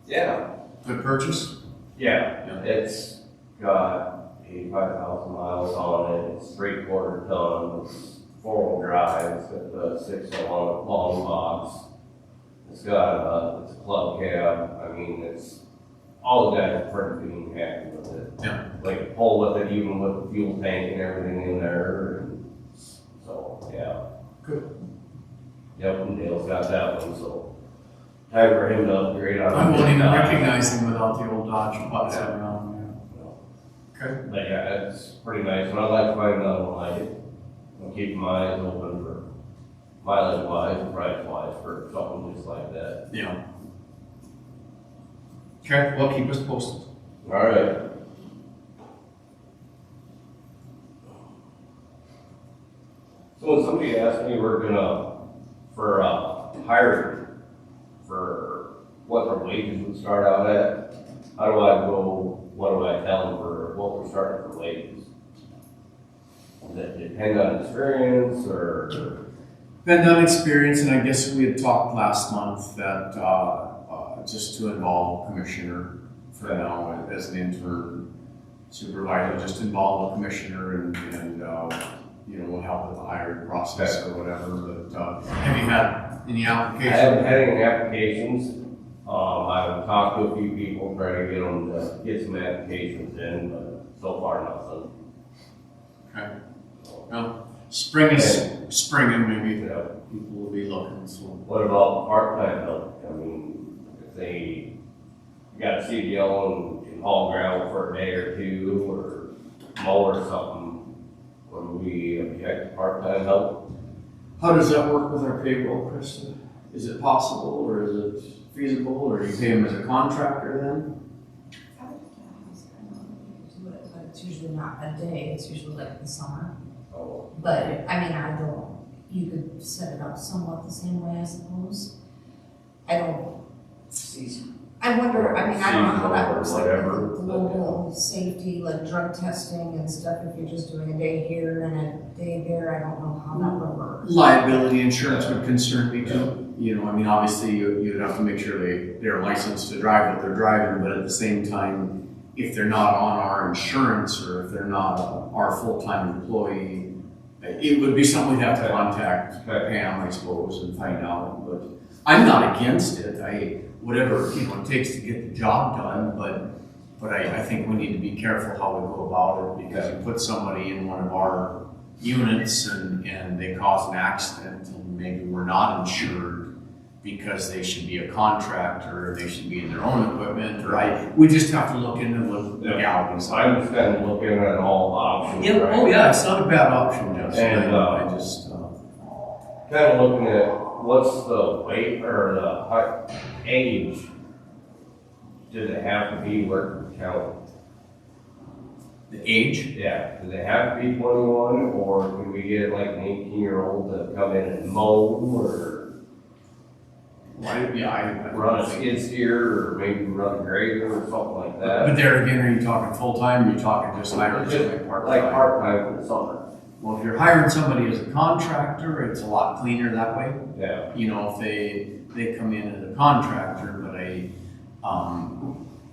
Yeah. good purchase? Yeah, Yeah. it's got 85,000 miles on it, it's 3/4 ton, it's 4-wheel drive, it's got the 6-in-1 long box. It's got, it's a club cab, I mean, it's, all the guys are pretty being happy with it. Yeah. Like, pull with it even with the fuel tank and everything in there, and so, yeah. Good. Yep, and Dale's got that one, so time for him to upgrade on. I won't even Dodge. recognize him without the old Dodge butts around. Okay. But yeah, it's pretty nice, and I'd like to find another one like it. I'm keeping my eyes open for mileage wise and price wise for something just like that. Yeah. Okay, well, keep us posted. All right. So when somebody asked me, we're gonna, for hiring, for what their wages would start out at, how do I go, what do I tell them for what we're starting for wages? Does it depend on experience or? Been done experience, and I guess we had talked last month that, just to involve a commissioner for now as an intern supervisor, just involve a commissioner and we'll help with the hiring process or whatever, but, have you had any I applications? haven't had any applications. I've talked to a few people, trying to get them to get some applications in, but so far nothing. Okay. Well, spring is spring and maybe Yeah. people will be looking, so. What about part-time help? I mean, if they got a CDL and can haul gravel for a day or two or mow or something, would we object to part-time help? How does that work with our payroll, Krista? Is it possible, or is it feasible, or do you pay them as a contractor then? I would ask, I don't know if you could do it, but it's usually not a day, it's usually like the summer. Oh, But, I mean, you could set it up somewhat the same way, I suppose. I don't, I wonder, I mean, I don't know how that works, like Whatever, with global safety, like drug testing and stuff, if you're just doing a day here and a day there, I don't know how that would work. Liability insurance would concern me too. You know, I mean, obviously, you'd have to make sure they're licensed to drive what they're driving, but at the same time, if they're not on our insurance or if they're not our full-time employee, it would be something we'd have to contact Pam, I suppose, and find out, but I'm not against it. Whatever, it takes to get the job done, but I think we need to be careful how we go about it, because you put somebody in one of our units and they cause an accident and maybe we're not insured because they should be a contractor, or they should be in their own equipment, or we just have to look into the legalities. I'm just kind of looking at all options, Yeah, right? oh yeah, it's not a bad option, Justin. And, I just, Kind of looking at what's the weight or the height, age. Does it have to be working count? the age, Yeah, do they have to be 21, or can we get like an 18-year-old to come in and mow, or I run a skid steer, or maybe run a grader or something like that? But there again, are you talking full-time, or are you talking just hiring somebody part-time? Like part-time for the summer. Well, if you're hiring somebody as a contractor, it's a lot cleaner that way. Yeah. You know, if they come in as a contractor, but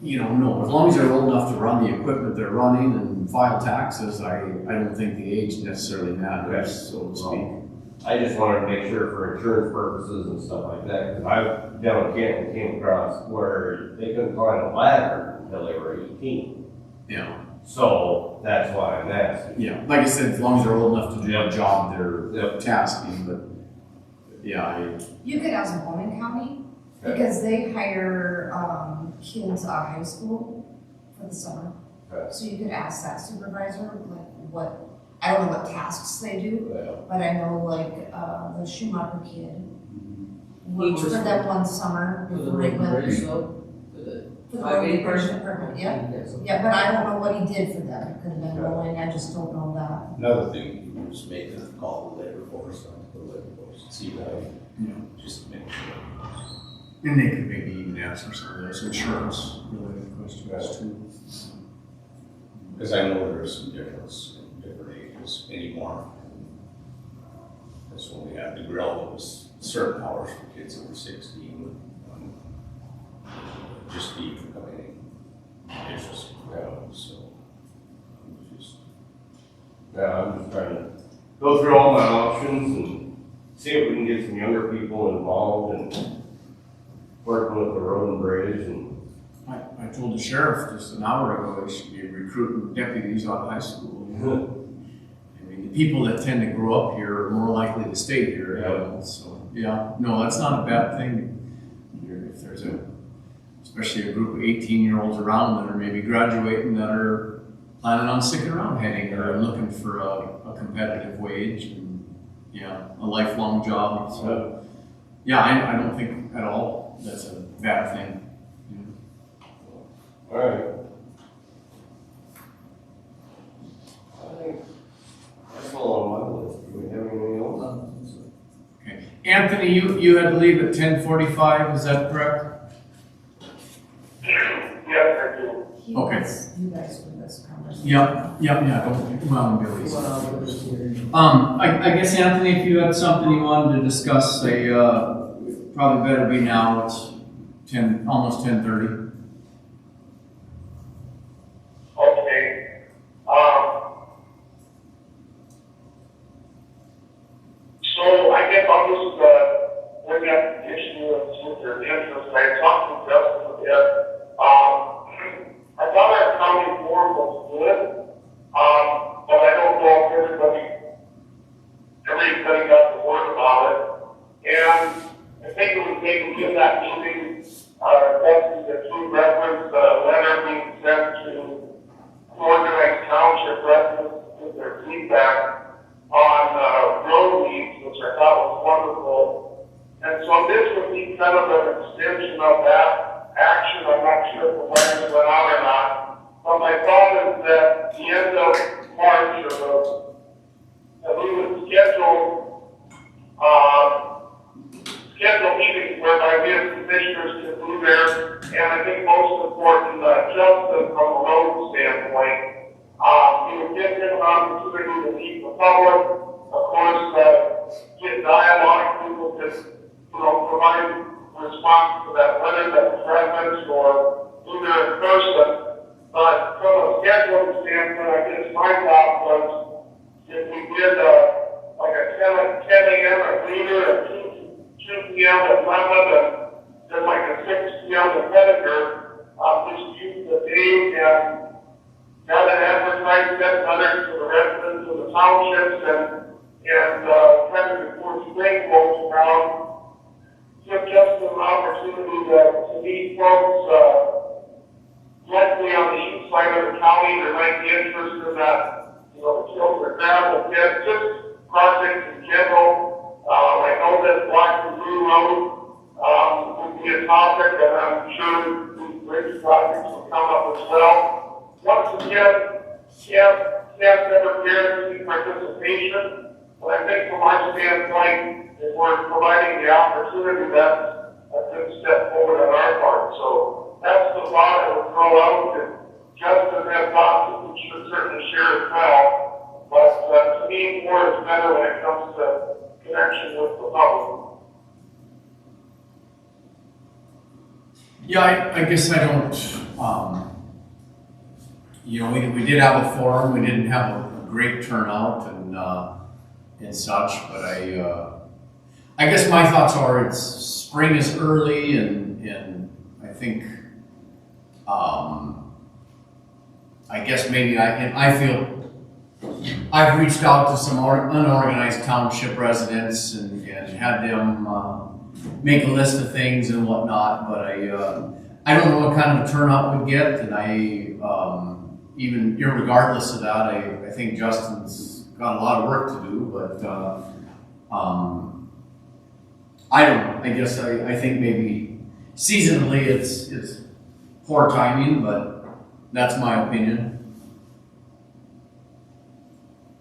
no, as long as they're old enough to run the equipment they're running and file taxes, I don't think the age necessarily matters, so to speak. I just wanted to make sure for insurance purposes and stuff like that, because I've down in Canton came across where they couldn't climb a ladder until they were 18. Yeah, So that's why I'm asking. yeah, like I said, as long as they're old enough to do the job they're Yep. tasking, but, yeah, You could ask Bowman County, because they hire, kids out of high school for the summer. Okay. So you could ask that supervisor, like, what, I don't know what tasks they do, Yeah. but I know like, the Schumacher kid worked for was- them one summer For the before road he and went. bridge though? For the road and bridge department, yeah. Yeah, but I don't know what he did for them, it could have been mowing, I just don't know that. Another thing you can do is make a call to labor force, the labor force, and see that, just to make sure. and they could maybe even answer some of those insurance related questions too. Because I know there's some difference in different ages anymore. That's when we had the grill, it was certain hours for kids that were 16. Just even coming in, it's just, so. I'm just, Yeah, I'm just trying to go through all my options and see if we can get some younger people involved and working with the road and bridge and. I told the sheriff just an hour ago, they should be recruiting deputies out of high school. You know? I mean, the people that tend to grow up here are more likely to stay here. Yeah. So, yeah, no, that's not a bad thing. If there's especially a group of 18-year-olds around that are maybe graduating that are planning on sticking around heading or looking for a competitive wage and, a lifelong job. So, I don't think at all that's a bad thing. All right. I think that's all on my list. Do we have anything else? Okay. Anthony, you had to leave at 10:45, is that correct? Yes, I do. He Okay. wants you guys for this conversation. Yeah, don't, well, Billy's. I guess Anthony, if you had something you wanted to discuss, probably better be now, it's almost 10:30. Okay. So I guess I'll just, bring up the issue of their interest. I talked to Justin a bit. I thought our county board was good, but I don't know if everybody got the word about it. And I think it was maybe in that meeting, the two reference, letter being sent to organized township residents with their feedback on road needs, which I thought was wonderful. And so this would be kind of an extension of that action I opportunity to meet the public, of course, get dialogue, people can, provide response to that, whether that's reference or either in person. But from a scheduling standpoint, I guess my thought was, if we did, like a 10 a.m. at Leader, a 2 p.m. at Lemon, and then like a 6 p.m. at Pettigrew, just use the day and got an advertised that letter to the residents of the townships and kind of before spring rolls around, give just an opportunity to meet folks, likely on the east side of the county, there might be interest in that, the children gravel pit, just projects in general. I know that Black and Blue Road, would be a topic, and I'm sure these bridge projects will come up as well. Once again, can't never guarantee participation, but I think from our standpoint, if we're providing the opportunity, that's a good step forward on our part. So that's the thought I would throw out, and Justin has thoughts that we should certainly share as well. But to me, more is better when it comes to connection with the public. Yeah, I guess I don't, we did have a forum, we didn't have a great turnout and such, but I guess my thoughts are spring is early and I think, I guess maybe I feel I've reached out to some unorganized township residents and had them, make a list of things and whatnot, but I don't know what kind of turnout we'd get, and even irregardless of that, I think Justin's got a lot of work to do, but I don't know. I guess I think maybe seasonally it's poor timing, but that's my opinion.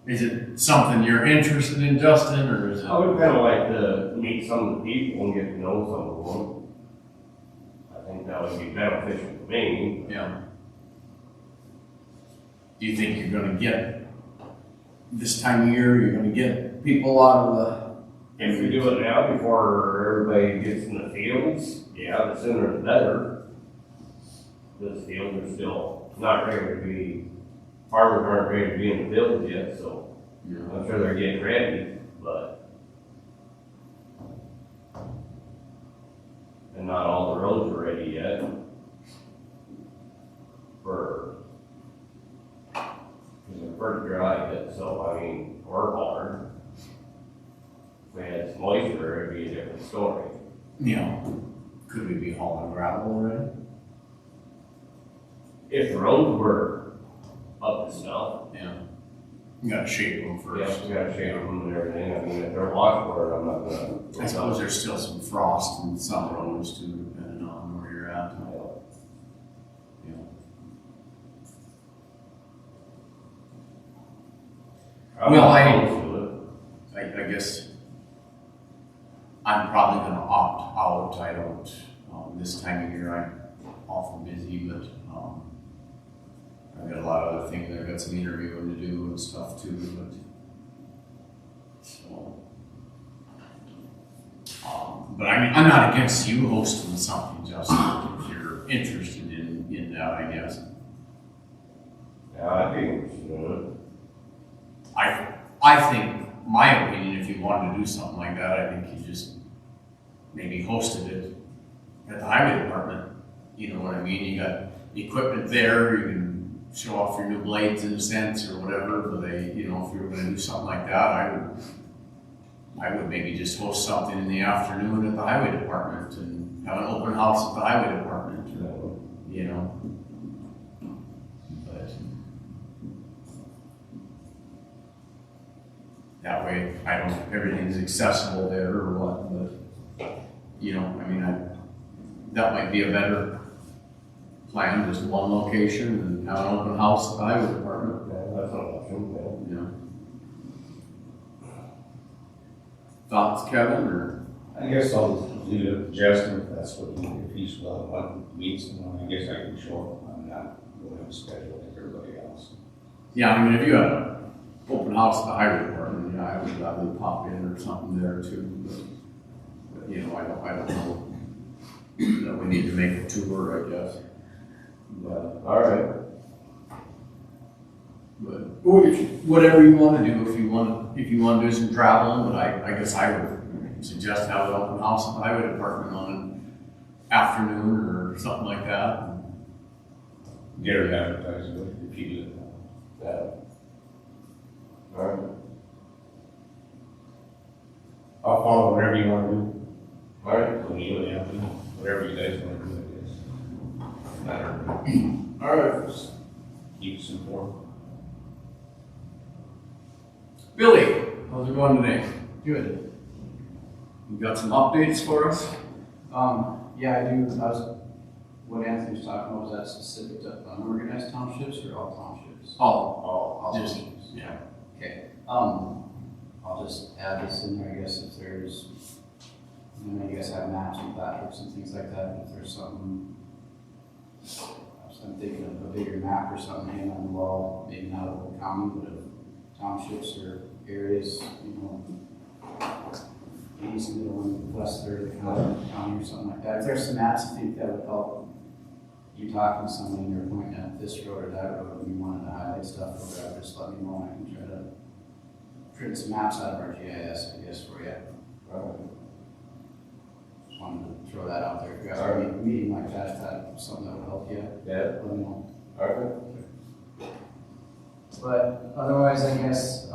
Is it something you're interested in, Justin, or is it? I would kind of like to meet some of the people and get to know some of them. I think that would be beneficial to me. Yeah. Do you think you're gonna get, this time of year, you're gonna get people out of If we do it now before everybody gets in the fields, yeah, the sooner the better. Those fields are still not ready to be, farmers aren't ready to be in the fields yet, so I'm sure they're getting ready, but. And not all the roads are ready yet. Because they're pretty dry yet, so I mean, or hard. If we had some moisture, it'd be a different story. could we be hauling gravel already? If the roads were up to snuff, Yeah. You gotta shape them first. yes, we gotta shape them and everything. I mean, if they're washboard, I'm not gonna. I suppose there's still some frost in some roads too, depending on where you're at. Yeah. Well, I guess I'm probably gonna opt out. I don't, this time of year, I'm awful busy, but, I've got a lot of other things. I've got some interviewing to do and stuff too, but, so. But I mean, I'm not against you hosting something, Justin, if you're interested in that, I guess. Yeah, I think, I think, my opinion, if you wanted to do something like that, I think you just maybe hosted it at the highway department. You know what I mean? You got equipment there, you can show off your new blades in a sense or whatever, but if you were gonna do something like that, I would maybe just host something in the afternoon at the highway department and have an open house at the highway department, you know? But that way, I don't know if everything's accessible there or what, but, I mean, that might be a better plan, just one location and have an open house at the highway department, that's not an option, you know? Thoughts, Kevin, or? I guess I'll leave it to Justin if that's what if he's want to meet someone. I guess I can show up. I'm not going to schedule like everybody else. Yeah, I mean, if you had a house at the highway department, you know, I would gladly pop in or something there too, but, you know, I don't know. That we need to make a tour, I guess. But, All right. whatever you wanna do, if you wanna do some traveling, but I guess I would suggest have an open house at the highway department on an afternoon or something like that. Get it advertised, if you do it. All right. I'll follow whatever you wanna do, All right. when you go down, whatever you guys wanna do, I guess. All right. Just keep us informed. Billy, how's it going today? Good. You got some updates for us? Yeah, I do. What Anthony was talking about, was that specific to unorganized townships or all townships? All Just, yeah. okay. I'll just add this in there, I guess, if there's, you know, you guys have maps and platforms and things like that, if there's something, I'm thinking of a bigger map or something hanging on the wall, maybe not of the county, but of townships or areas, you know, east, middle, and west third of the county or something like that. If there's some maps, I think that would help you talking to somebody and you're pointing at this road or that road and you wanted to highlight stuff or whatever, just let me know and I can try to print some maps out of our GIS, I guess, for you. Just wanted to throw that out there. If you guys are in a meeting like that, if that's something that would help you, Yeah. let me know. All right. But otherwise, I guess, I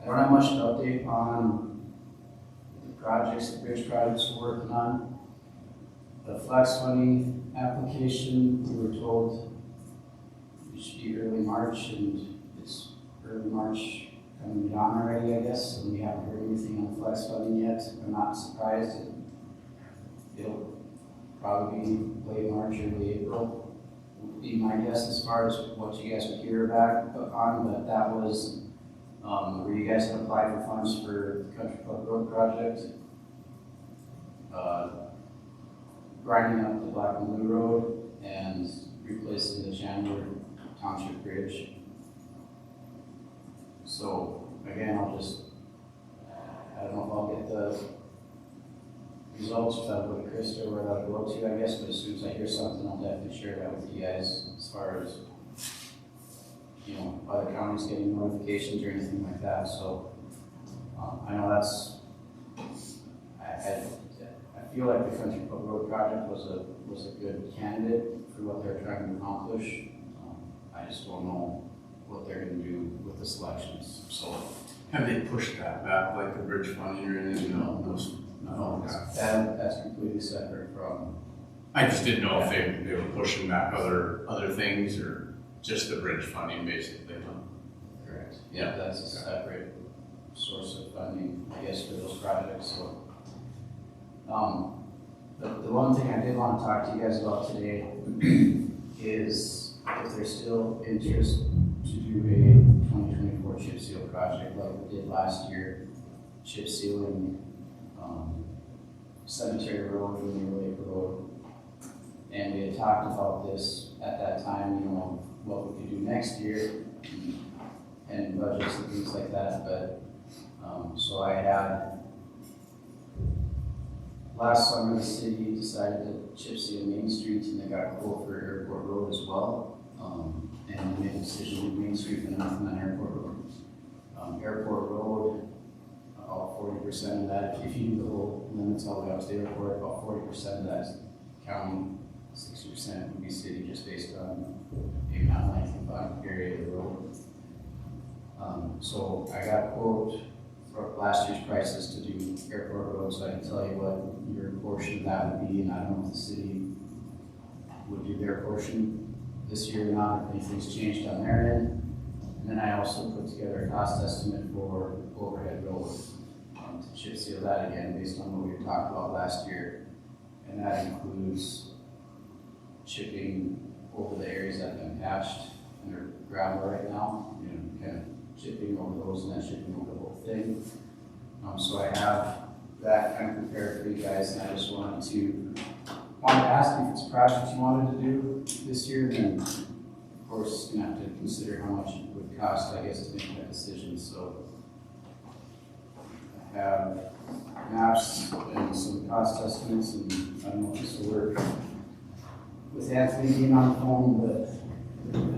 don't have much to update on the projects, the bridge projects we're working on. The flex funding application, we were told it should be early March, and it's early March coming down already, I guess, and we haven't heard anything on flex funding yet. I'm not surprised. It'll probably be late March, early April, would be my guess as far as what you guys would hear back on, but that was where you guys had applied for funds for the Country Club Road project. Grinding up the Black and Blue Road and replacing the Chandler Township Bridge. So again, I don't know if I'll get the results, if that'll go to Krista or where that'll go to, I guess, but as soon as I hear something, I'll definitely share that with you guys as far as, you know, other counties getting notifications or anything like that, so, I know that's, I feel like the Country Club Road project was a good candidate for what they're trying to accomplish. I just don't know what they're gonna do with the selections, so. Have they pushed that back, like the bridge funding or anything? No, That's completely separate from, I just didn't know if they were pushing back other things or just the bridge funding basically. correct. Yeah. That's a separate source of funding, I guess, for those projects, so. The one thing I did want to talk to you guys about today is if there's still interest to do a 2024 chip seal project like we did last year, chip sealing Cemetery Road and New Lake Road. And we had talked about this at that time, you know, what we could do next year and budgets and things like that, but so I had last summer, the city decided to chip seal Main Street, and they got a quote for Airport Road as well. And we made a decision to do Main Street and nothing on Airport Road. Airport Road, about 40% of that, if you do the whole limits all the way up to the airport, about 40% of that is county, 60% would be city, just based on the amount of length and area of the road. So I got a quote for last year's prices to do Airport Road, so I can tell you what your portion of that would be, and I don't know if the city would do their portion this year or not, if anything's changed on their end. And then I also put together a cost estimate for Overhead Road to chip seal that again, based on what we had talked about last year. And that includes chipping over the areas that have been patched and they're gravel right now, you know, kind of chipping over those and then chipping over the whole thing. So I have that kind of prepared for you guys, and I just wanted to ask you if it's a project you wanted to do this year, then of course you have to consider how much it would cost, I guess, to make that decision, so. I have maps and some cost estimates, and I don't know if this will work with Anthony being on the phone, but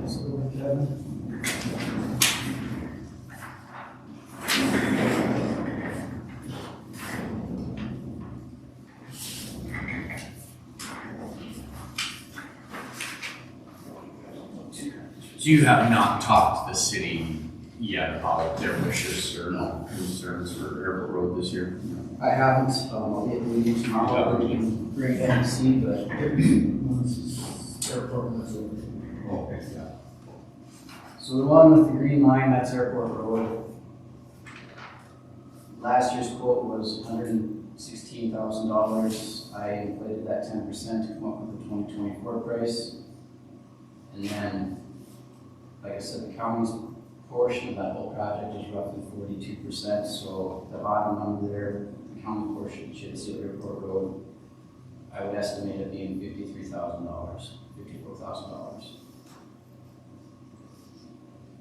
that's a little Kevin. So you have not talked to the city yet about their wishes or concerns for Airport Road this year? I haven't, I'll get with you tomorrow, we can bring it and see, but airport was Okay, yeah. So the one with the green line, that's Airport Road. Last year's quote was $116,000. I inflated that 10% to come up with the 2024 price. And then, like I said, the county's portion of that whole project is roughly 42%. So the bottom number there, the county portion, should see Airport Road, I would estimate it being $53,000, $54,000.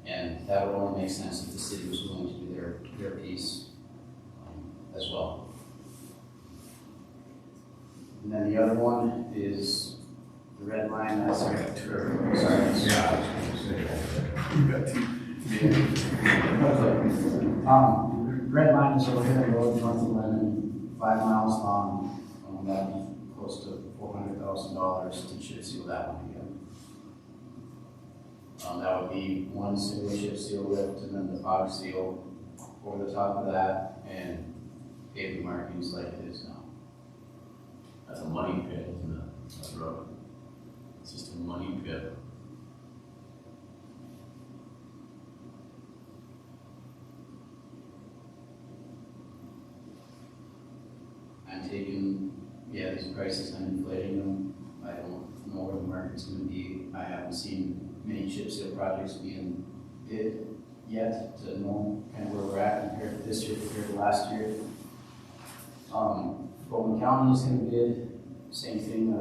And that would only make sense if the city was willing to do their piece as well. And then the other one is the red line, that's our, sorry. Yeah. You got two. Red line is over here, road north of Lennon, 5 miles long. That'd be close to $400,000 to chip seal that one again. That would be one single chip seal lift and then the fog seal over the top of that and paving markings like it is now. That's a money pit, isn't it? That's road. It's just a money pit. I'm taking, these prices, I'm inflating them. I don't know where the market's gonna be. I haven't seen many chip seal projects being bid yet to know kind of where we're at compared to this year, compared to last year. Bowman County is gonna bid, same thing,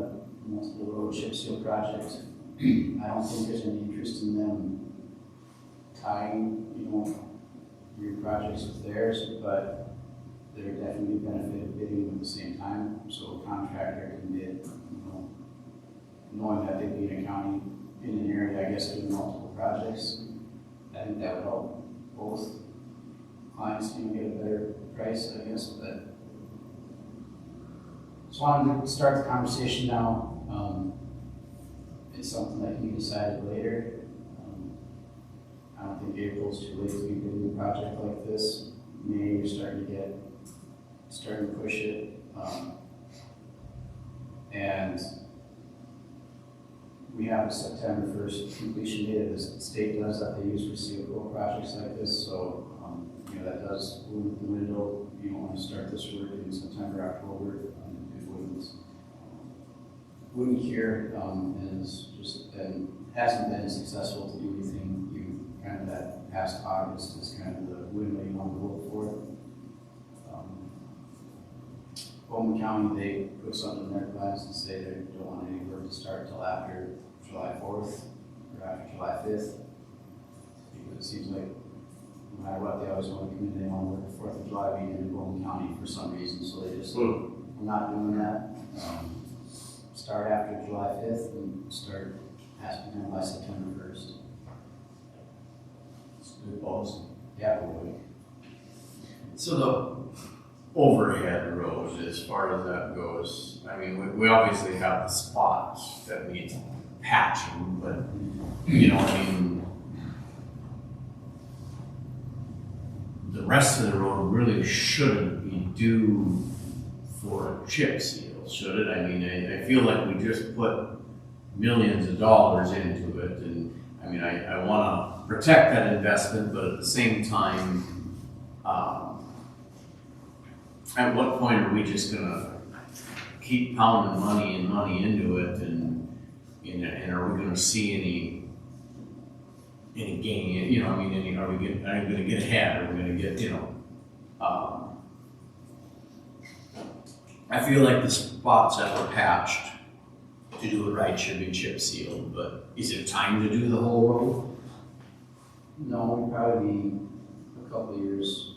multiple road chip seal project. I don't think there's any interest in them tying, your projects with theirs, but they're definitely benefit of bidding at the same time, so a contractor can bid, knowing that they'd be in a county, in an area, I guess, doing multiple projects. I think that would help both clients, get a better price, I guess, but just wanted to start the conversation now. It's something that can be decided later. I don't think April's too late to be bidding a project like this. May, you're starting to push it. And we have a September 1st completion date, as the state does, that they use for CO projects like this, so, that does limit the window. You don't want to start this work in September, October, it wouldn't cure, and hasn't been successful to do anything. You kind of that past August is kind of the window you want to look for. Bowman County, they put something in their plans and say they don't want any work to start till after July 4th or after July 5th. Because it seems like no matter what, they always want to come in, they want to work the 4th of July weekend in Bowman County for some reason, so they just, we're not doing that. Start after July 5th and start asking them by September 1st. It's good policy. Yeah, we'll So the overhead road, as far as that goes, I mean, we obviously have the spots that need patching, but, the rest of the road really shouldn't be due for a chip seal, should it? I mean, I feel like we just put millions of dollars into it, and, I wanna protect that investment, but at the same time, at what point are we just gonna keep pounding money into it, and are we gonna see any gain? Are we gonna get ahead? Are we gonna get, I feel like the spots that were patched to do it right should be chip sealed, but is it time to do the whole road? No, we'd probably be a couple of years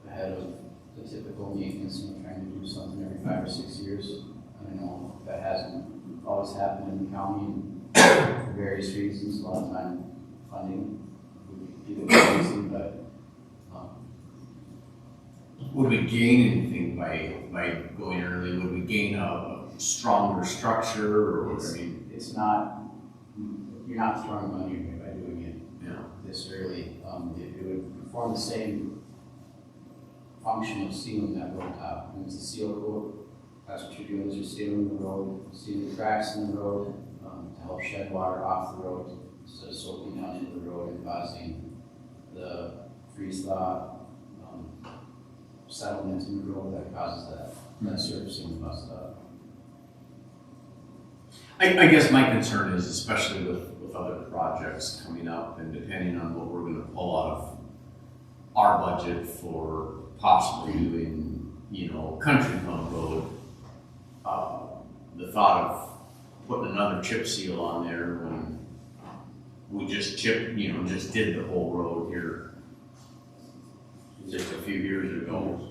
ahead of the typical maintenance, trying to do something every 5 or 6 years. I know that hasn't always happened in the county for various reasons, a lot of time funding would be the reason, but, Would we gain anything by going early? Would we gain a stronger structure, or, I mean? it's not, you're not throwing money away by doing it Yeah. this early. It would perform the same function of sealing that road top. When it's a seal coat, that's what you're doing, is you're sealing the road, sealing the cracks in the road, to help shed water off the road instead of soaking down into the road and causing the freeze thaw, settlement in the road that causes that surfacing to bust up. I guess my concern is, especially with other projects coming up, and depending on what we're gonna pull out of our budget for possibly doing, Country Club Road, the thought of putting another chip seal on there when we just just did the whole road here just a few years ago.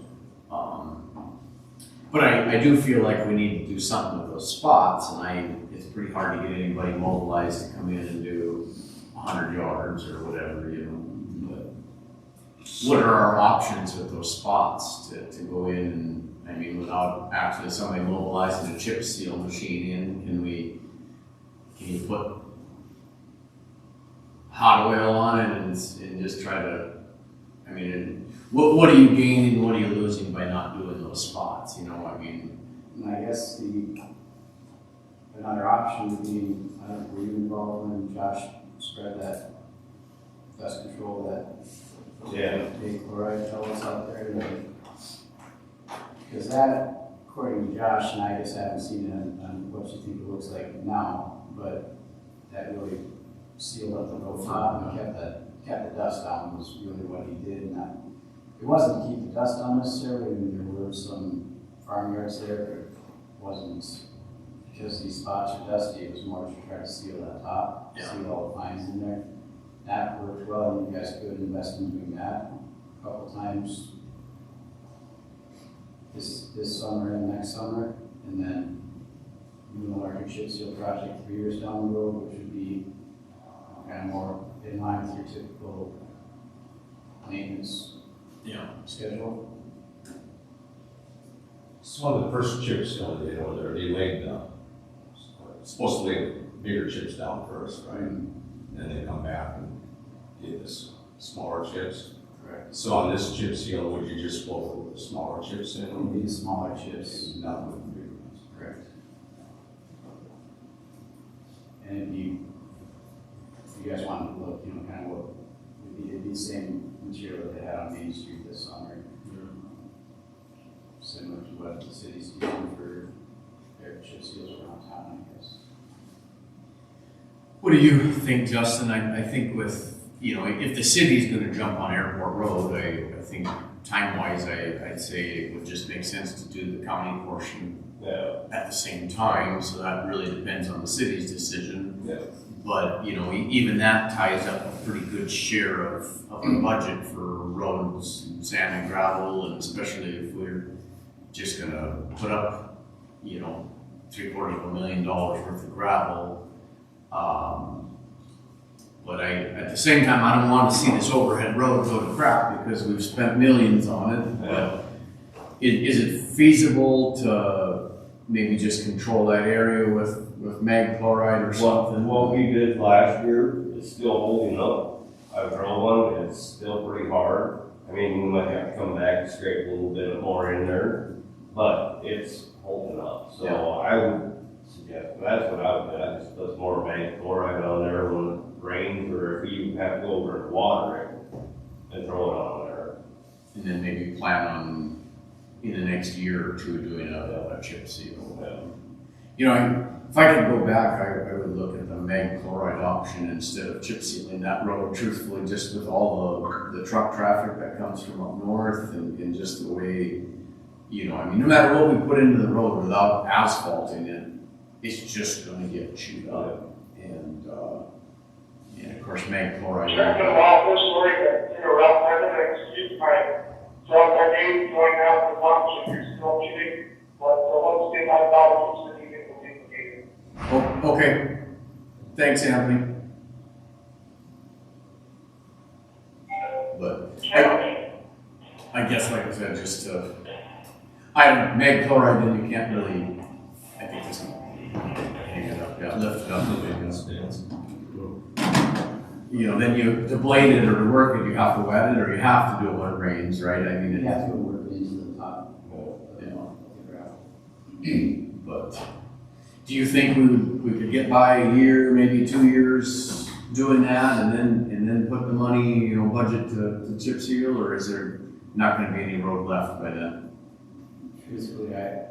But I do feel like we need to do something with those spots, and it's pretty hard to get anybody mobilized to come in and do 100 yards or whatever, but what are our options with those spots to go in and, I mean, without actually somebody mobilizing a chip seal machine in, can you put hot oil on it and just try to, I mean, what are you gaining, what are you losing by not doing those spots, I mean? And I guess another option would be, were you involved when Josh spread that dust control, that chloride fellows out there? Because that, according to Josh, and I just haven't seen it on what you think it looks like now, but that really sealed up the road top and kept the dust down was really what he did. And that, it wasn't to keep the dust down necessarily. I mean, there were some farmyards there, but it wasn't because these spots are dusty. It was more to try to seal that top, seal all the pines in there. That worked well, and you guys could invest in doing that a couple times this summer and next summer, and then doing a larger chip seal project 3 years down the road, which would be kind of more in line with your typical maintenance schedule. It's one of the first chips down there, they laid supposed to lay bigger chips down first, right? And then they come back and get this smaller chips. Correct. So on this chip seal, would you just pull the smaller chips in? It would be smaller chips. And nothing with the bigger ones. Correct. And if you guys want to look, kind of what it'd be the same material that they had on Main Street this summer. Similar to what the city's doing for their chip seals around town, I guess. What do you think, Justin? I think with, if the city's gonna jump on Airport Road, I think time-wise, I'd say it would just make sense to do the county portion at the same time, so that really depends on the city's decision. Yeah. But, even that ties up a pretty good share of our budget for roads, sand and gravel, and especially if we're just gonna put up, $750,000 worth of gravel. But at the same time, I don't want to see this overhead road go to crap because we've spent millions on it. But is it feasible to maybe just control that area with mag chloride or something? What we did last year is still holding up. I drove one, it's still pretty hard. I mean, we might have to come back and scrape a little bit more in there, but it's holding up. So I would suggest, that's what I would do. I just put more mag chloride on there when it rains, or if you have to go over and water it, and throw it on there. And then maybe plan on, in the next year or two, doing a chip seal. If I could go back, I would look at the mag chloride option instead of chip sealing that road, truthfully, just with all the truck traffic that comes from up north and just the way, no matter what we put into the road without asphalting it, it's just gonna get chewed up. And of of course, mag chloride. Chairman of office, sorry to interrupt, I'm gonna excuse my name, join out the lunch, if you're still meeting, but once again, my apologies for needing to leave the meeting. Oh, okay. Thanks, Anthony. But I guess, like I said, just mag chloride, then you can't really, I think this hang it up, yeah, lift it up a bit. You know, then to blade it or to work it, you have to wet it, or you have to do it when it rains, right? I mean, You have to go work into the top you know, of the gravel. but do you think we could get by a year, maybe 2 years doing that and then put the money, you know, budget to chip seal, or is there not gonna be any road left by then? Truthfully, I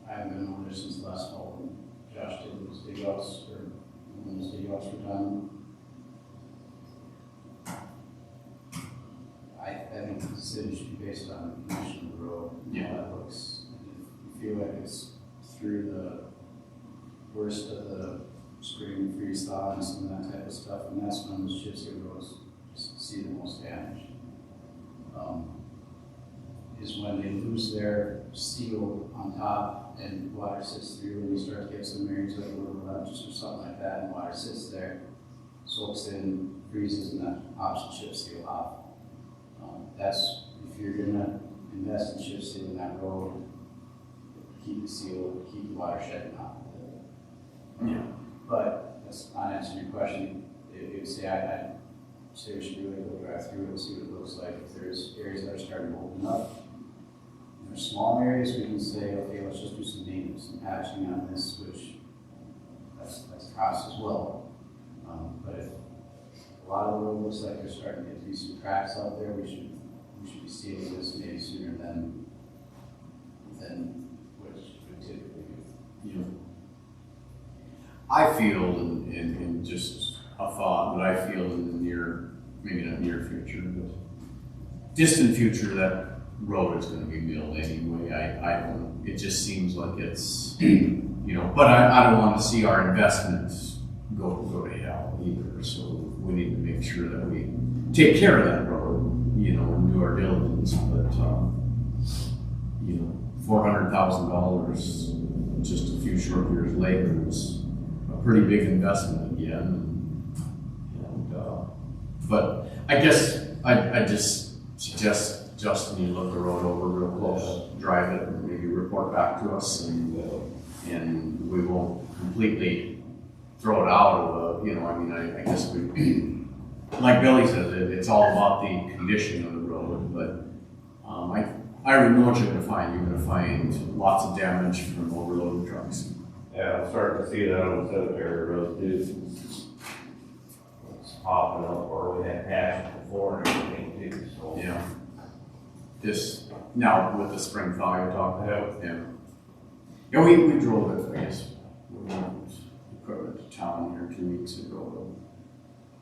haven't been over there since last fall when Josh did those dig outs, or when those dig outs were done. I think the decision should be based on the condition of the road, and how that looks. And if you feel like it's through the worst of the spring freeze thaw and some of that type of stuff, and that's when those chip seal roads just see the most damage. Is when they lose their seal on top and water sits through, and you start to get some areas like a little ledges or something like that, and water sits there, soaks in, freezes, and that pops the chip seal off. That's, if you're gonna invest in chip seal in that road, keep the seal, keep the water shedding off. Yeah. But that's not answering your question. It would say, I'd say we should really go drive through it and see what it looks like. If there's areas that are starting to open up, if there's small areas, we can say, okay, let's just do some maintenance and patching on this, which that's cost as well. But if a lot of the road looks like there's starting to get to be some cracks out there, we should be sealing this maybe sooner than what we typically do. You know, I feel in just a thought, but I feel in the near, maybe not near future, but distant future, that road is gonna be milled anyway. I don't, it just seems like it's, you know, but I don't wanna see our investments go to hell either. So we need to make sure that we take care of that road, you know, and do our diligence. But, you know, $400,000 just a few short years later is a pretty big investment again. But I guess I just suggest, Justin, you look the road over real close, drive it, and maybe report back to us, and we won't completely throw it out of the, you know, I mean, I guess we, like Billy says, it's all about the condition of the road, but I already know what you're gonna find. You're gonna find lots of damage from overloaded trucks. Yeah, I'm starting to see that on the cemetery road too. It's popping up, or we had patches before and everything too, so. Yeah. This, now with the spring thaw you're talking about, yeah. Yeah, we drove it, I guess, we went equipment to town here 2 weeks ago.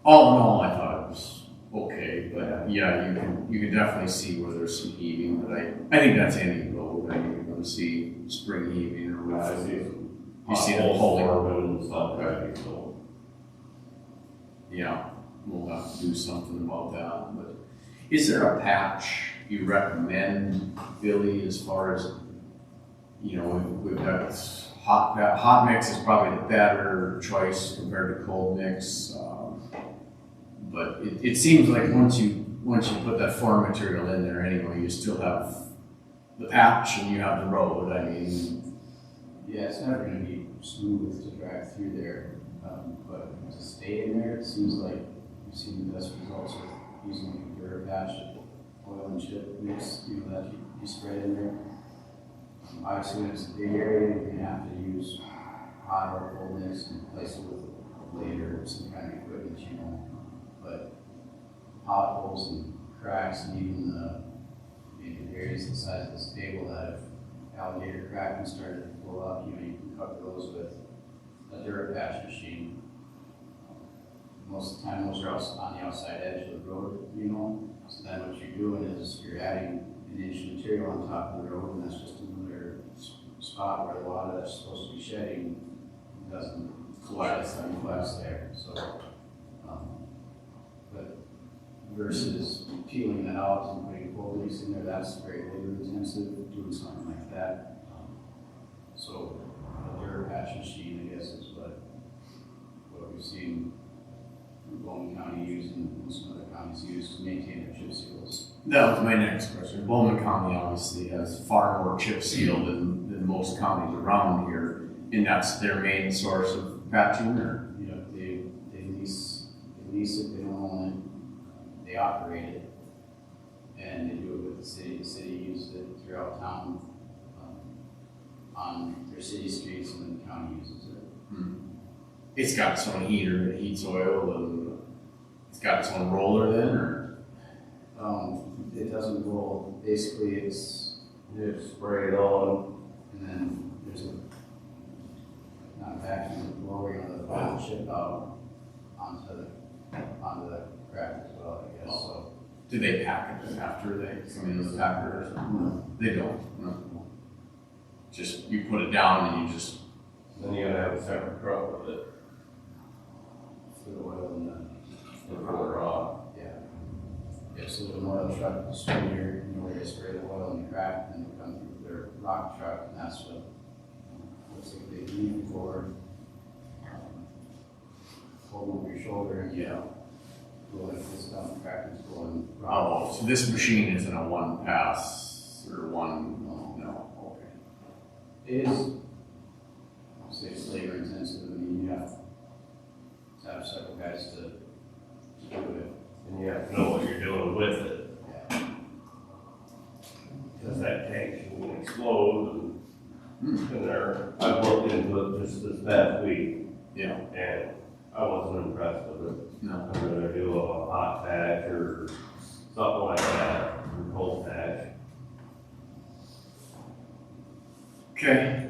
All in all, I thought it was okay, but yeah, you can definitely see where there's some heaving, but I think that's any road. I mean, you're gonna see spring heaving or whatever. You see the pulling. And stuff, right, so. Yeah, we'll have to do something about that, but is there a patch you recommend, Billy, as far as, you know, we've got hot mix is probably the better choice compared to cold mix. But it seems like once you put that form material in there anyway, you still have the patch and you have the road. I mean, Yeah, it's never gonna be smooth to drive through there, but to stay in there, it seems like we've seen the best results with using a Durapatch oil and chip mix, you know, that you spread in there. Obviously, when it's a big area, you're gonna have to use hot or cold mix and replace it with a blade or some kind of equipment, you know. But potholes and cracks and even maybe areas the size of this table that have alligator cracking started to blow up, you know, you can cover those with a Durapatch machine. Most of the time, those are on the outside edge of the road, you know. So then what you're doing is you're adding an inch of material on top of the road, and that's just another spot where the water that's supposed to be shedding doesn't collapse there. So but versus peeling that out and putting cold in there, that's very labor intensive, doing something like that. So a dirt patch machine, I guess, is what we've seen Bowman County use and some other counties use to maintain their chip seals. That was my next question. Bowman County obviously has far more chip seal than most counties around here, and that's their main source of patching, or? You know, they lease it, they don't own it, they operate it, and they do it with the city. The city uses it throughout town, on their city streets, and then the county uses it. It's got its own heater that heats oil, and it's got its own roller then, or? It doesn't roll, basically it's, Just spray it on. and then there's not a vacuum, but blowing on the final chip out onto the crack as well, I guess, so. Do they pack it after they come in the packer or something? No, they don't, no. Just, you put it down and you just, Then you gotta have a separate truck with it. For the oil and the, For the raw. yeah. Yeah, so there's an oil truck, the sprayer, you know, where they spray the oil in the crack, and they come through their rock truck, and that's what, looks like they lean forward. Hold over your shoulder, and yeah. go like this down the crack, and it's going. Oh, so this machine isn't a one pass or one, no, okay. It is, I'll say it's labor intensive, I mean, you have to have several guys to do it. And you have to know what you're doing with it. Yeah. Because that tank can explode and there, I've looked into it just this past week Yeah, and I wasn't impressed with it. no. I'm gonna do a hot patch or something like that, or cold patch. Okay,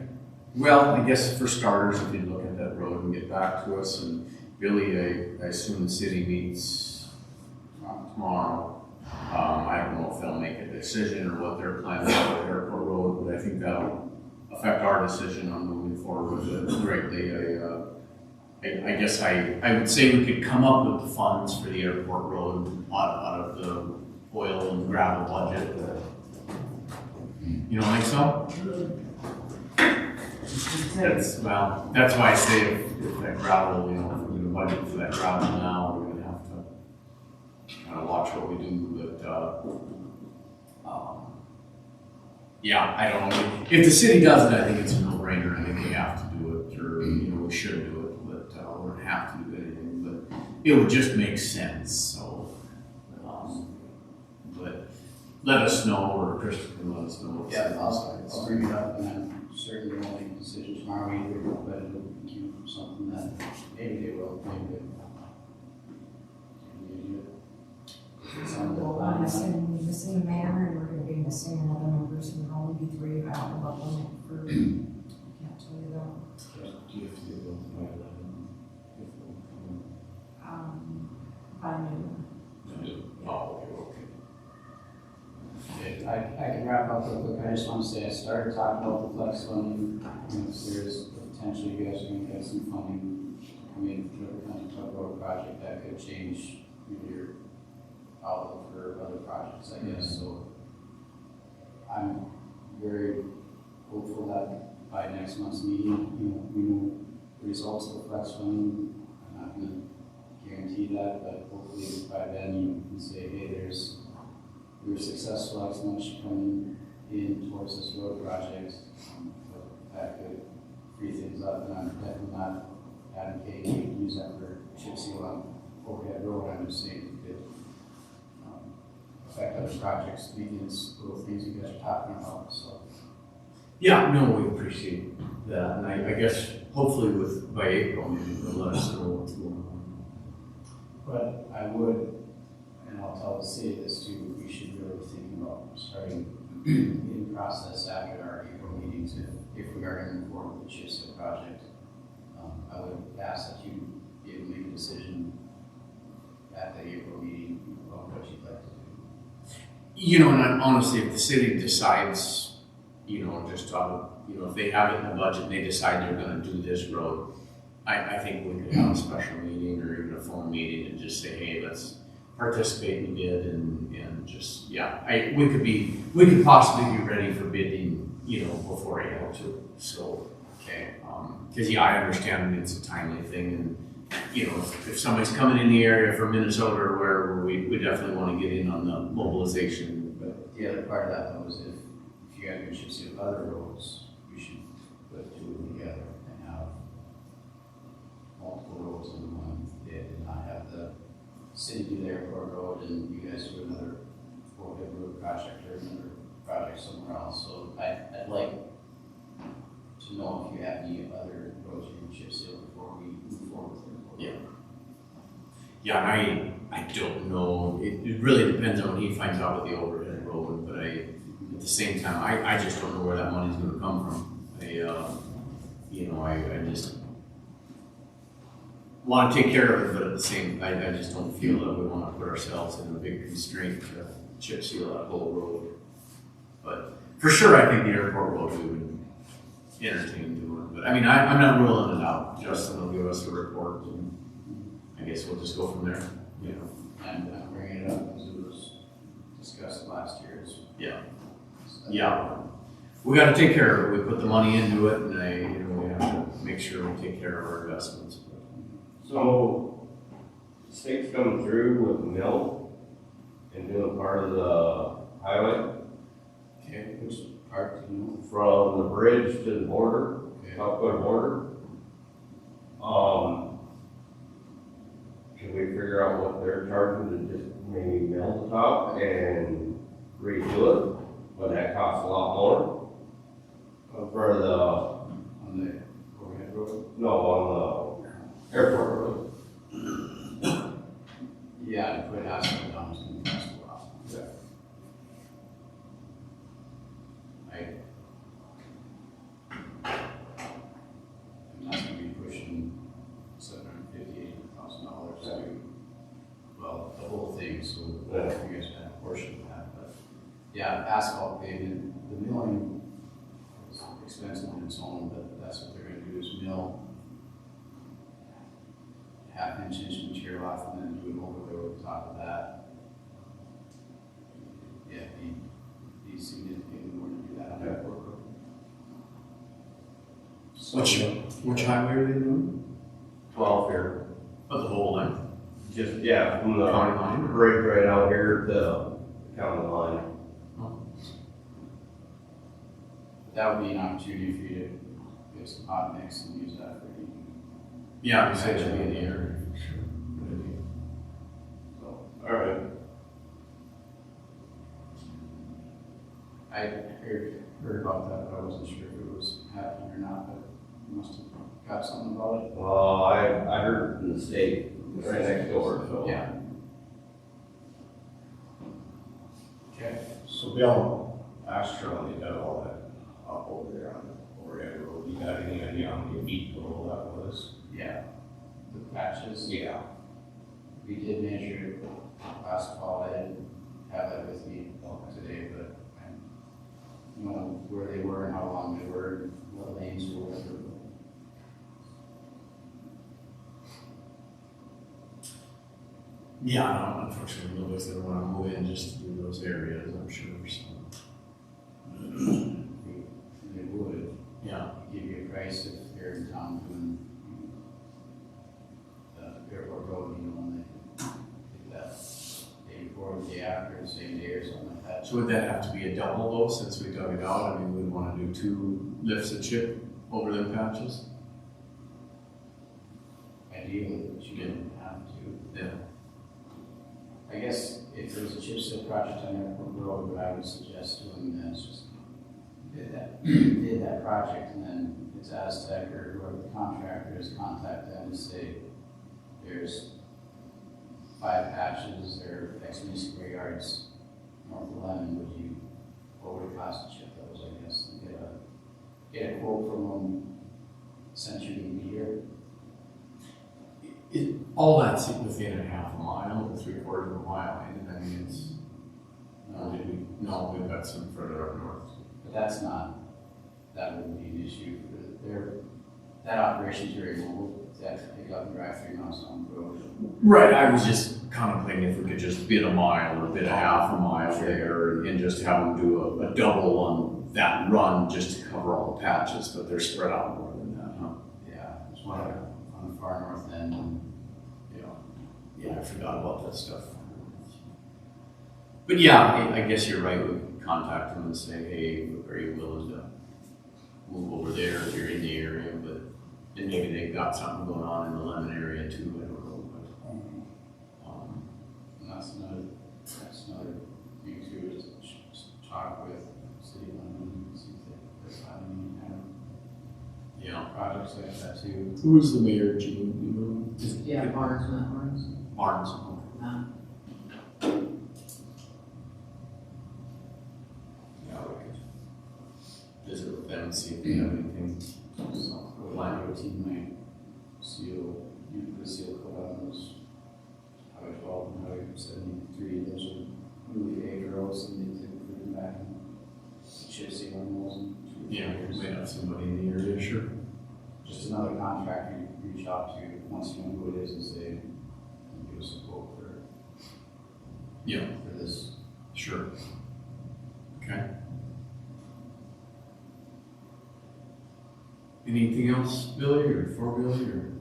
well, I guess for starters, if you look at that road and get back to us, and really, I assume the city meets tomorrow. I don't know if they'll make a decision or what their plans are with Airport Road, but I think that'll affect our decision on moving forward with it greatly. I guess I would say we could come up with the funds for the Airport Road out of the oil and gravel budget. You don't think so? That's why I say if that gravel, you know, if we're gonna budget for that gravel now, we're gonna have to kind of watch what we do, but, yeah, I don't know. If the city does it, I think it's a no-brainer. I think we have to do it, or, you know, we should do it, but, we don't have to do anything, but it would just make sense, so. But let us know, or Christopher can let us know. Yeah, I'll bring it up, and I'm certainly won't make a decision tomorrow either, but it'll be something that maybe they will, maybe they it's on the We're line. missing a mayor, and we're gonna be missing another member, so there'll only be three. I don't know about one for, I can't tell you that. Do you have to do it by 11? By noon. Oh, okay. I can wrap up real quick, I just want to say, I started talking about the flex funding, and if there's potential you guys are gonna get some funding, I mean, for the County Club Road project, that could change your outlook for other projects, I guess, so. I'm very hopeful that by next month's meeting, you know, we know the results of the flex funding. I'm not gonna guarantee that, but hopefully by then you can say, hey, we were successful, X much coming in towards this road project. But that could free things up, and I'm definitely not advocating to use that for chip seal on overhead road. I'm just saying it could affect other projects, maintenance, little things you guys are talking about, so. Yeah, no, we appreciate that, and I guess hopefully by April, maybe they'll let us know what's going on. But I would, and I'll tell the city this too, we should really be thinking about starting in process after our April meetings, if we are going to move forward with the chip seal project. I would ask that you be able to make a decision at the April meeting about what you'd like to do. You know, and honestly, if the city decides, you know, just if they have it in the budget and they decide they're gonna do this road, I think we could have a special meeting or even a phone meeting and just say, hey, let's participate in the bid and just, yeah, we could possibly be ready for bidding, you know, before April too, so, okay. Cause yeah, I understand it's a timely thing and, you know, if somebody's coming in the area from Minnesota or wherever, we definitely wanna get in on the mobilization. But the other part of that though is if you guys are gonna chip seal other roads, we should put two of them together and have multiple roads in one bid and not have the city do the airport road and you guys do another four-bid road project or another project somewhere else. So I'd like to know if you have any other roads you can chip seal before we move forward with the airport. Yeah. Yeah, and I don't know, it really depends on when he finds out with the overhead road, but at the same time, I just don't know where that money's gonna come from. You know, I just wanna take care of it, but at the same, I just don't feel that we wanna put ourselves in a big constraint to chip seal that whole road. But for sure, I think the airport road we would entertain doing, but I mean, I'm not ruling it out. Justin will give us a report and I guess we'll just go from there, you know. And I'm bringing it up because it was discussed last year. Yeah, we gotta take care of it, we put the money into it, and you know, we have to make sure we take care of our investments. So, the state's coming through with the mill and doing part of the highway Okay, which part do you know? from the bridge to the border, Okay. South Dakota border. Can we figure out what they're charging to just maybe mill the top and redo it? But that costs a lot more. For the, On the overhead road? no, on the airport road. Yeah, to put asphalt down is gonna cost a while. Yeah. And that's gonna be pushing $750,000 to, well, the whole thing, so you Yeah. guys have a portion of that, but yeah, asphalt pavement, the milling is expensive on its own, but that's what they're gonna do is mill half-inch material off and then do an overlay over the top of that. Yeah, be significantly more to do that on the airport road. Which highway are they doing? 12 here. Of the whole length? Just, yeah, from the County line? bridge right out here to the county line. That would be an opportunity for you to get some hot mix and use that for heating. Yeah, essentially in the area. So All right. I heard about that, but I wasn't sure if it was happening or not, but you must have got something about it. Well, I heard from the state, right next door, so. Yeah. Okay. So Bill, last year when they did all that up over there on the overhead road, you got any idea how many feet total that was? Yeah. The patches. Yeah. We did measure it last fall. I didn't have that with me today, but I know where they were and how long they were, and what lanes were. Yeah, no, unfortunately, nobody's gonna wanna move in just to do those areas, I'm sure, so. They would Yeah, give you a price if they're in town doing the airport road, you know, and they did that day before, the day after, the same day or something like that. so would that have to be a double though, since we dug it out? I mean, we'd wanna do 2 lifts of chip over them patches? Ideally, but you didn't have to. Yeah. I guess if there's a chip seal project on Airport Road, what I would suggest doing then is just did that project and then it's Aztec or whoever the contractor is, contact them and say, there's 5 patches or X many square yards north of Lemon, what would it cost to chip those, I guess, and get a quote from them, since you can be here. All that's within a half a mile, or 3/4 of a mile, and I mean, it's, no, we've got some further up north. But that wouldn't be an issue for that operation's very mobile, that pick up and drive 3 miles down the road. Right, I was just contemplating if we could just bid a mile or bid a half a mile there and just have them do a double on that run just to cover all the patches, but they're spread out more than that, huh? Yeah, there's one on the far north end, and Yeah, I forgot about that stuff. But yeah, I guess you're right, we can contact them and say, hey, are you willing to move over there if you're in the area, but, and maybe they've got something going on in the Lemon area too, I don't know, but, and that's another thing too, is just talk with City of London, and see if they're having any kind yeah. of projects like that too. Who's the mayor, Gene, you know? Yeah, Barnes, not Barnes. Barnes. Yeah, we could visit with them and see if they have anything. So, With Lando team might seal, you put a seal coat on those Highway 12 and Highway 73, those are newly paved roads and they take them back and chip seal on those in 2 yeah, years. we may have somebody in the area, sure. Just another contractor you reach out to once you know who it is and say, give us a quote Yeah, for this. sure. Okay. Anything else, Billy, or for Billy, or?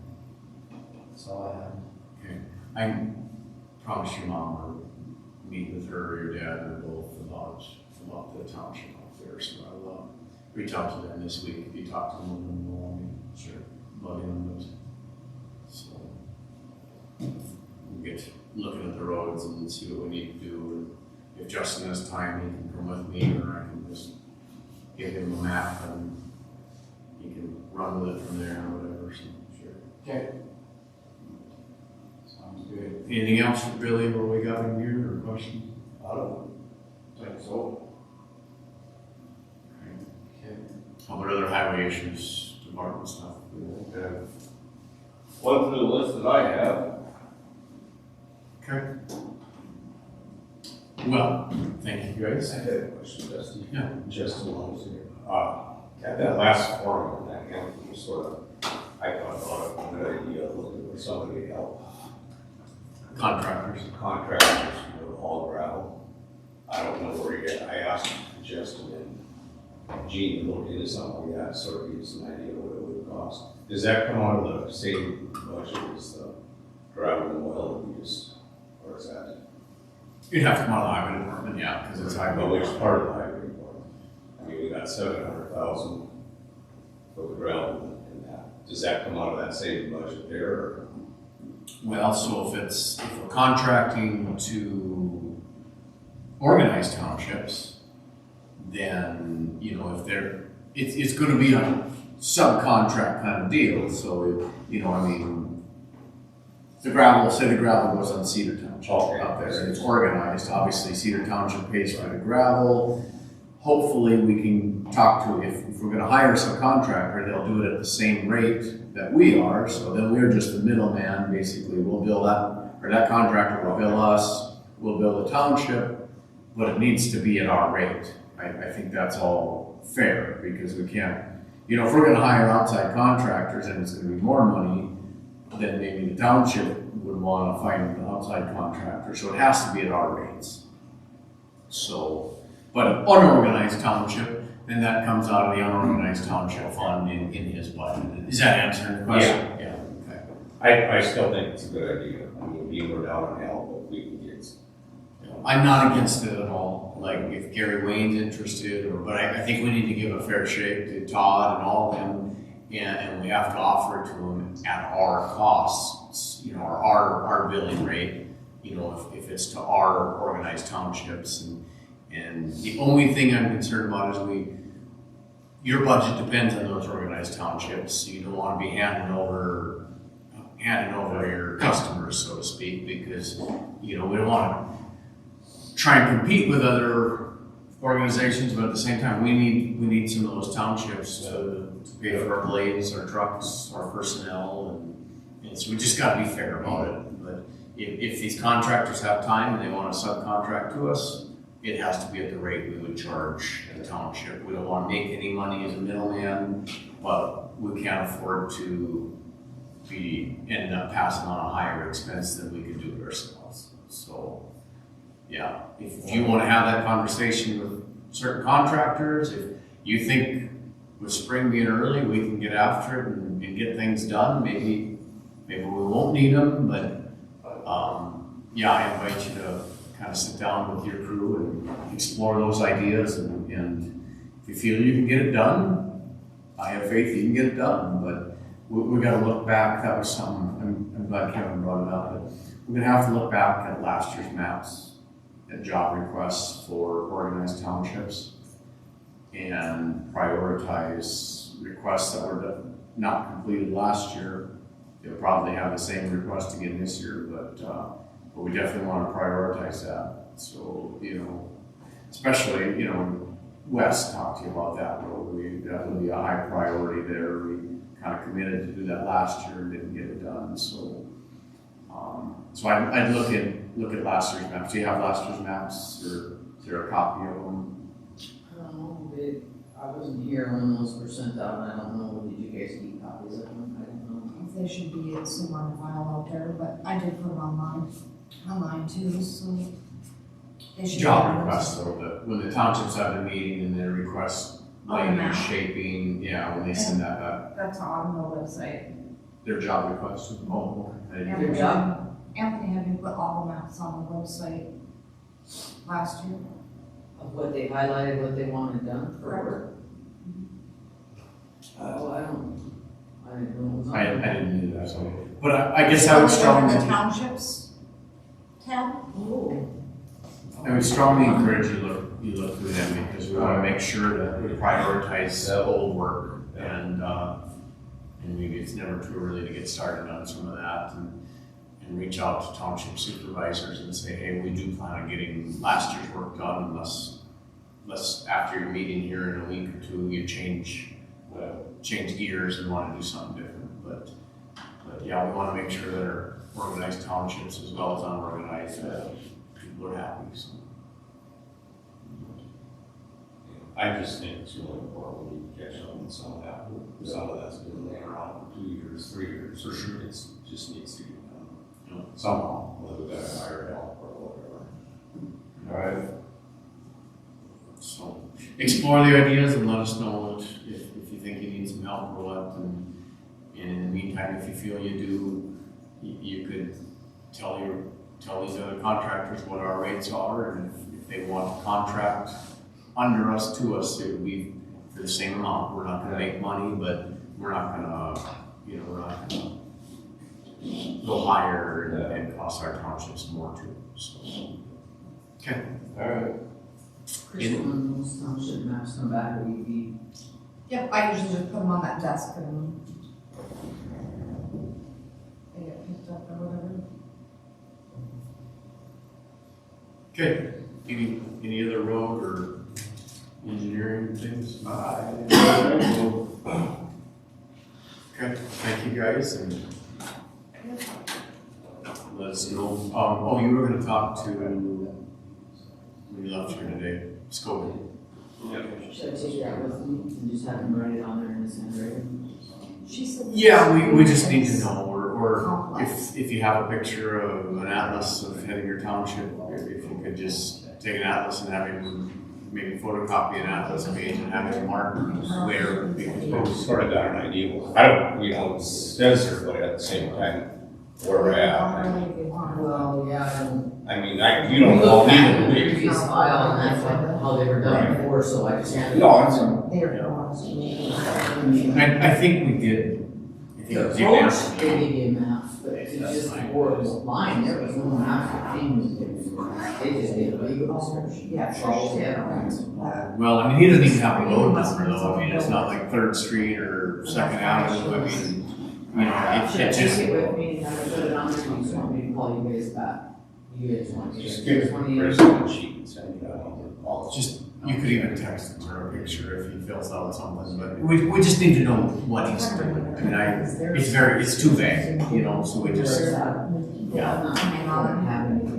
That's all I have. Okay. I promise your mom or meet with her or your dad or both about the township out there, so I'll reach out to them this week. If you talk to them, let them know, sure, love them, but, so. We'll get looking at the roads and see what we need to do, and if Justin has time, he can come with me, or I can just give him a map and he can run with it from there or whatever, so, sure. Okay. Sounds good. Anything else for Billy, what we got in here, or questions? I don't think so. Okay. How about other highway issues, department stuff? Okay. One for the list that I have. Okay. Well, thank you guys. I had a question, Justin. Yeah. Justin Long here. At that last forum, that you sort of, I thought a good idea, looking for somebody to help Contractors. contractors, haul gravel. I don't know where you get, I asked Justin and Gene to look into something, yeah, sort of give us an idea what it would cost. Does that come out of the same budget as the gravel and oil, we just, or is that? You'd have to come out of the highway department, yeah, because it's highway. Well, which part of the highway department? I mean, we got 700,000 for the gravel and that. Does that come out of that same budget there, or? Well, so if we're contracting to organized townships, then, it's gonna be a subcontract kind of deal, so, the gravel goes on Cedar Township out there, and it's organized, obviously Cedar Township pays for the gravel. Hopefully, we can talk to, if we're gonna hire a subcontractor, they'll do it at the same rate that we are, so then we're just the middleman, basically, we'll bill that, or that contractor will bill us, we'll bill the township, but it needs to be at our rate. I think that's all fair, because we can't, if we're gonna hire outside contractors and it's gonna be more money, then maybe the township would wanna find an outside contractor, so it has to be at our rates. So, but an unorganized township, then that comes out of the unorganized township fund in his budget. Is that answering the question? Yeah. Okay. I still think it's a good idea. I mean, we're down on hell, but we can get. I'm not against it at all, like if Gary Wayne's interested, but I think we need to give a fair shake to Todd and all of them, and we have to offer it to them at our costs, our billing rate, if it's to our organized townships, and the only thing I'm concerned about is your budget depends on those organized townships, so you don't want to be handing over your customers, so to speak, because, we don't want to try and compete with other organizations, but at the same time, we need some of those townships to pay for our blades, our trucks, our personnel, and so we just gotta be fair about it. But if these contractors have time and they want to subcontract to us, it has to be at the rate we would charge the township. We don't want to make any money as a middleman, but we can't afford to be ending up passing on a higher expense than we could do it ourselves. So, yeah, if you wanna have that conversation with certain contractors, if you think with spring being early, we can get after it and get things done, maybe we won't need them, but, yeah, I invite you to kind of sit down with your crew and explore those ideas, and if you feel you can get it done, I have faith you can get it done, but we gotta look back. That was something, I'm glad Kevin brought it up, but we're gonna have to look back at last year's maps and job requests for organized townships and prioritize requests that were not completed last year. They'll probably have the same request again this year, but we definitely want to prioritize that. So, especially, Wes talked to you about that road. That would be a high priority there. We kind of committed to do that last year and didn't get it done. So, I'd look at last year's maps. Do you have last year's maps, or is there a copy of them? I don't know, I wasn't here when those were sent out, and I don't know, did you guys keep copies of them? I don't know. They should be somewhere in the file out there, but I did put them online too, so. They should be Job on requests, though, that when the townships have a meeting and they request lighting and shaping, when they send that back, That's on the website. their job requests. Oh, okay. Good job. Anthony had me put all the maps on the website last year. Of what they highlighted, what they wanted done for work. I didn't know it was on. I didn't do that, so, but I guess I would strongly, The townships tab? Oh. I would strongly encourage you look through them, because we want to make sure that we prioritize the old work, and maybe it's never too early to get started on some of that, and reach out to township supervisors and say, hey, we do plan on getting last year's work done, unless after your meeting here in a week or two, you change gears and want to do something different. But yeah, we want to make sure that our organized townships as well as unorganized people are happy. So. I just think it's really important we catch up on some of that. Some of that's been laying around for 2 years, 3 years. For sure. It just needs to get done. Somehow, whether we gotta hire help or whatever. All right. So explore the ideas and let us know if you think you need some help or what. And in the meantime, if you feel you do, you could tell these other contractors what our rates are, and if they want to contract under us to us, it would be for the same amount. We're not going to make money, but we're not going to, go higher and cost our townships more too. So, okay. All right. Chris, when those township maps come back, will you be? Yep, I usually just put them on that desk and they get picked up or whatever. Okay. Any other road or engineering things? Okay, thank you guys, and let us know. You were gonna talk to, when you left here today, Scobie. Should I take that with me and just have him write it on there in his handwriting? She said. Yeah, we just need to know, or if you have a picture of an atlas of Headingley Township, if you could just take an atlas and have him maybe photocopy an atlas page and have it marked where we can We've sort of got an idea. I don't, it says here, but at the same time, where we're at. Well, yeah, I don't. I mean, you don't know either The way. previous file, and that's what, how they were done before, so I just had. No, it's I think we did. I think The it was you approach, asked they me. gave you maps, but it's just the board line, there was no map things. They just did a legal description. Yeah, Charles had Well, I mean, he doesn't even have a road number though. I mean, it's not like 3rd Street or 2nd Avenue. I mean, Should I it take just. it with me and have it put it on there, or you just want me to call you guys back? You guys want me to? Just give it one of a you? president sheet and send it out. All Just, you could even text him or a picture if he fills out something, but we just need to know what he's doing. I mean, it's too vague, so we just, yeah. I don't have anything.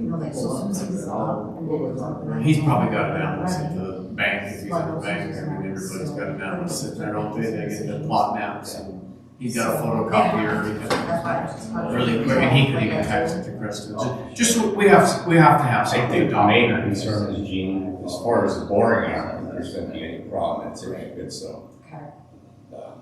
He's probably got an atlas at the bank, if he's at the bank, I mean, everybody's got an atlas sitting there, don't they? They get the plot maps, and He's got a photocopier, he That's fine. can really quick, and he can even text it to Krista. Just, we have to have I something think the main documented. concern is, Gene, as far as the boring out, there's gonna be any problem, it's if it's Okay.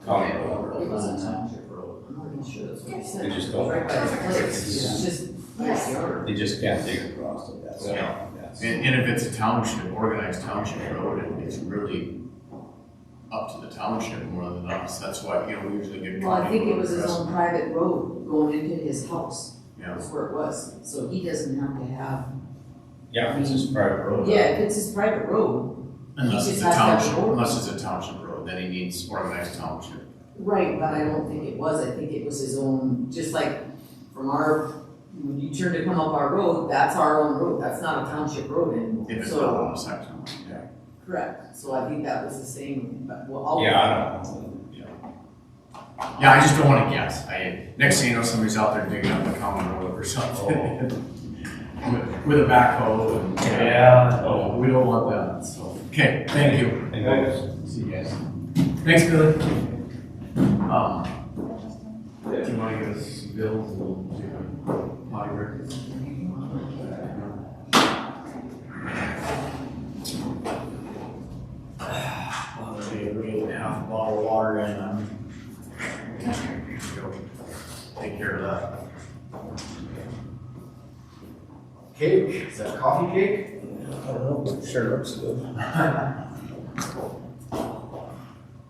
county road. It was a township road. I'm not even sure that's what he said. They just don't. Right by his place, it's just backyard. They just can't dig across it, that's, Yeah. that's. And if it's a township, organized township road, it's really up to the township more than us. That's why, you know, we usually get. Well, I county think it road was his requests. own private road going into his house, Yeah, that's where it was, so he doesn't have to have, Yeah, it's just private road. yeah, if it's his private road, unless He it's just a has to have a township, road. unless it's a township road, then he needs organized township. right, but I don't think it was, I think it was his own, just like from our, when you turn to come up our road, that's our own road, that's not a township road anymore, If it's so. not on a section, yeah. Correct, so I think that was the same, but well, I'll. Yeah, I don't know. Yeah, I just don't wanna guess. Next thing you know, somebody's out there digging up a common road or something. With a backhoe and. Yeah. Oh, we don't want that, so. Okay, thank you. And guys, See you guys. Thanks, Billy. Do you wanna give us some bills and we'll do a potty break? Well, there'll be a great half a bottle of water and go take care of that. Cake, is that coffee cake? I don't know, but sure looks good.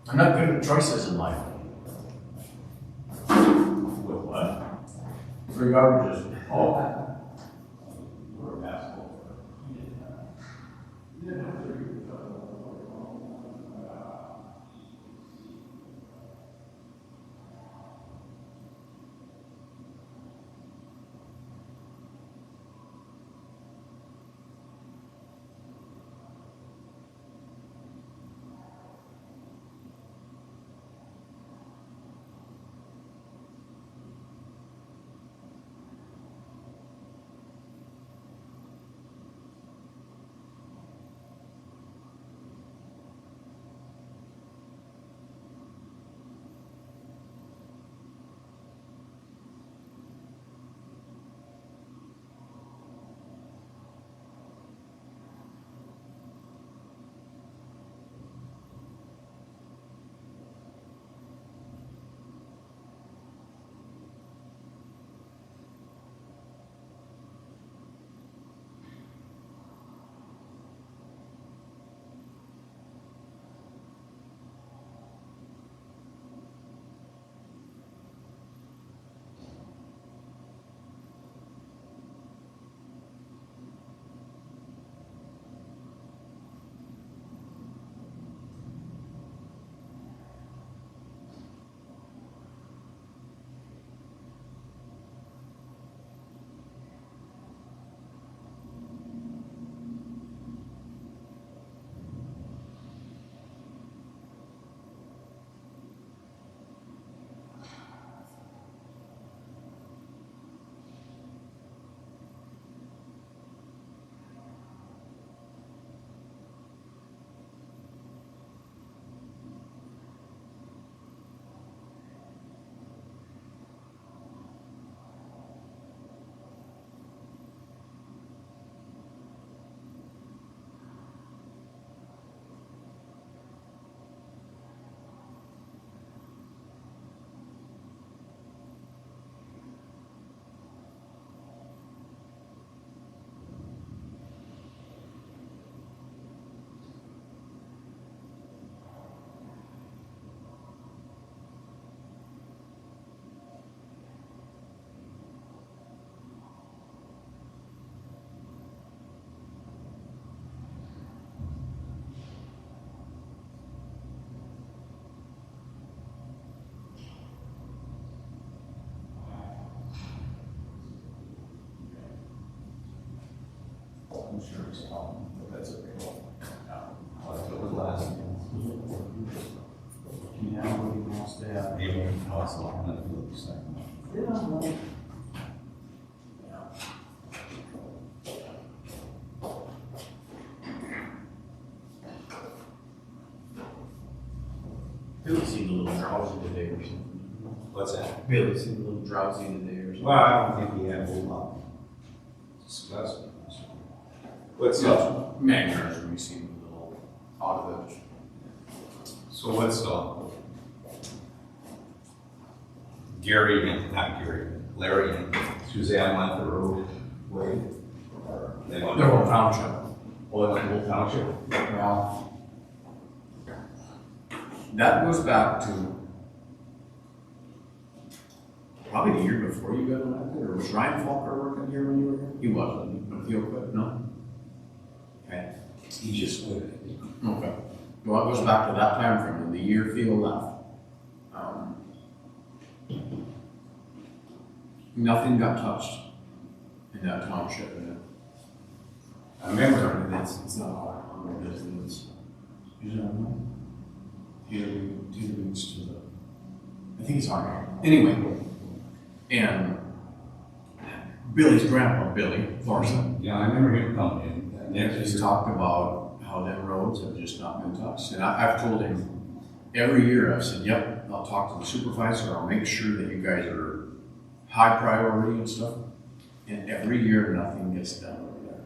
I'm not good at choices in life. With what? Three beverages. Oh. I'm sure it's a problem, but that's okay. What was last one? Yeah, nobody wants to have. Maybe possible, and then the second one. Feels seemed a little drowsy today or something. What's that? Billy seemed a little drowsy today or something. Well, I don't think we have a whole lot to discuss. What's up? Magners, we seemed a little out of it. So what's Larry and Suzanne went the road way? Or they went The whole township. Oh, they went the whole township? Well, that goes back to probably the year before you got elected, or was Ryan Falker working here when you were here? He wasn't, but he'll quit, no? Okay. He just went, I think. Okay. Well, it goes back to that time frame, when the year Phil left. Nothing got touched in that township, and I remember, and it's not on the business. You don't know? He leads to the, I think it's on, anyway. And Billy's grandpa, Billy Thorson, yeah, I remember him coming in. he's talked about how them roads have just not been touched. And I've told him every year, I've said, yep, I'll talk to the supervisor, I'll make sure that you guys are high priority and stuff. And every year, nothing gets done over there.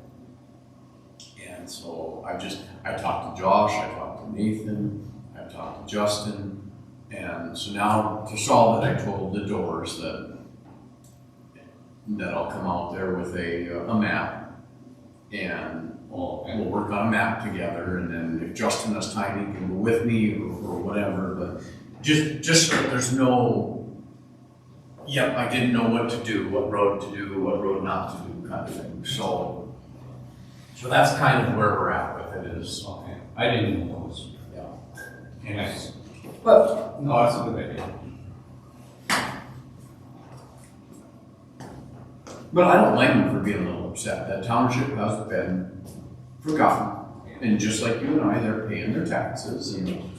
And so I talked to Josh, I talked to Nathan, I talked to Justin. And so now to solve it, I told the Doors that I'll come out there with a map, and we'll work on a map together, and then if Justin has time, he can go with me or whatever, but just so that there's no, yep, I didn't know what to do, what road to do, what road not to do kind of thing. So that's kind of where we're at with it is. Okay, I didn't know those. Yeah. Yes. But No, that's a good idea. But I don't blame them for being a little upset. That township has been forgotten. And just like you and I, they're paying their taxes and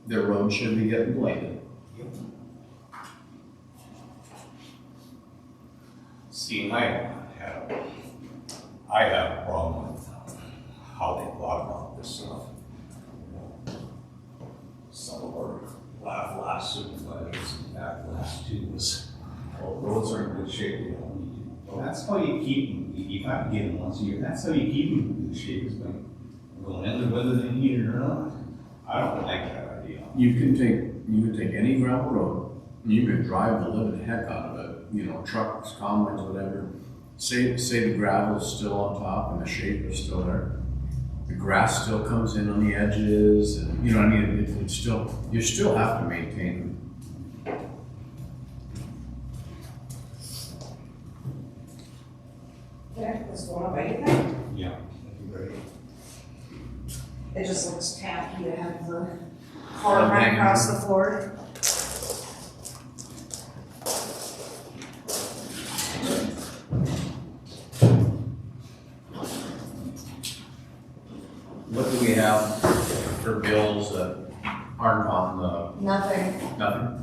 their road should be getting bladed. See, I have a problem with how they thought about this stuff. Some of our last supervisors and that last two was, well, roads are in good shape, you know, well, that's how you keep them, you gotta get them once a year, that's how you keep them in good shape, is by going in there whether they need it or not. I don't like that idea. You can take any gravel road, and you can drive the living heck out of it, you know, trucks, combines, whatever. Say the gravel's still on top and the shape is still there. The grass still comes in on the edges, and you know what I mean, it's still, you still have to maintain them. Okay, let's go on, what do you think? Yeah. That'd be great. It just looks tacky to have the cord right across the floor. What do we have for bills that aren't on the, Nothing. nothing?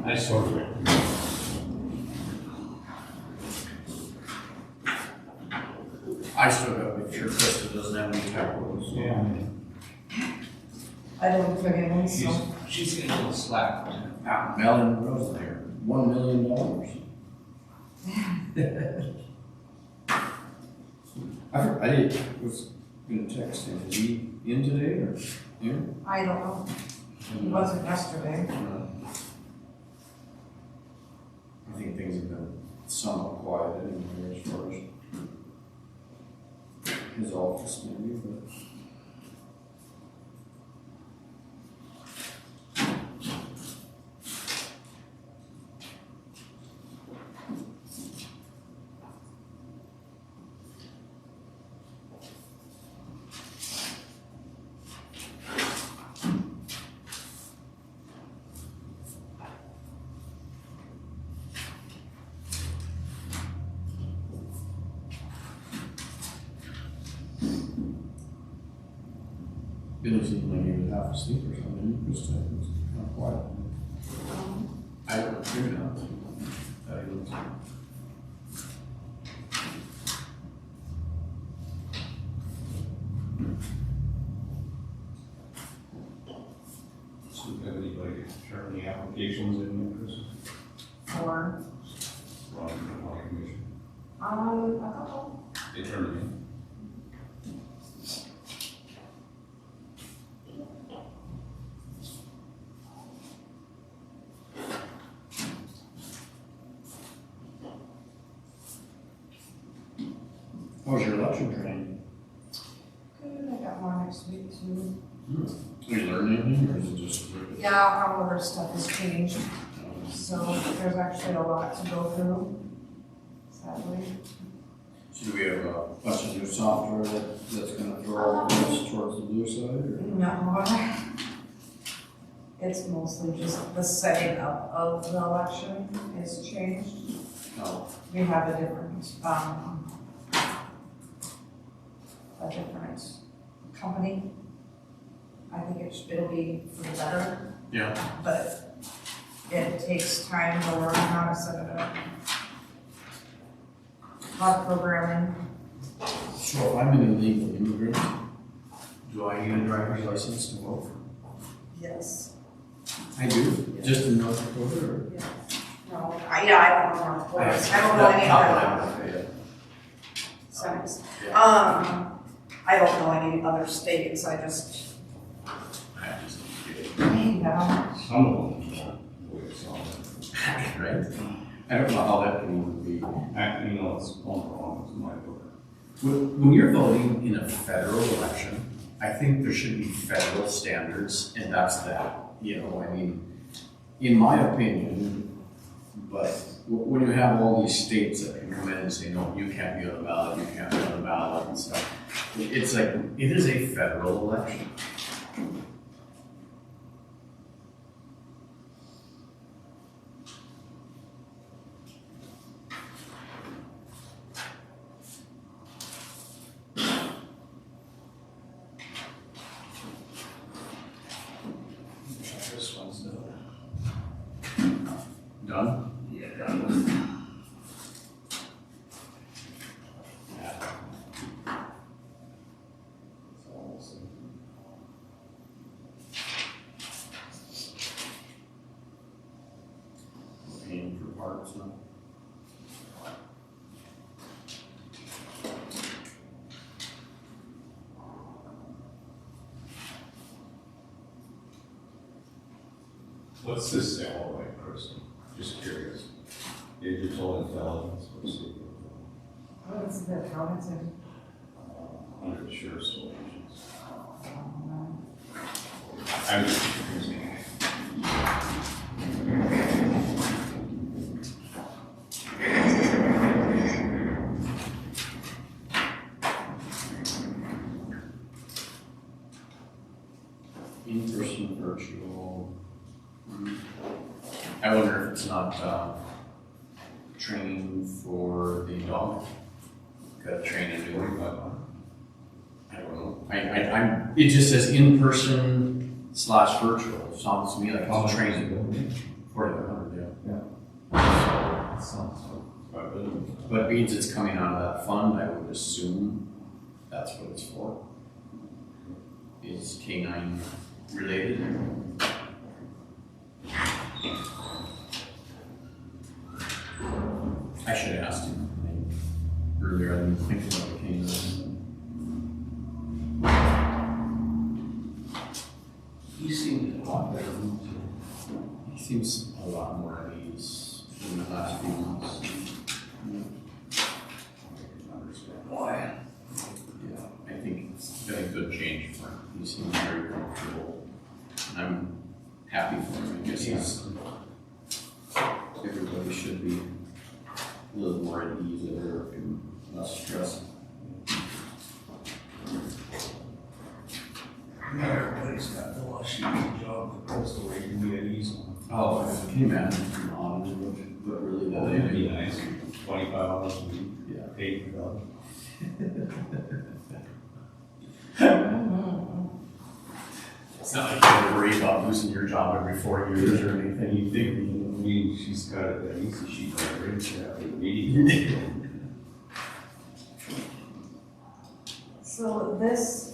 I sort of. I still gotta make sure Krista doesn't have any typos. Yeah. I don't forget any, so. She's getting a little slack. Melon Rose there, $1 million. Was gonna text him, is he in today or here? I don't know. It wasn't yesterday. I think things have been somewhat quiet anyway as far as his office maybe, but. Billy seemed like he was half asleep or something, it was kind of quiet. I don't figure out that he was. applications in interest for, from the county commission? a couple. They turned them in. How was your election training? Good, I got more next week too. Did you learn anything, or is it just? Yeah, all of our stuff has changed, so there's actually a lot to go through, sadly. So do we have a bunch of new software that's gonna throw us towards the blue side, or? No, it's mostly just the setting up of the election is changed. No. We have a different company. I think it'll be for the better, Yeah. but it takes time to learn how to set it up. A lot of programming. So if I'm an illegal immigrant, do I need a driver's license to vote? Yes. I do, just in North Dakota, or? No, I don't know more, of course. I don't know any other other. settings. Yeah. I don't know any other states, I just, I just yeah. Some of them, the way it's all. right? I don't know how that can even be. You know, it's going wrong with my book. When you're voting in a federal election, I think there should be federal standards, and that's that. You know, I mean, in my opinion, but when you have all these states that can come in and say, no, you can't be on the ballot, you can't be on the ballot and stuff, it's like, it is a federal election. This one's done. Done? Yeah, done. Paying for parks now. What's this sound like, Kristen? Just curious. Digital intelligence, what's it? Oh, it's the accountant. Under the sheriff's solutions. I'm just curious. In-person, virtual. I wonder if it's not, training for the dog. Got to train and do it, but I don't know. It just says in-person / virtual. Sounds to me like it's training. 4,500, yeah. Sounds quite good. But it means it's coming out of that fund, I would assume that's what it's for. Is K-9 related? I should have asked him earlier, I didn't think about the K-9. He seemed a lot better. He seems a lot more at ease in the last few months. Why? Yeah, I think it's been a good change for him. He seems very comfortable. And I'm happy for him. I guess everybody should be a little more at ease at work and less stressed. Everybody's got the Washington job, but that's the way you can be at ease on. Oh, can you imagine from auditing, but really that That'd be they nice, 25 hours a week, Yeah. paid for that. It's not like you have to worry about losing your job every 4 years or anything. You think, I mean, she's got it that easy, she got rid of that meeting. So this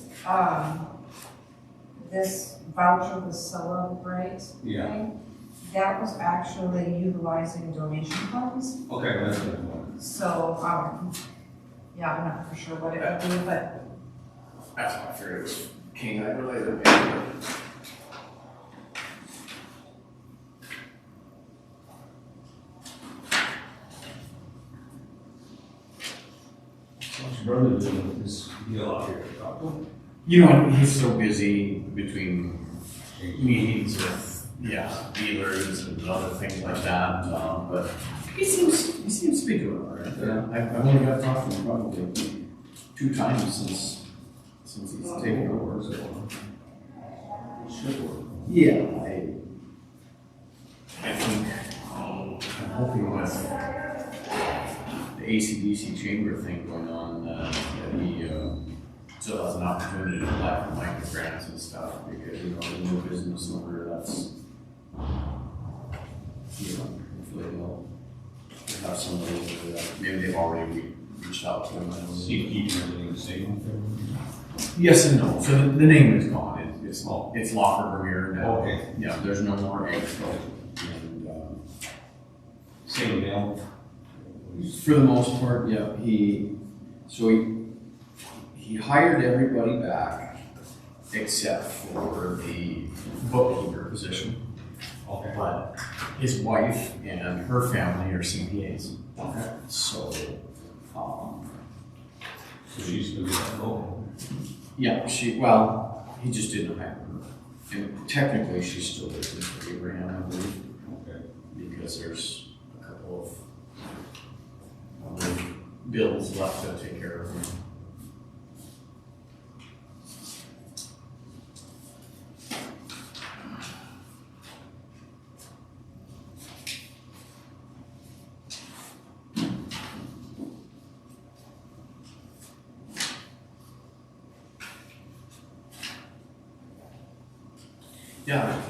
voucher, the Celebrate Yeah. thing, That was actually utilizing donation funds, Okay, that's what I'm wondering. so, yeah, I'm not for sure what it would be, but That's why I figured it was King Eye related. What's your brother doing with this deal out here? You know, he's so busy between meetings with, dealers and other things like that, but he seems to be doing all right. I've only got to talk to him probably 2 times since he's taken over, so. Should work. Yeah, I think, I'm hoping with the ACDC chamber thing going on, that he, still has an opportunity to apply for micro grants and stuff, because, the new business owner, that's, hopefully they'll have somebody, maybe they've already reached out to him. I don't know. See, keep everything the same. Yes and no, so the name is gone, it's Locker Vermeer now. Okay. Yeah, there's no more expo. And, Same deal. for the most part, yeah, he hired everybody back except for the bookkeeper position. Okay. But his wife and her family are CPAs. Okay. So, So she's gonna be that local. yeah, he just didn't hire her. And technically, she's still working for Abraham, I believe, Okay. because there's a couple of bills left to take care of. Yeah,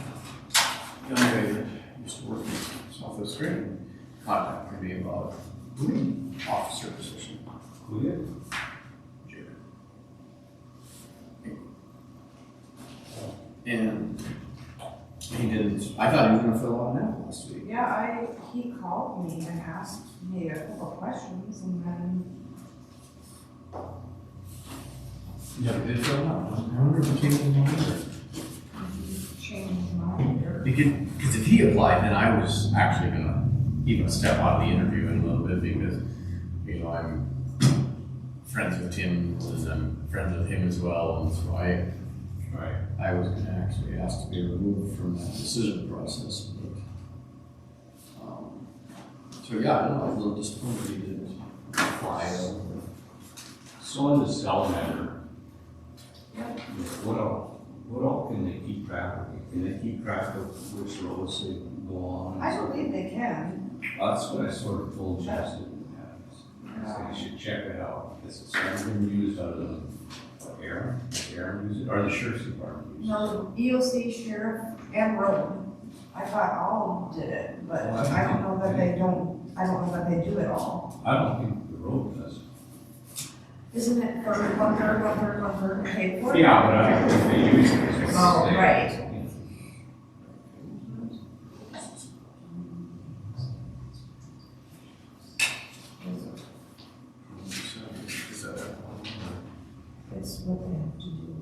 the guy that used to work in South Australia contacted me about an officer position. Who did? And he didn't, I thought he was gonna fill out an app last week. yeah, he called me and asked me a couple of questions, and then Yeah, he did fill it out. I wonder if he came in later. he changed his mind, or Because if he applied, then I was actually gonna even step out of the interview in a little bit, because, I'm friends with Tim, and I'm friends with him as well, and so Right. I was gonna actually ask to be removed from that decision process, but, so yeah, I don't know, I was a little disappointed he didn't apply. So on the salamander, Yeah. what all can they keep track of? Can they keep track of which roads they go on? I believe they can. That's what I sort of told Justin. So you should check it out. This is never been used other than Aaron use it, or the sheriff's department use it. No, EOC, sheriff, and road, I thought all did it, but Well, I don't know that they don't, I don't know that they do it all. I don't think the road does. Isn't it for 1/3 paid for? Yeah, but I don't think they use it. It's what Oh, they say. right. It's what they have to do with,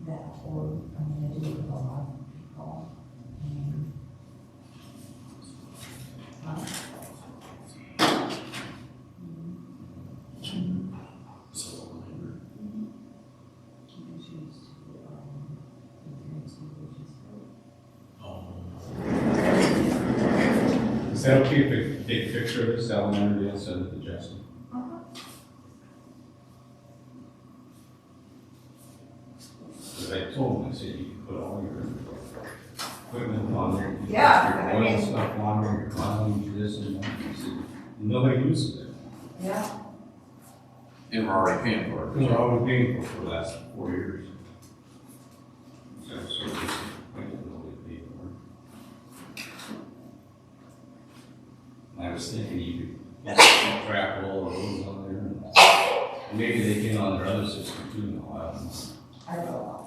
that, or, they do it with a lot of people. And, Is that okay if we take a picture of the salamander deal and send it to Justin? Because I told him, I said, you can put all your equipment on there. You can Yeah, put I your oil mean- stuff on there, your clothing, this and that. He said, nobody uses it. yeah, And we're already paying for it. We're already paying for the last 4 years. So I was sort of disappointed that nobody paid for it. And I was thinking you could track all the roads on there. And maybe they can on their other system too, no, I don't know. I don't know.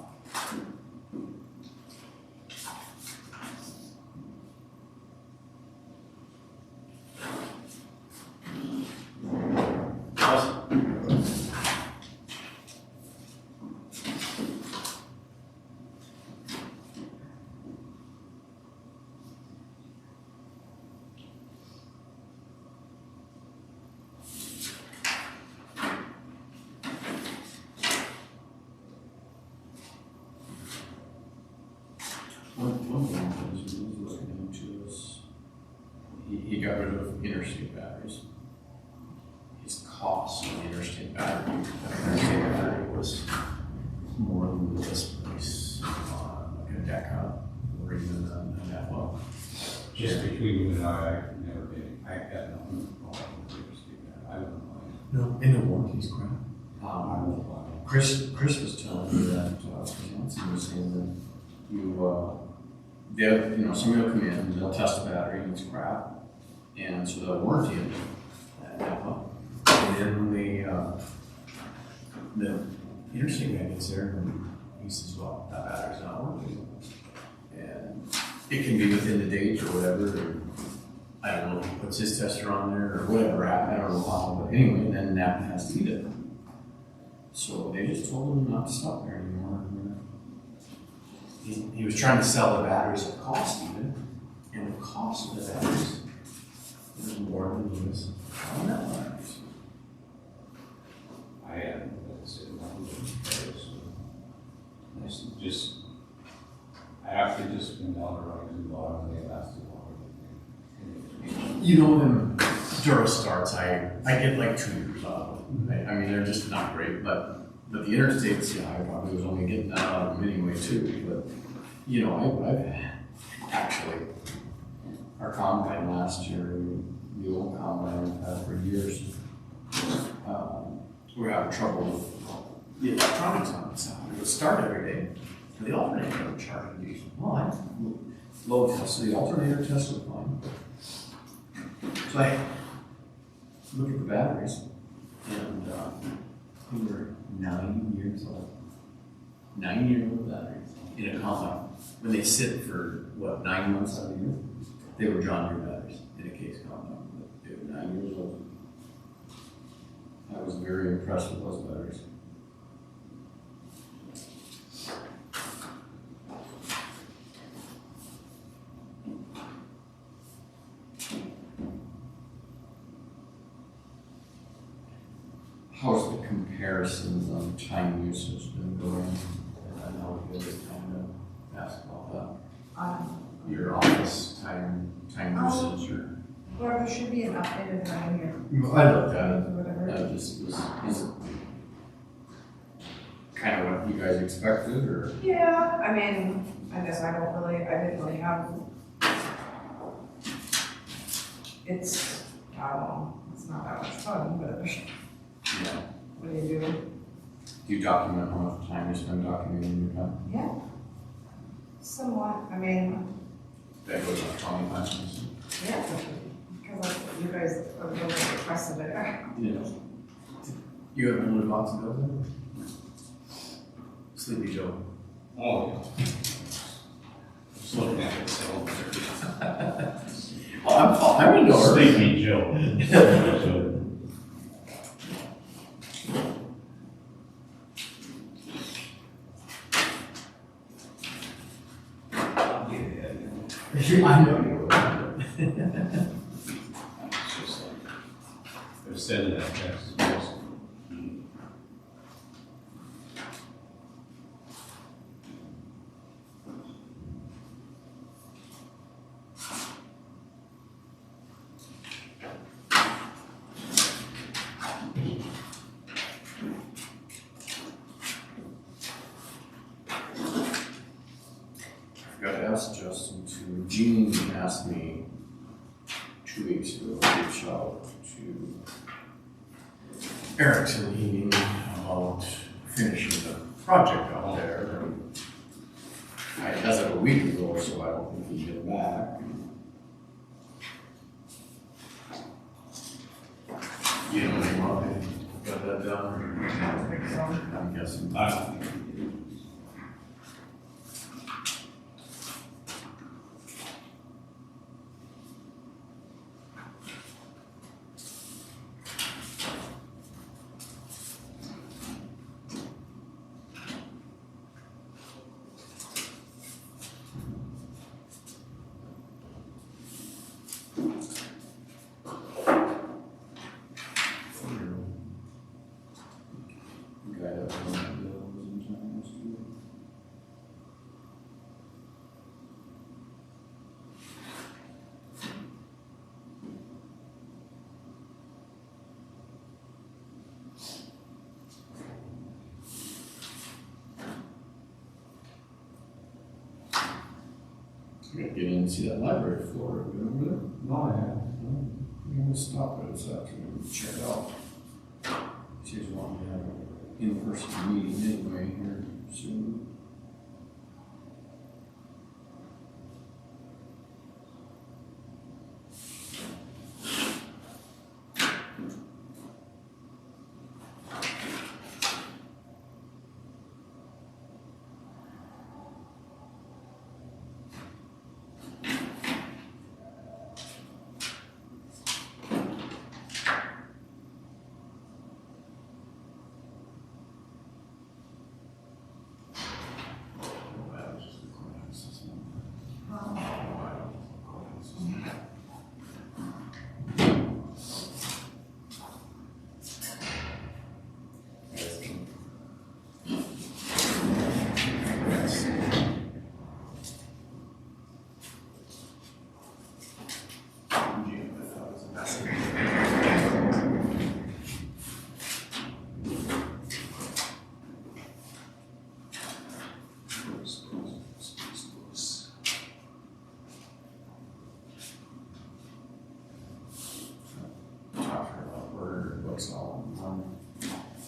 One thing that was looking into is, he got rid of interstate batteries. His cost of the interstate battery was more than the list price on like a DECA or even an FO. Just between you and I could never be, I got nothing wrong with it. I don't mind. No, and the warranty's crap. I won't buy it. Chris was telling me that, he was saying that they'll, somebody will come in, and they'll test the battery and it's crap, and so they'll warranty it. And then the interstate guy gets there and he says, well, that battery's not working. And it can be within the date or whatever, or I don't know if he puts his tester on there or whatever, I don't know how, but anyway, then Napa has to eat it. So they just told him not to stop there anymore. He was trying to sell the batteries at cost even, and the cost of the batteries was more than he was selling that batteries. I haven't, that's it, nothing to it's just, after just been down the right to the bottom, they lasted longer. You know, them Durastarts, I get like 2 years out of them. I mean, they're just not great, but the interstates, yeah, I probably was only getting that out of them anyway too, but, I've actually, our combine last year, the old combine we've had for years, we're having trouble with the electronics on the sound. It would start every day, and the alternator would charge me. Well, I load test, so the alternator test was fine. So I look at the batteries, and they were 9 years old. 9 years old batteries in a combine. When they sit for, 9 months out of the year? They were John Deere batteries in a case combine, but they were 9 years old. I was very impressed with those batteries. How's the comparisons on time usage been going? I know you guys kind of asked about that. Your office time usage or? Well, there should be an updated time here. I looked at it. Whatever. I just was, is it kind of what you guys expected or? Yeah, I mean, I guess I didn't really have. It's, I don't know, it's not that much fun, but Yeah. what do you do? Do you document how much time you spend documenting your time? Yeah. Somewhat, I mean, That goes on 20 times. yeah, because you guys are really requested it. Yeah. You haven't lived lots of buildings? Sleepy Joe. Oh, yeah. Just looking at it, so. I'm indoors. Sleepy Joe. I know you It's just like, they're sending that text. Just- I forgot to ask Justin to, Gene asked me 2 weeks ago to reach out to Erickson Heating about finishing the project out there. And I asked it a week ago, so I don't think he get back. You know what you want, got that done? I think so. I'm guessing. I don't think. You gotta get in and see that library floor, you know, over there? No, I haven't. We're gonna stop it this afternoon, check it out. She's wanting to have an in-person meeting anyway here soon.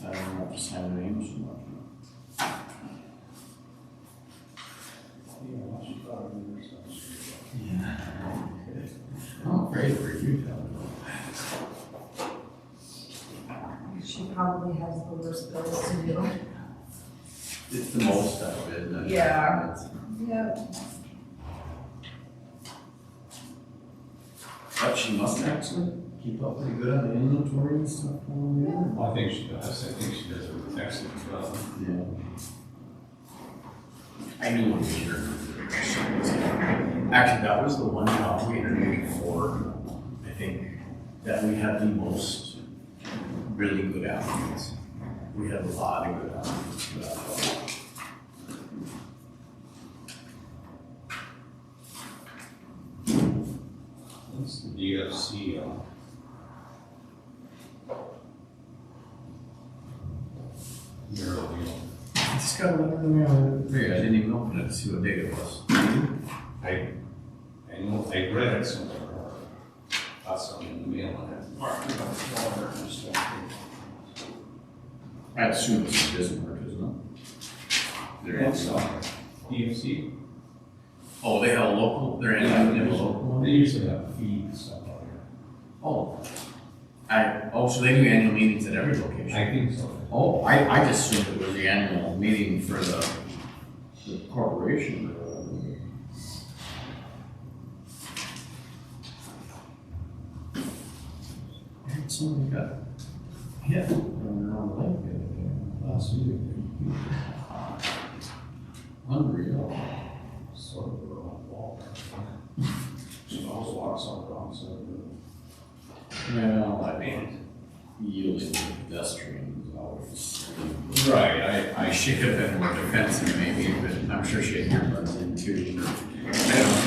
I don't know, just have names and whatnot. I'm afraid for you, She probably has the worst bills to do. it's the most of it, isn't it? Yeah. Yeah. But she must actually keep up pretty good on the inventory and stuff on there. I think she does. I think she does it with excellent job. Yeah. I knew when we interviewed her. Actually, that was the one job we interviewed for, I think, that we had the most really good applicants. We had a lot of good applicants for that job. What's the DFC mural deal? I just got a letter in the mail. I didn't even open it to see what date it was. I know, I read it somewhere. Got something in the mail on it. I assume it's Bismarck, isn't it? They're in DFC? Oh, they have a local, they're in a local one? They usually have feed and stuff out here. Oh, so they do annual meetings at every location? I think so. Oh, I just assumed it was the annual meeting for the corporation or whatever. I heard somebody got hit around the lake the other day, last week. Unreal. Sort of the wrong wall. She always walks on the wrong side of the road. Well, I mean, yielding to pedestrians is always. Right, I should have been more defensive maybe, but I'm sure she had earbuds in too.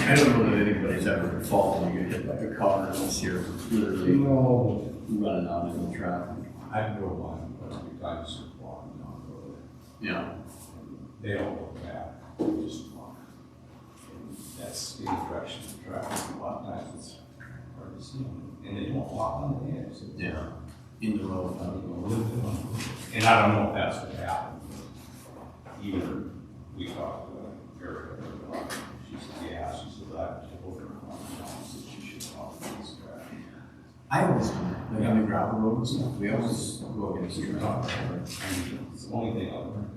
I don't know that anybody's ever at fault when you get hit by a car unless you're literally No, running out in the traffic. I drove by, but the guys just walking down the road. Yeah. They don't look back, they just walk. And that's in the direction of traffic, a lot of times it's hard to see them, and they don't walk on the edge. Yeah. In the road, out of the road. And I don't know if that's what happened. Either we talked to Erica, she said, yeah, she said, I told her, she should talk to this guy. I always, like on the gravel road and stuff, we always go against the traffic. I mean, it's the only thing I've learned.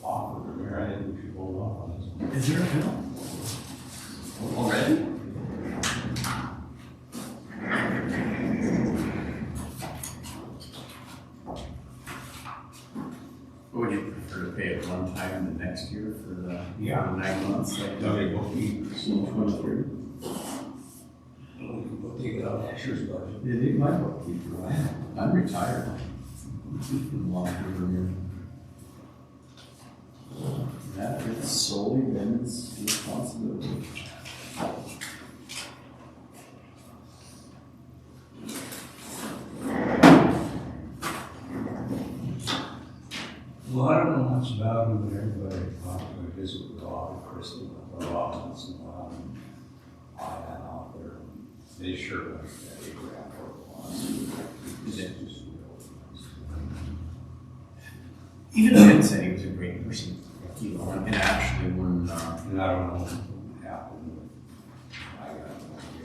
Awkward, or I think we should hold off on this one. Is there a film? Already? What would you prefer to pay it one time the next year for the Yeah. 9 months? Like Tell me what we, in 23? we can take it out next year's budget. It ain't my bookkeeper, I'm retired. Long career. That is solely Ben's responsibility. Well, I don't know much about him, but everybody talked to him, visit with Rob and Kristen, Rob once in a while, and I had out there. They sure like that $8,000 for a while. Is it just real? Even Ben said he was a great person, you know, and actually when, And I don't know what happened with, I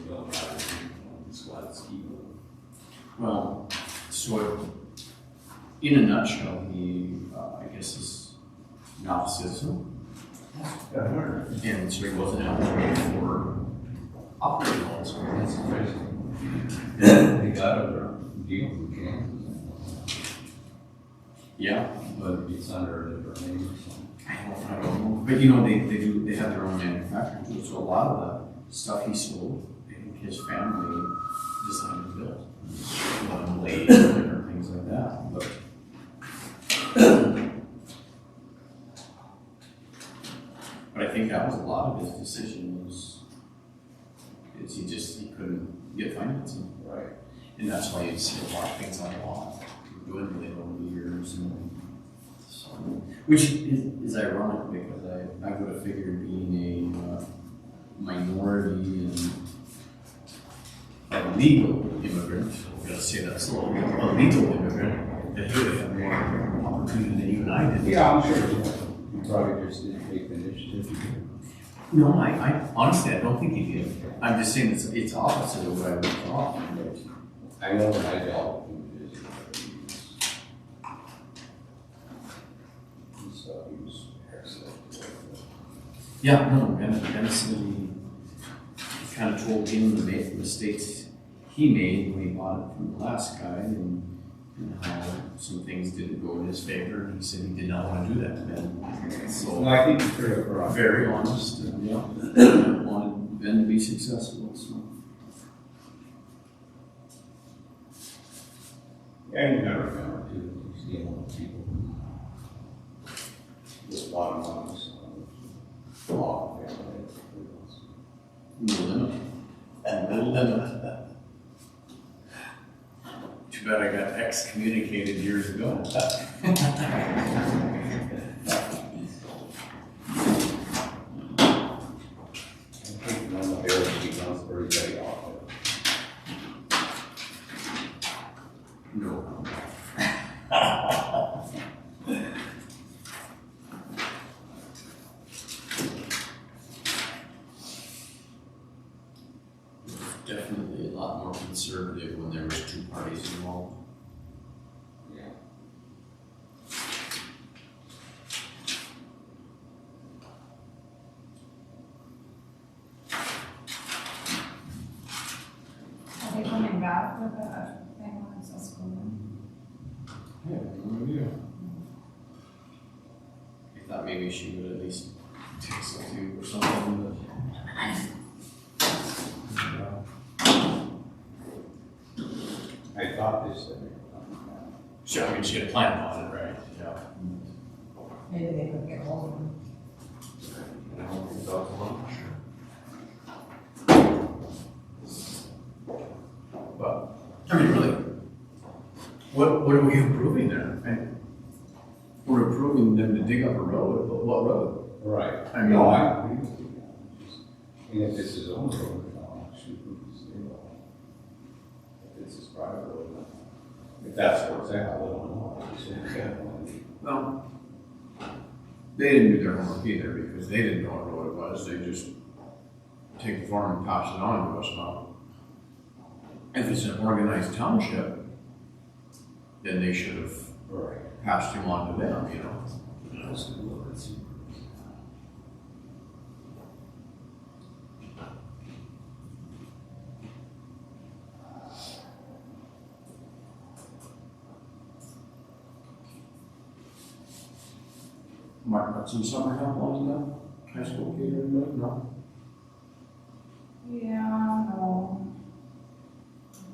got, it's what ski. well, so in a nutshell, he, I guess is not a citizen. And so he wasn't eligible for operating loans. That's crazy. They got a deal from Kansas. Yeah, but It's under a different name or something. I don't know. But you know, they have their own manufacturing too, so a lot of the stuff he sold, I think his family designed and built. Lathes and different things like that, but. But I think that was a lot of his decision was, he couldn't get financing. Right. And that's why you see a lot of things on the lot, dwindling over the years and so, which is ironic because I would have figured being a minority and a legal immigrant, I'm gonna say that slowly, a legal immigrant, that he would have had more opportunity than you and I did. Yeah, I'm sure. You probably just didn't take the initiative. No, I honestly, I don't think he did. I'm just saying it's opposite of what I would have thought. I know when I dealt with him, so he was excellent. Yeah, no, Benson, he kind of told him the mistakes he made when he bought it from the last guy and how some things didn't go in his favor. And he said he did not want to do that to Ben. So, I think he's pretty right. very honest, and yeah, wanted Ben to be successful, so. And you gotta remember too, he's dealing with people. Just bottom line, so, law, family. No limit. No limit. Too bad I got excommunicated years ago. I think one of the barely becomes very off. No. Definitely a lot more conservative when there was two parties involved. Yeah. Are they coming back with a thing on Susquehanna? I have no idea. I thought maybe she would at least take some tube or something, but. I thought they said. Sure, I mean, she had a plan on it, right? Yeah. Maybe they could get hold of them. I don't think so, but, I mean, really, what are we improving there? And we're improving them to dig up a road, but what road? Right. I mean- No, I agree with you. And if it's his own road, shoot, stay well. If it's his private road, if that's where it's at, I don't know. Well, they didn't do their homework either, because they didn't know what road it was, they just take the form and pass it on to us now. If it's an organized township, then they should have Right. passed him on to them, you know? Mark, got some summer help on that? High school kid or anybody? No? Yeah, no.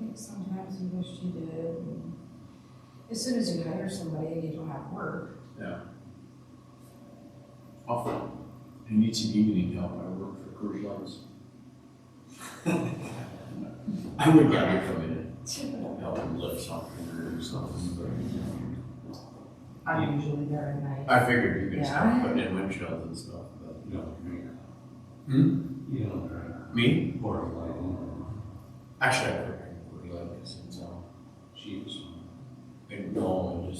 think sometimes you wish you did. And as soon as you hire somebody and you don't have work, Awful. I need some evening help, I work for Coors Lights. I would get you from it, help them lift something or do something, I'm usually there at night. but I figured you could Yeah. start putting in windshields and stuff, but. You don't drink. Hmm? You don't drink. Me? Or like, Actually, I quit drinking Coors Light, it's, cheese. and no,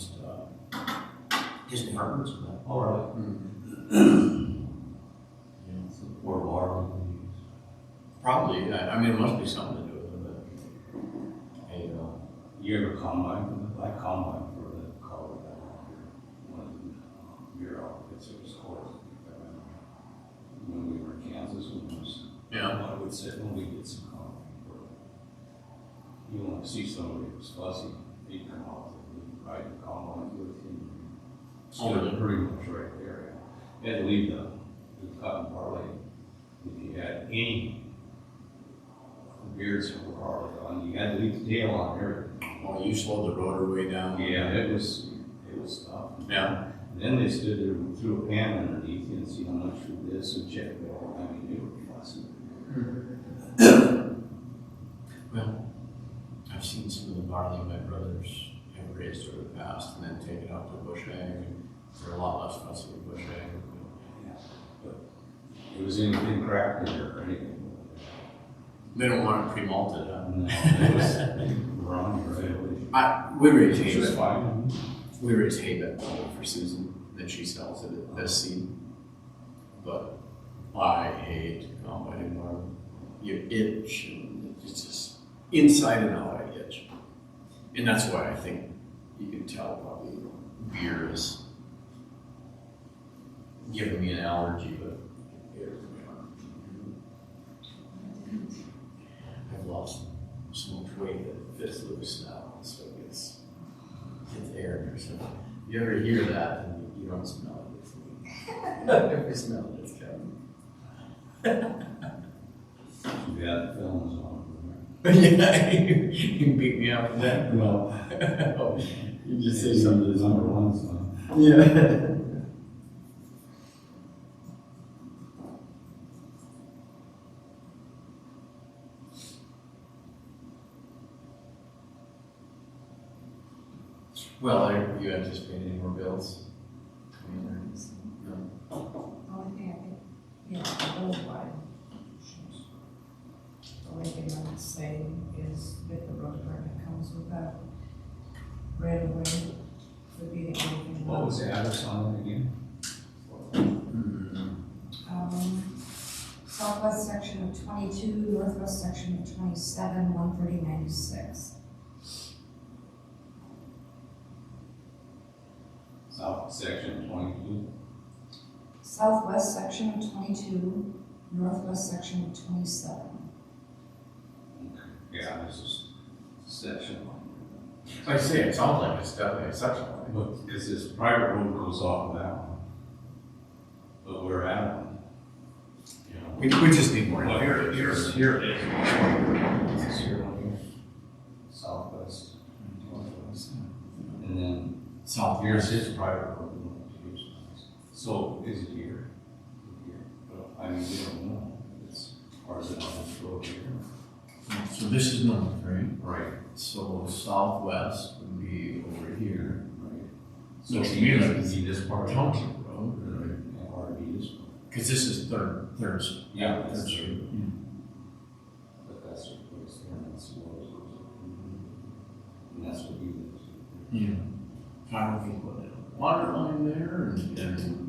I just hurts, but. All right. Yeah, so Or water. probably, I mean, it must be something to do with it, but, hey, You ever combine, I combine for the Colorado, one of the beer outfits, it was cold. When we were in Kansas, when it was, yeah. I would sit when we did some combine for it. You want to see somebody who's fussy, you come out and ride the combine with him. Oh, really? Pretty much right there. You had to leave the cotton barley. If you had any beards for barley on, you had to leave the tail on everything. Well, you slowed the rotor way down. Yeah, it was tough. Yeah. And then they stood there and threw a pan underneath you and see how much for this and check it all. I mean, they were fussing. Well, I've seen some of the barley my brothers have raised over the past and then take it out to bush ag, and they're a lot less fussy with bush ag. It was anything cracked or anything. They don't want it pre-malted, huh? No, it was wrong, right? We raise hay Which was bed. fine. We raise hay bed for Susan, then she sells it as seed. But I hate combining barley. You itch, and it's just inside and out I itch. And that's why I think you can tell probably beer is giving me an allergy, but I've lost so much weight that it fits loose now, so it's air or something. You ever hear that and you don't smell it, it's me. If you smell it, it's coming. Yeah, the film was on. Yeah, you can beat me up with that. No. Oh, you just say It's something. the number one song. Yeah. Well, are you anticipating any more bills? No. Only thing I think, yeah, the old one. The only thing I would say is if the road department comes with that right of way, would be the only thing. What was the address on it again? Southwest section of 22, northwest section of 27, 13096. South section 22. Southwest section of 22, northwest section of 27. Yeah, this is section one. Like I say, it sounds like it's definitely a section line. But because this private road goes off of that one. But we're at one. You know. We just need more. Well, here it is. Here it is. This is here one here. Southwest. Northwest. And then South. here's his private road. So is it here? Here. Well, I mean, we don't know. It's, or is it on this road here? So this is north, right? Right. So southwest would be over here. Right. So So to you me, have like, to see this part. Township Road. Right. Or be this one. Because this is third. Yeah, that's Third true. Street. But that's what goes there, and that's what goes there. And that's what he lives. Yeah. I don't think we'll put a water line there and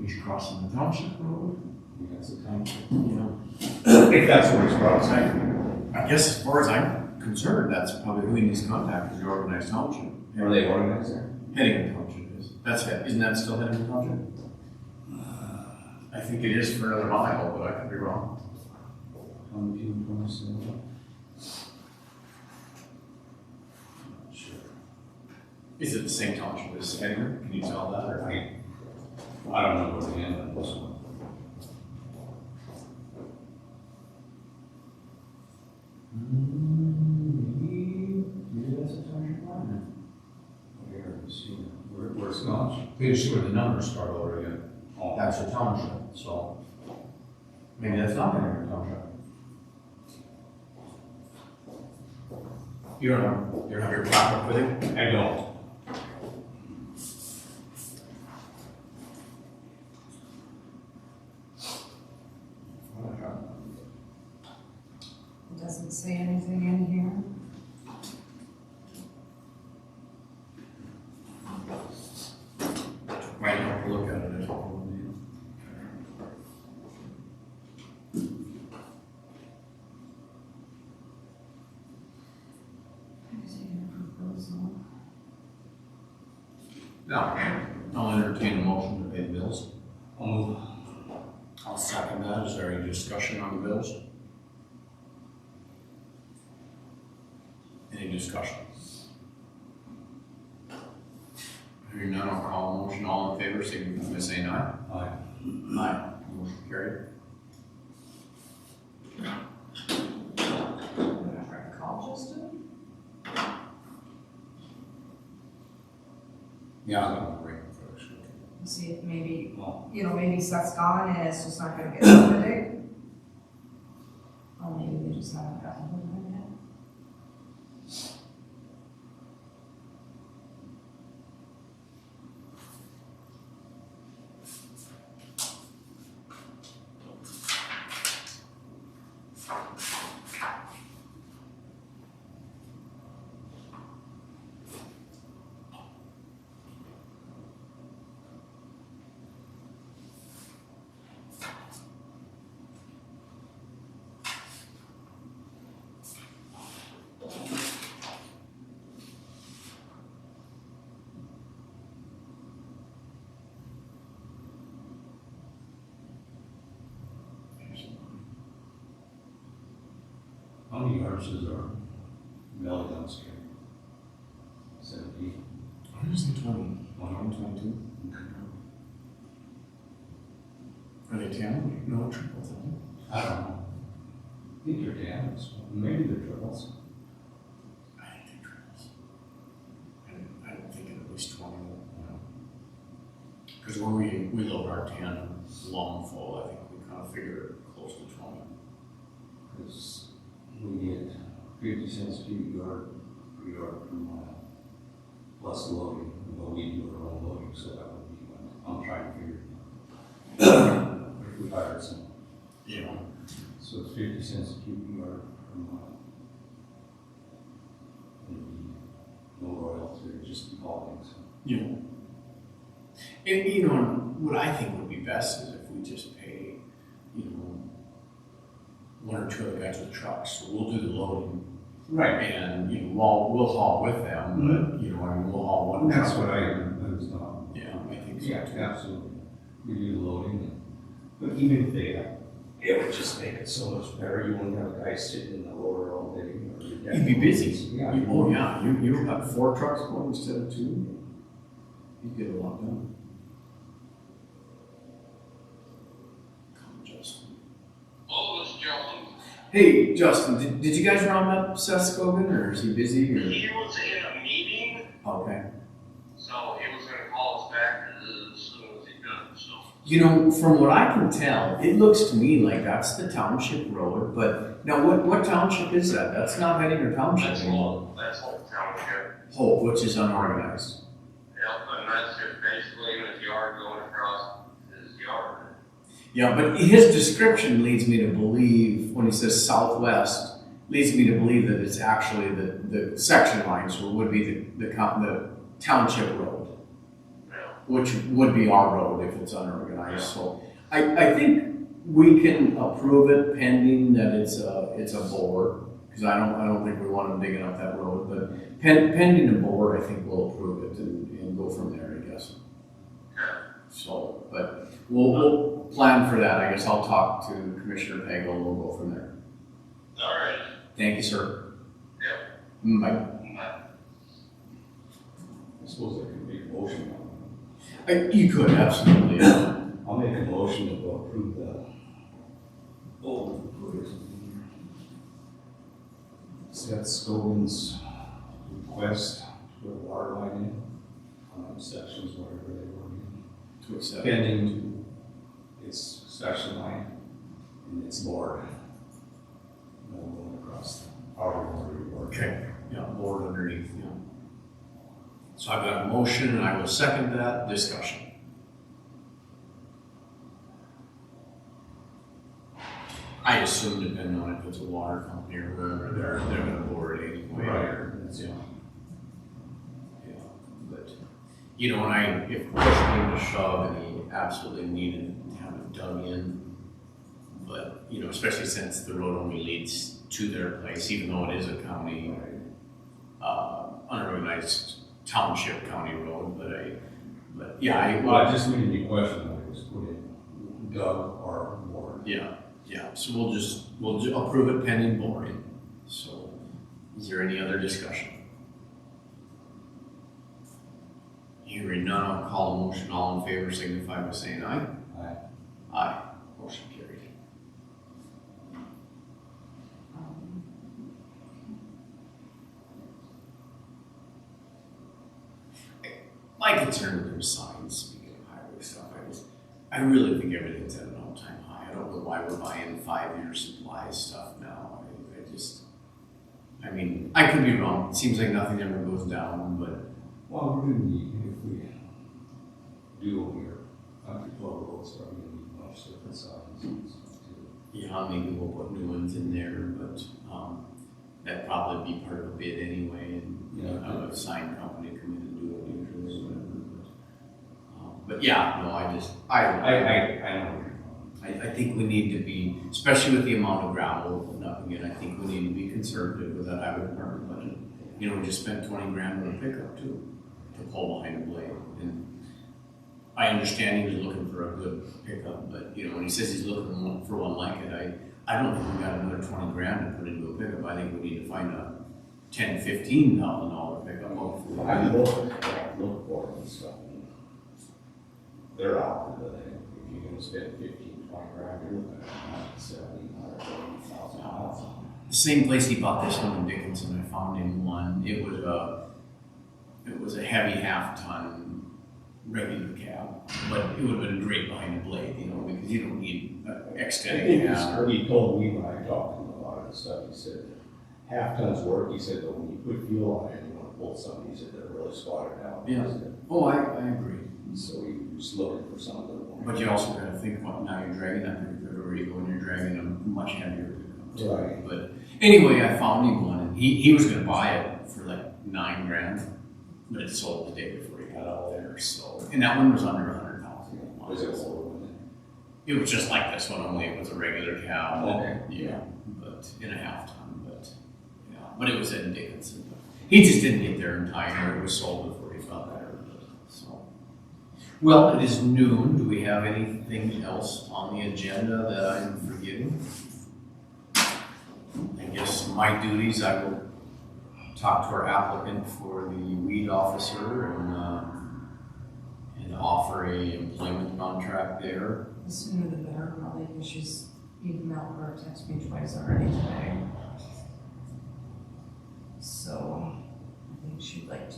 he's crossing the township road. That's a township. Yeah. If that's where he's crossing. I guess as far as I'm concerned, that's probably who he needs to contact, is the organized township. Are they organized there? Heading Township is. That's it. Isn't that still Heading Township? I think it is for another mile, but I could be wrong. On June 27th. Sure. Is it the same township as Heading? Can you tell that or? I don't know where to end on this one. much? You see where the numbers start over again. Oh, That's a township, so maybe that's not gonna be a township. You don't have your pocket with you? I don't. It doesn't say anything in here. Might have to look at it as well. Now, I'll entertain a motion to pay the bills. I'll move. I'll second that. Is there any discussion on the bills? Any discussion? Hearing none, I'll call a motion. All in favor, signify by saying aye. Aye. Aye. Motion carried. Call Justin? Yeah, I'm gonna break it first. See if maybe, Well, maybe Seth's gone and it's just not gonna get done today. Or maybe they just haven't gotten hold of him yet. how many yards is our mill downstream? 17. I'm gonna say 20. 22. Are they 10? No, triple them. I don't know. I think they're dams, maybe they're triples. I think they're triples. I don't think at least 20. Because when we load our 10 long full, I think we kind of figure close to 20. Because we get 50 cents a cubic yard per mile. Plus loading, but we do our own loading, so that would be what I'm trying to figure. If we hired some, Yeah. so it's 50 cents a cubic yard per mile. And no royalty, just haulings. Yeah. And what I think would be best is if we just pay, one or two of the guys with trucks. So we'll do the loading. Right. And, we'll haul with them, but, we'll haul one. That's truck. what that is not. Yeah, I think so. Yeah, absolutely. We do the loading, but even if they, it would just make it so much better. You wouldn't have a guy sitting in the loader all day. You'd be busy. Yeah. Oh, yeah, you have 4 trucks going instead of 2. You'd get a lot done. Come, Justin. Oh, this Justin. Hey, Justin, did you guys round up Seth Scogan, or is he busy, or? He was in a meeting, Okay. so he was gonna call us back as soon as he could, so. From what I can tell, it looks to me like that's the township road, but now what township is that? That's not Headinger Township anymore. That's whole township. Hope, which is unorganized. Yep, and that's just basically in his yard going across his yard. Yeah, but his description leads me to believe, when he says southwest, leads me to believe that it's actually the section line, so it would be the township road, Yeah. which would be our road if it's unorganized. So I think we can approve it pending that it's a bore, because I don't think we want them digging up that road, but pending a bore, I think we'll approve it and go from there, I guess. So, but we'll plan for that. I guess I'll talk to Commissioner Pagel and we'll go from there. All right. Thank you, sir. Yep. Bye. I suppose I could make a motion on it. You could, absolutely. Yeah. I'll make a motion to approve the. Seth Scogan's request to put a water line in sections, whatever they were in. To accept. Pending its section line and its board. No going across the outer board. Okay, yeah, board underneath, yeah. So I've got a motion and I will second that discussion. I assume depending on if it's a water company or whoever, they're gonna bore it anyway. or- Yeah. Yeah, but, you know, if push came to shove and he absolutely needed to have it dug in, but, you know, especially since the road only leads to their place, even though it is a county, unorganized township county road, but yeah, Well, I just made any question whether it was put in dug or board. yeah, so we'll approve it pending boring. So, is there any other discussion? Hearing none, I'll call a motion. All in favor signify by saying aye. Aye. Aye, motion carried. My concern with those signs, speaking of highway stuff, I really think everything's at an all-time high. I don't know why we're buying 5-year supply stuff now. I mean, I could be wrong. It seems like nothing ever goes down, but Well, we're gonna need, if we do over here, country club roads, are gonna need much different signs and stuff too. yeah, maybe we'll put new ones in there, but, that'd probably be part of a bid anyway, and, you know, have a sign company come in and do it usually or whatever, but yeah, no, I know. I think we need to be, especially with the amount of gravel we're putting up again, I think we need to be conservative with that highway department budget. You know, we just spent 20 grand on a pickup too, to pull behind a blade. And I understand he was looking for a good pickup, but you know, when he says he's looking for one like it, I don't think we got another 20 grand to put into a pickup. I think we need to find a $10,000, $15,000 pickup. Hopefully. I look for it and stuff. They're out there, if you're gonna spend 15, 20 grand, you're looking at $70,000. The same place he bought this one in Dickinson, I found him one. It was a heavy half-ton regular cab, but it would have been great behind the blade, you know, because you don't need extended cab. He told me when I talked to him about it and stuff, he said, half tons work, he said, but when you put fuel on it, and you wanna pull something, he said, they're really spotted out. Yeah. Oh, I agree. So he was looking for something. But you also gotta think about now you're dragging that pickup everywhere you go and you're dragging a much heavier pickup. Right. But anyway, I found him one and he was gonna buy it for like 9 grand, but it sold the day before he got out there, so. And that one was under 100,000. Was it lower? It was just like this one, only it was a regular cab. Okay. Yeah, but in a half ton, but, yeah, but it was in Dickinson. He just didn't get there in time, or it was sold before he got there, so. Well, it is noon. Do we have anything else on the agenda that I'm forgetting? I guess my duties, I will talk to our applicant for the weed officer and offer a employment contract there. The sooner the better, probably, because she's emailed or texted me twice already today. So, I think she'd like to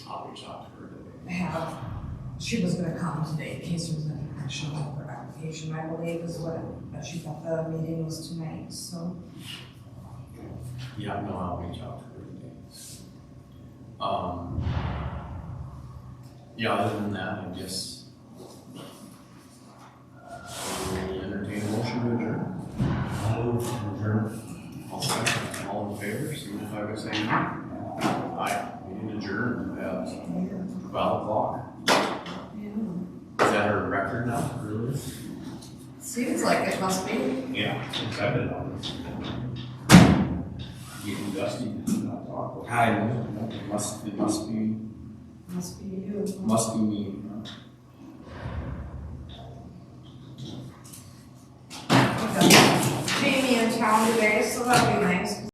I'll reach out to her today. she was gonna come today in case there was any action on her application, I believe is what, but she thought the meeting was tonight, so. Yeah, no, I'll reach out to her today. Yeah, other than that, I guess we entertain a motion to adjourn. I'll move to adjourn. All second, all in favor, signify by saying aye. Aye, meeting adjourned at 12 o'clock. Is that our record now, really? Seems like it must be. Yeah, since I've been on this. Getting dusty, not talk. I know, it must be Must be you. me. Okay. Jamie in town today, so that'll be nice.